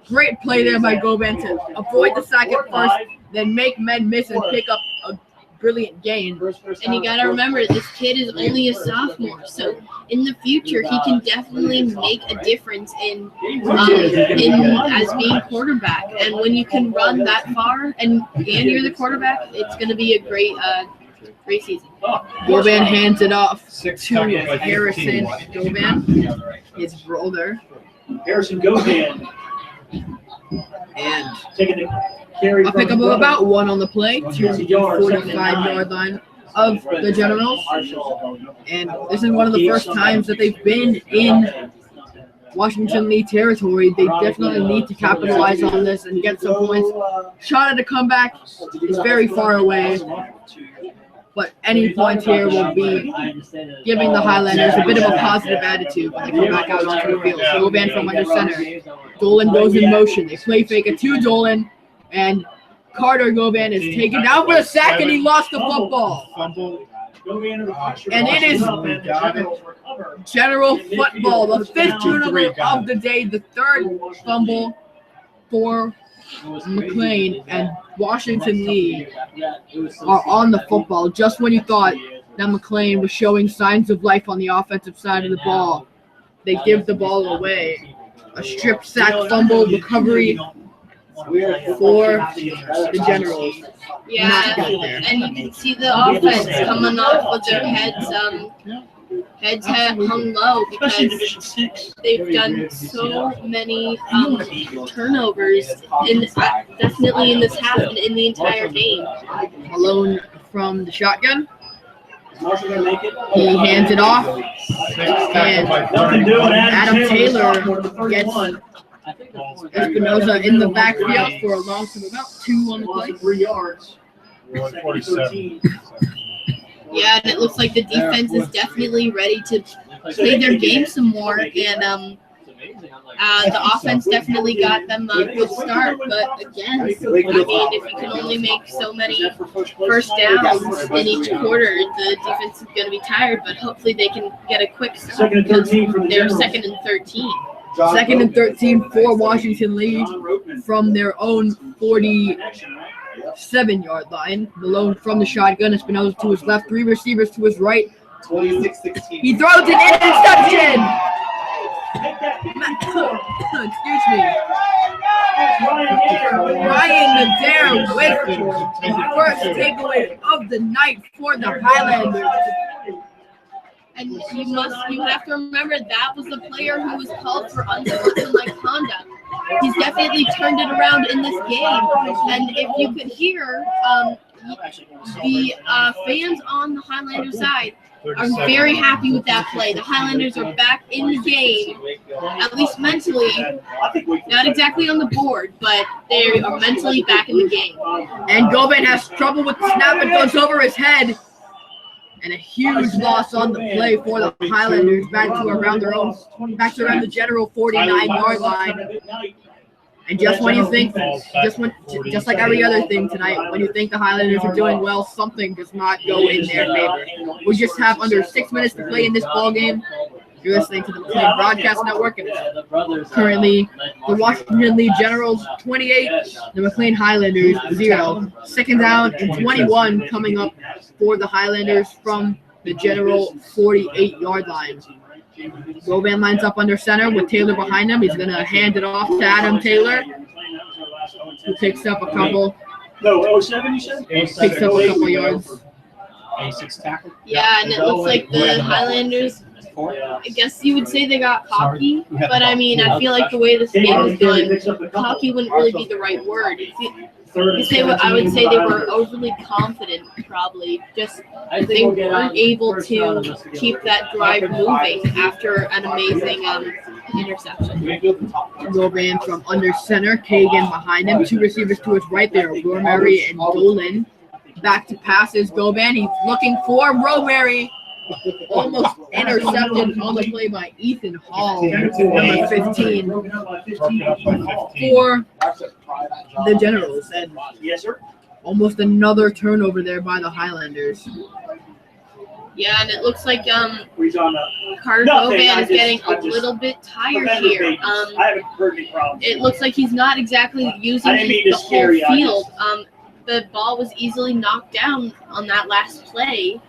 Great play there by Govan to avoid the sack at first, then make men miss and pick up a brilliant gain. And you got to remember, this kid is only a sophomore, so in the future he can definitely make a difference in as being quarterback. And when you can run that far and you're the quarterback, it's going to be a great season. Govan hands it off to Harrison Govan, his brother, Harrison Govan and taking the carry. a pickup of about one on the play to the 45-yard line of the Generals. And this is one of the first times that they've been in Washington League territory. They definitely need to capitalize on this and get some points. Shot at a comeback is very far away, but any points here will be giving the Highlanders a bit of a positive attitude when they come back out onto the field. So Govan from under center. Dolan goes in motion. They play fake it to Dolan, and Carter Govan is taken down for a sack, and he lost the football. And it is General football, the fifth turnover of the day, the third fumble for Mclean, and Washington League are on the football. Just when you thought that Mclean was showing signs of life on the offensive side of the ball, they give the ball away. A strip sack fumble recovery for the Generals. Yeah, and you can see the offense coming off with their heads hung low Especially in because Division 6. they've done so many turnovers definitely in this half and in the entire game. Malone from the shotgun. Is Marshall going to make it? He hands it off, and Nothing doing. Adam Taylor gets one. Espinoza in the backfield for a loss of about 2 on the play. 3 yards. 147. Yeah, and it looks like the defense is definitely ready to play their game some more, and the offense definitely got them a good start. But again, I mean, if you can only make so many first downs in each quarter, the defense is going to be tired. But hopefully they can get a quick start. Second and 13 from the They're Generals. second and 13. Second and 13 for Washington League from their own 47-yard line. Malone from the shotgun. Espinoza to his left. 3 receivers to his right. 26-16. He throws an interception. Excuse me. Ryan Adair with the first takeaway of the night for the Highlanders. And you have to remember that was the player who was called for unsportsmanlike conduct. he's definitely turned it around in this game. And if you could hear, the fans on the Highlander side are very happy with that play. The Highlanders are back in the game, at least mentally. Not exactly on the board, but they are mentally back in the game. And Govan has trouble with the snap. It goes over his head. And a huge loss on the play for the Highlanders back to around the general 49-yard line. And just when you think, just like every other thing tonight, when you think the Highlanders are doing well, something does not go in their favor. We just have under 6 minutes to play in this ball game. You're listening to the McLean Broadcast Network, and currently the Washington Lee Generals 28, the McLean Highlanders 0. Second down and 21 coming up for the Highlanders from the general 48-yard line. Govan lines up under center with Taylor behind him. He's going to hand it off to Adam Taylor, who picks up a couple. Picks up a couple yards. Yeah, and it looks like the Highlanders, I guess you would say they got cocky, but I mean, I feel like the way this game is going, cocky wouldn't really be the right word. I would say they were overly confident, probably. Just they weren't able to keep that drive moving after an amazing interception. Govan from under center, Kagan behind him. Two receivers to his right there, Rosemary and Dolan. Back to passes, Govan. He's looking for Rosemary. Almost intercepted on the play by Ethan Hall, number 15, for the Generals. And almost another turnover there by the Highlanders. Yeah, and it looks like Carter Govan is getting a little bit tired here. It looks like he's not exactly using the whole field. The ball was easily knocked down on that last play,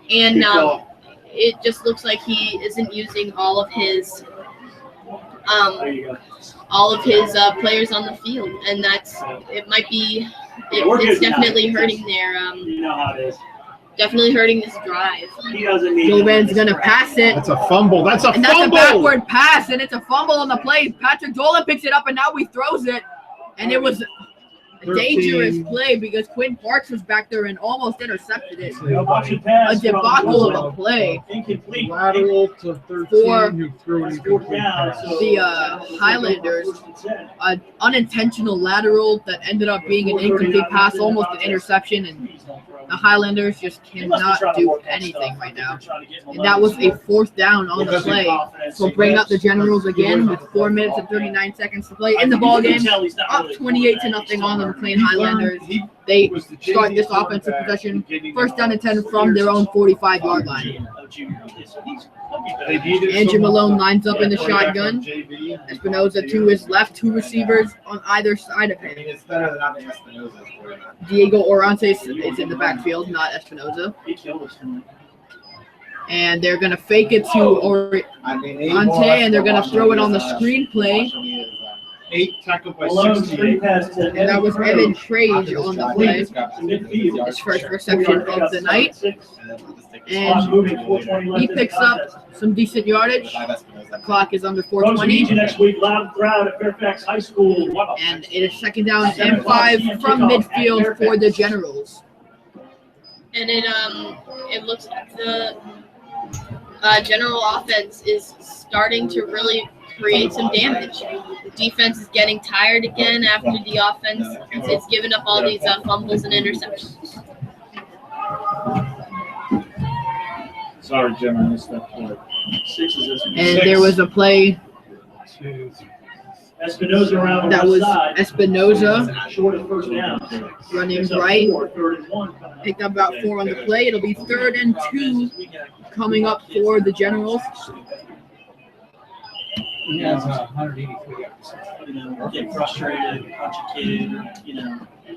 and it just looks like he isn't using all of his players on the field, and it's definitely hurting definitely hurting this drive. Govan's gonna pass it. That's a fumble. That's a a backward pass, and it's a fumble on the play. Patrick Dolan picks it up, and now he throws it, and it was a dangerous play because Quinn Parks was back there and almost intercepted it. A debacle of a play. Lateral to 13, who threw it incomplete. The Highlanders, an unintentional lateral that ended up being an incomplete pass, almost an interception, and the Highlanders just cannot do anything right now. And that was a fourth down on the play. So bring up the Generals again with 4 minutes and 39 seconds to play in the ballgame. Up 28-0 on the McLean Highlanders. They start this offensive possession first down and 10 from their own 45-yard line. Andrew Malone lines up in the shotgun. Espinoza to his left, two receivers on either side of him. Diego Orance is in the backfield, not Espinoza. And they're going to fake it to Orante, and they're going to throw it on the screenplay. 8 tackled by 16. And that was Evan Trage on the play. His first reception of the night. And he picks up some decent yardage. The clock is under 4:20. Next week, loud crowd at Fairfax High School. And it is second down and 5 from midfield for the Generals. And it looks like the general offense is starting to really create some damage. The defense is getting tired again after the offense. It's given up all these fumbles and interceptions. Sorry, Jim, I missed that play. And there was a play Espinoza around that was side. Espinoza Short of first down. running right. Picked up about 4 on the play. It'll be 3rd and 2 coming up for the Generals. He has 183 yards. Get frustrated, punch a kid,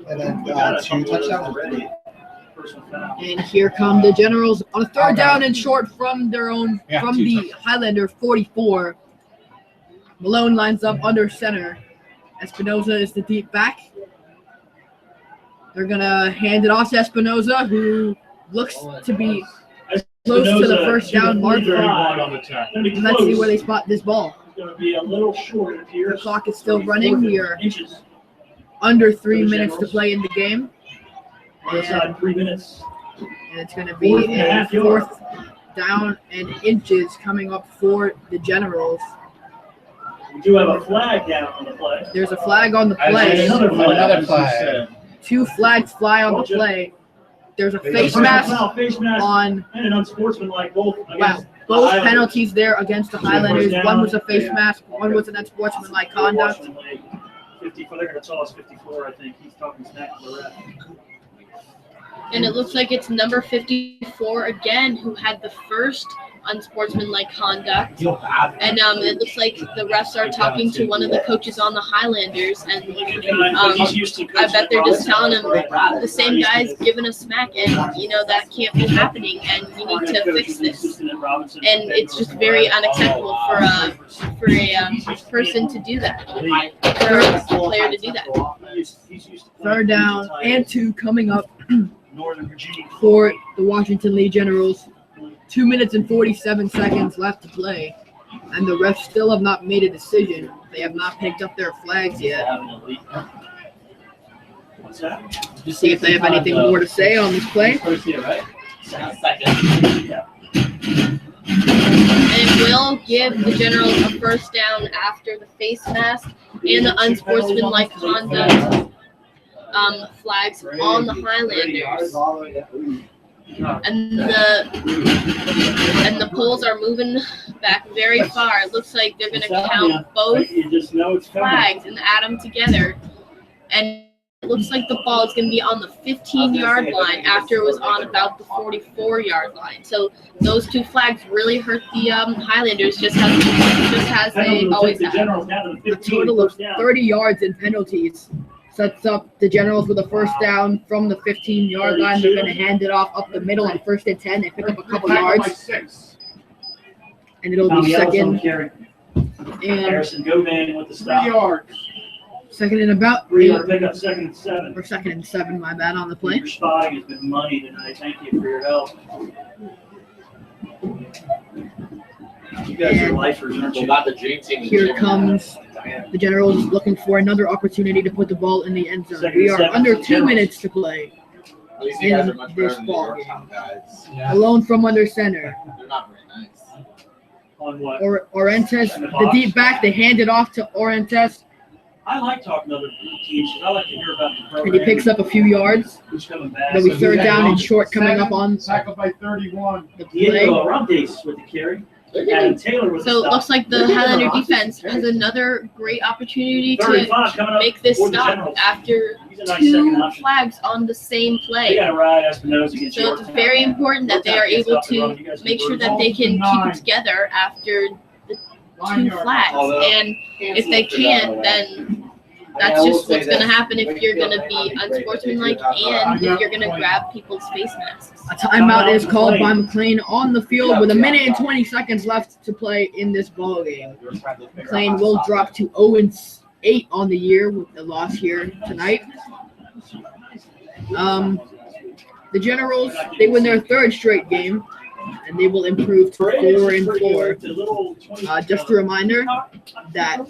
And then 2 touchdowns. And here come the Generals on a 3rd down and short from the Highlander 44. Malone lines up under center. Espinoza is the deep back. They're going to hand it off to Espinoza, who looks to be close to the first down marker. Let's see where they spot this ball. going to be a little short, it appears. The clock is still running. We are inches. under 3 minutes to play in the game. Inside 3 minutes. And it's going to be a 4th down and inches coming up for the Generals. We do have a flag down on the play. There's a flag on the And play. another flag. 2 flags fly on the play. There's a face mask on. And an unsportsmanlike both. Wow. Both penalties there against the Highlanders. One was a face mask. One was an unsportsmanlike conduct. 54, they're going to tell us 54, I think. He's talking smack to the ref. And it looks like it's number 54 again who had the first unsportsmanlike conduct. And it looks like the refs are talking to one of the coaches on the Highlanders, and I bet they're just telling him the same guy's giving us smack, and that can't be happening, and we need to fix this. And it's just very unacceptable for a person to do that, for a player to do that. 3rd down and 2 coming up Northern Virginia for the Washington Lee Generals. 2 minutes and 47 seconds left to play, and the refs still have not made a decision. They have not picked up their flags yet. What's that? Just see if they have anything more to say on this play. First year, right? And it will give the Generals a 1st down after the face mask and the unsportsmanlike conduct flags on the Highlanders. And the polls are moving back very far. It looks like they're going to count both flags and add them together. And it looks like the ball is going to be on the 15-yard line after it was on about the 44-yard line. So those 2 flags really hurt the Highlanders just as they always have. A total of 30 yards in penalties sets up the Generals with a 1st down from the 15-yard line. They're going to hand it off up the middle on 1st and 10. They pick up a couple yards. And it'll be second. And Harrison Govan with the stop. 3 yards. second and about 3 8. on pickup, 2nd and 7. Or 2nd and 7, my bad, on the play. Your spotting has been money tonight. Thank you for your help. You guys are lifers, aren't you? Not the dream team. Here comes the Generals looking for another opportunity to put the ball in the end zone. Second We and are 7 under for the 2 Generals. minutes to play. At least you guys in are much this better than the ball Yorktown guys. Alone from under center. They're not very nice. On what? Orentes, the deep back, they hand it off to Orentes, I like talking to other teams. I like to hear about the program. and he picks up a few yards. Who's coming back. Then we 3rd down and short coming up on Tackled by 31. the play. Diego Arantes with the carry. Adam Taylor with the So it stop. looks like the Highlander defense has another great opportunity to 35 coming up make this for the stop Generals. after He's a nice second 2 option. flags on the same They play. got to ride Espinosa against So it's Yorktown. very important that they are Yorktown able can't stop the run. to You guys make can sure burn that they can keep 9. it together after the 9 2 yards. flags. And if they can't, then that's just what's going to happen if you're going to be unsportsmanlike and if you're going to grab people's face masks. A timeout is called by Mclean on the field with 1 minute and 20 seconds left to play in this ball game. Mclean will drop to 0-8 on the year with the loss here tonight. The Generals, they win their 3rd straight game, and they will improve to 4-4. Just a reminder that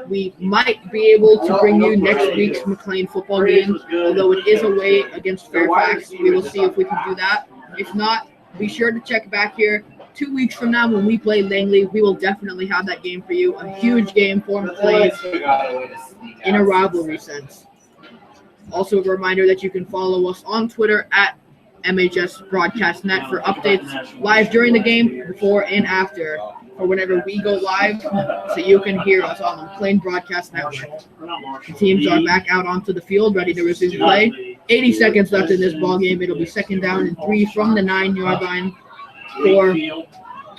we might be able to bring you next week's McLean football game, although it is away against Fairfax. We will see if we can do that. If not, be sure to check back here 2 weeks from now when we play Langley. We will definitely have that game for you. A huge game for McLean in a rivalry sense. Also, a reminder that you can follow us on Twitter at MHS Broadcast Net for updates live during the game, before and after, or whenever we go live, so you can hear us on the McLean Broadcast Network. The teams are back out onto the field, ready to resume play. 80 seconds left in this ball game. It'll be 2nd down and 3 from the 9-yard line, or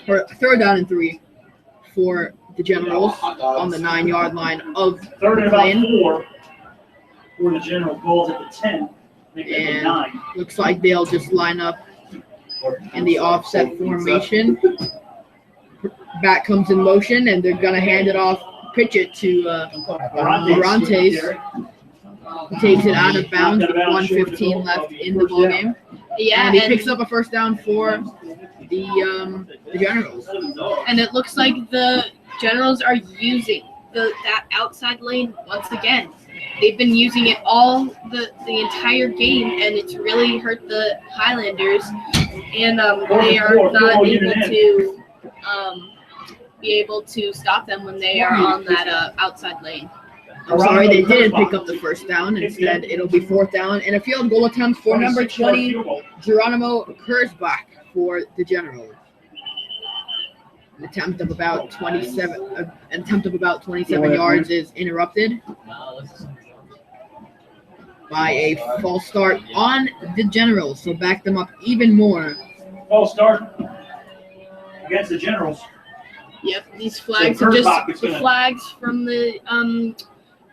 3rd down and 3 for the Generals on the 9-yard line of 3rd and about McLean. 4 for the General. Balls at the 10. Make that And 9. looks like they'll just line up in the offset formation. Back comes in motion, and they're going to hand it off, pitch it to Arantes. He takes it out of bounds with 1:15 left in the ball game. Yeah, And he picks up a 1st down for the Generals. and it looks like the Generals are using that outside lane once again. They've been using it all the entire game, and it's really hurt the Highlanders. And they are not able to be able to stop them when they are on that outside lane. I'm sorry, they didn't pick up the first down. Instead, it'll be 4th down and a field goal attempt for number 20, Geronimo Kurzbach for the Generals. An attempt of about 27 yards is interrupted by a false start on the Generals, so back them up even more. False start against the Generals. Yep, these flags So are just Kurzbach is the gonna flags from the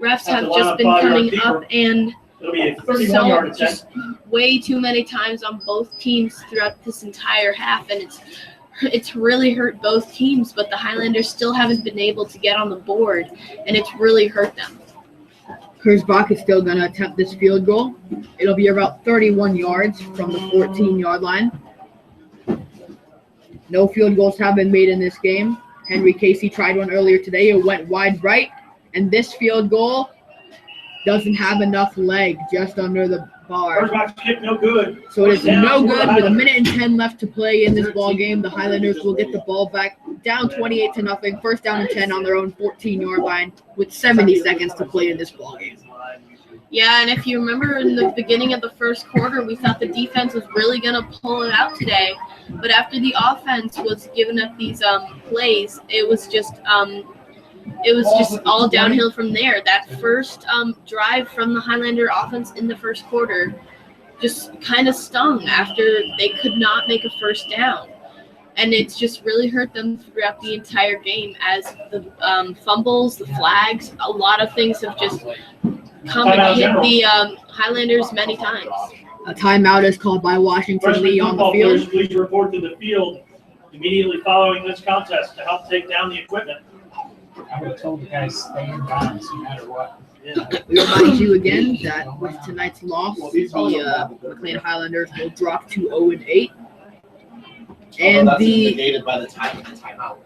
refs have have to line just up been 5 coming yards up, and It'll be a 31-yard attempt. just way too many times on both teams throughout this entire half, and it's really hurt both teams, but the Highlanders still haven't been able to get on the board, and it's really hurt them. Kurzbach is still going to attempt this field goal. It'll be about 31 yards from the 14-yard line. No field goals have been made in this game. Henry Casey tried one earlier today. It went wide right, and this field goal doesn't have enough leg, just under the bar. Kurzbach's kick no good. So it is Down no for the good. With a Highlanders. minute and 10 left to play in this ball game, the Highlanders will get the ball back down 28-0. First down and 10 on their own 14-yard line with 70 seconds to play in this ball game. Yeah, and if you remember in the beginning of the first quarter, we thought the defense was really going to pull it out today. But after the offense was giving up these plays, it was just all downhill from there. That first drive from the Highlander offense in the first quarter just kind of stung after they could not make a first down. And it's just really hurt them throughout the entire game as the fumbles, the flags, a lot of things have just come and hit the Highlanders many times. A timeout is called by Washington Lee on the Football players, field. please report to the field immediately following this contest to help take down the equipment. I would have told the guys stay in bounds no matter what. We remind you again that with tonight's loss, the Mclean Highlanders will drop to 0-8. And negated by the time of the timeout.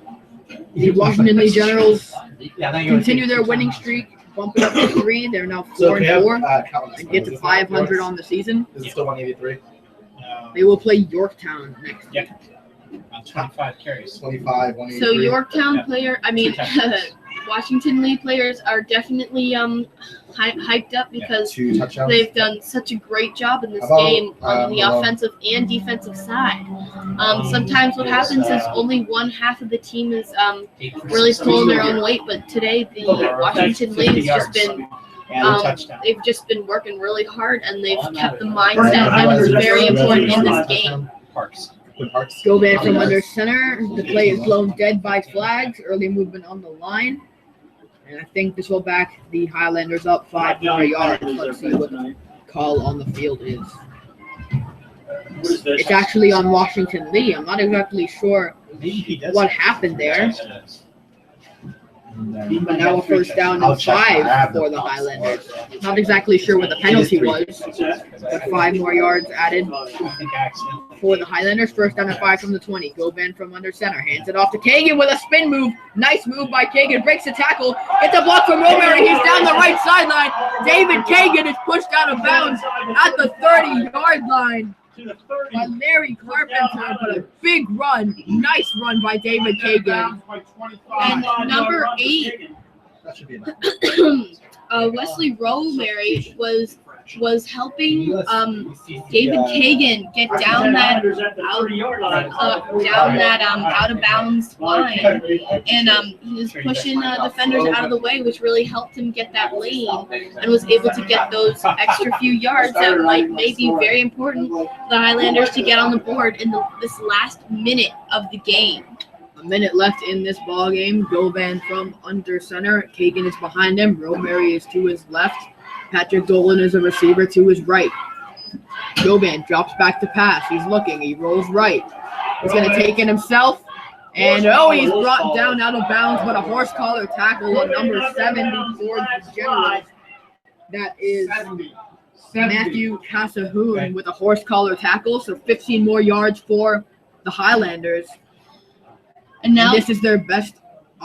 the Washington Lee Generals Yeah, then continue their winning streak, bump it up to 3. They're now 4-4 and get to 500 on the season. Is it still 183? They will play Yorktown next week. On 25 carries. 25, 183. So Yorktown Yeah. Washington Lee players are definitely hyped up because Two touchdowns. they've done such a great job in this How about, game on the Malone? offensive and defensive side. Sometimes what happens is only one half of the team is really pulling their own weight, but today the Washington Lee has just been And a touchdown. they've just been working really hard, and they've kept the mindset that was very important in this game. Parks. Good Parks. Go man from under center. The play is blown dead by flags. Early movement on the line. And I think this will back the Highlanders up 5 more yards. Let's see what the call on the field is. What is this? It's actually on Washington Lee. I'm not exactly sure Maybe he does. what happened there. But now a Three first down I'll and check. I 5 have the for the Highlanders. Not exactly sure what the penalty was, but 5 more yards added I think accident. for the Highlanders. First down and 5 from the 20. Goban from under center. Hands it off to Kagan with a spin move. Nice move by Kagan. Breaks the tackle. Gets a block from Romary. He's down the right sideline. David Kagan is pushed out of bounds at the 30-yard line To the 30. by Larry Carpenter. But a big run. Nice run by David Kagan. And number 8, That should be enough. Wesley Romary was helping David Kagan get down that out of bounds line, and he was pushing defenders out of the way, which really helped him get that lane and was able to get those extra few yards that may be very important for the Highlanders to get on the board in this last minute of the game. A minute left in this ball game. Govan from under center. Kagan is behind him. Romary is to his left. Patrick Dolan is a receiver to his right. Govan drops back to pass. He's looking. He rolls right. He's going to take it himself. And, he's brought down out of bounds, but a horse collar tackle on number 70 for the Generals. That is Matthew Casahoon with a horse collar tackle. So 15 more yards for the Highlanders. And now This is their best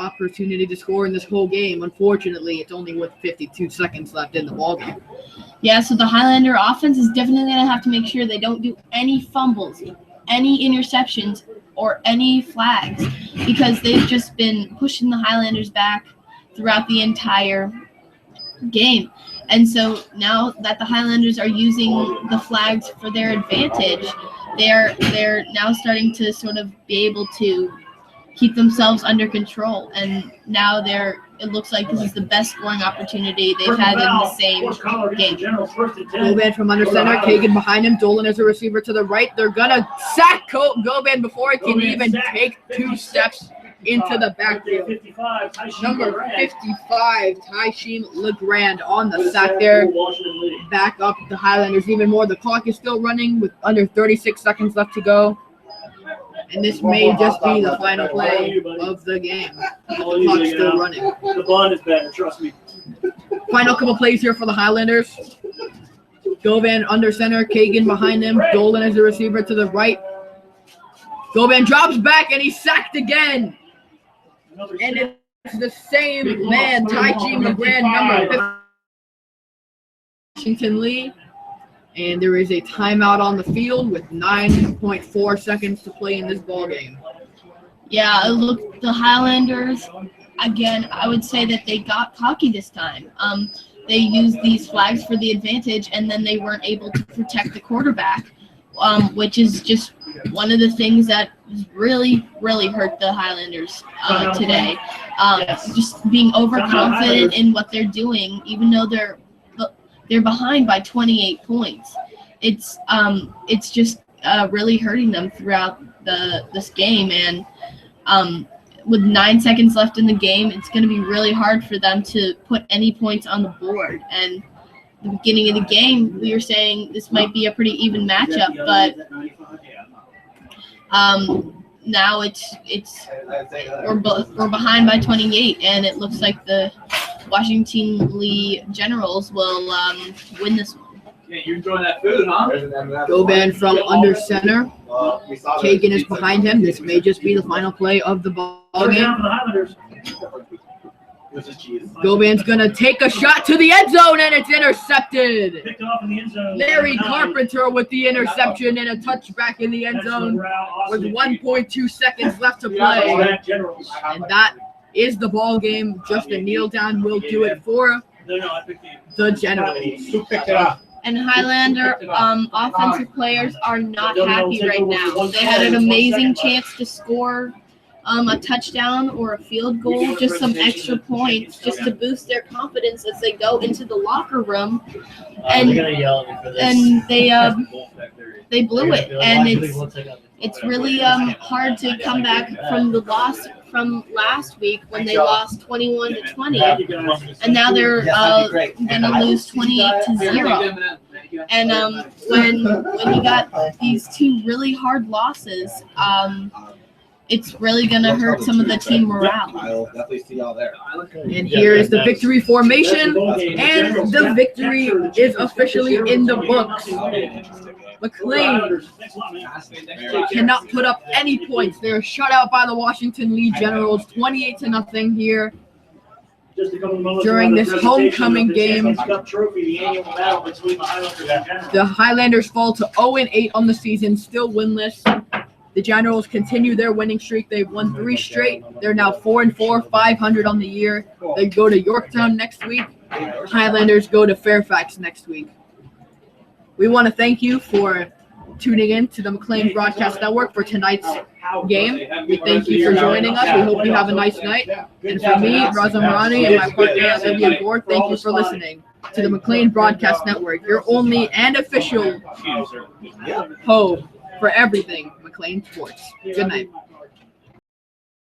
opportunity to score in this whole game. Unfortunately, it's only with 52 seconds left in the ballgame. Yeah, so the Highlander offense is definitely going to have to make sure they don't do any fumbles, any interceptions, or any flags, because they've just been pushing the Highlanders back throughout the entire game. And so now that the Highlanders are using the flags for their advantage, they're now starting to sort of be able to keep themselves under control. And now it looks like this is the best scoring opportunity they've had in the same game. Goban from under center, Kagan behind him, Dolan as a receiver to the right. They're gonna sack Goban before he can even take 2 steps into the backfield. Number 55, Tysheen LeGrand on the sack there. Back up the Highlanders even more. The clock is still running with under 36 seconds left to go. And this may just be the final play of the game. The clock's still running. The bond is better, trust me. Final couple plays here for the Highlanders. Govan under center, Kagan behind him. Dolan as a receiver to the right. Govan drops back and he's sacked again. And it's the same man, Tysheen LeGrand, number 50. Washington Lee. And there is a timeout on the field with 9.4 seconds to play in this ball game. Yeah, look, the Highlanders, again, I would say that they got cocky this time. They used these flags for the advantage, and then they weren't able to protect the quarterback, which is just one of the things that really, really hurt the Highlanders today. Just being overconfident in what they're doing, even though they're behind by 28 points. It's just really hurting them throughout this game, and with 9 seconds left in the game, it's going to be really hard for them to put any points on the board. And at the beginning of the game, we were saying this might be a pretty even matchup, but now we're behind by 28, and it looks like the Washington Lee Generals will win this one. Yeah, you enjoying that food, huh? Goban from under center. Kagan is behind him. This may just be the final play of the ball game. Goban's going to take a shot to the end zone, and it's intercepted. Picked off in the end zone. Larry Carpenter with the interception and a touchback in the end zone with 1.2 seconds left to play. And that is the ball game. Just a kneel down will do it for the Generals. Who picked it up? And Highlander offensive players are not happy right now. They had an amazing chance to score a touchdown or a field goal, just some extra points, just to boost their confidence as they go into the locker room. And they blew it. And it's really hard to come back from the loss from last week when they lost 21-20, and now they're going to lose 28-0. And when you got these 2 really hard losses, it's really going to hurt some of the team morale. I'll definitely see y'all there. And here is the victory formation, and the victory is officially in the books. Mclean cannot put up any points. They're shut out by the Washington Lee Generals, 28-0 here during this homecoming game. The Highlanders fall to 0-8 on the season, still winless. The Generals continue their winning streak. They've won 3 straight. They're now 4-4, 500 on the year. They go to Yorktown next week. Highlanders go to Fairfax next week. We want to thank you for tuning in to the Mclean Broadcast Network for tonight's game. We thank you for joining us. We hope you have a nice night. And for me, Raza Marani, and my partner, Olivia Gore, thank you for listening to the Mclean Broadcast Network, your only and official home for everything Mclean sports. Good night.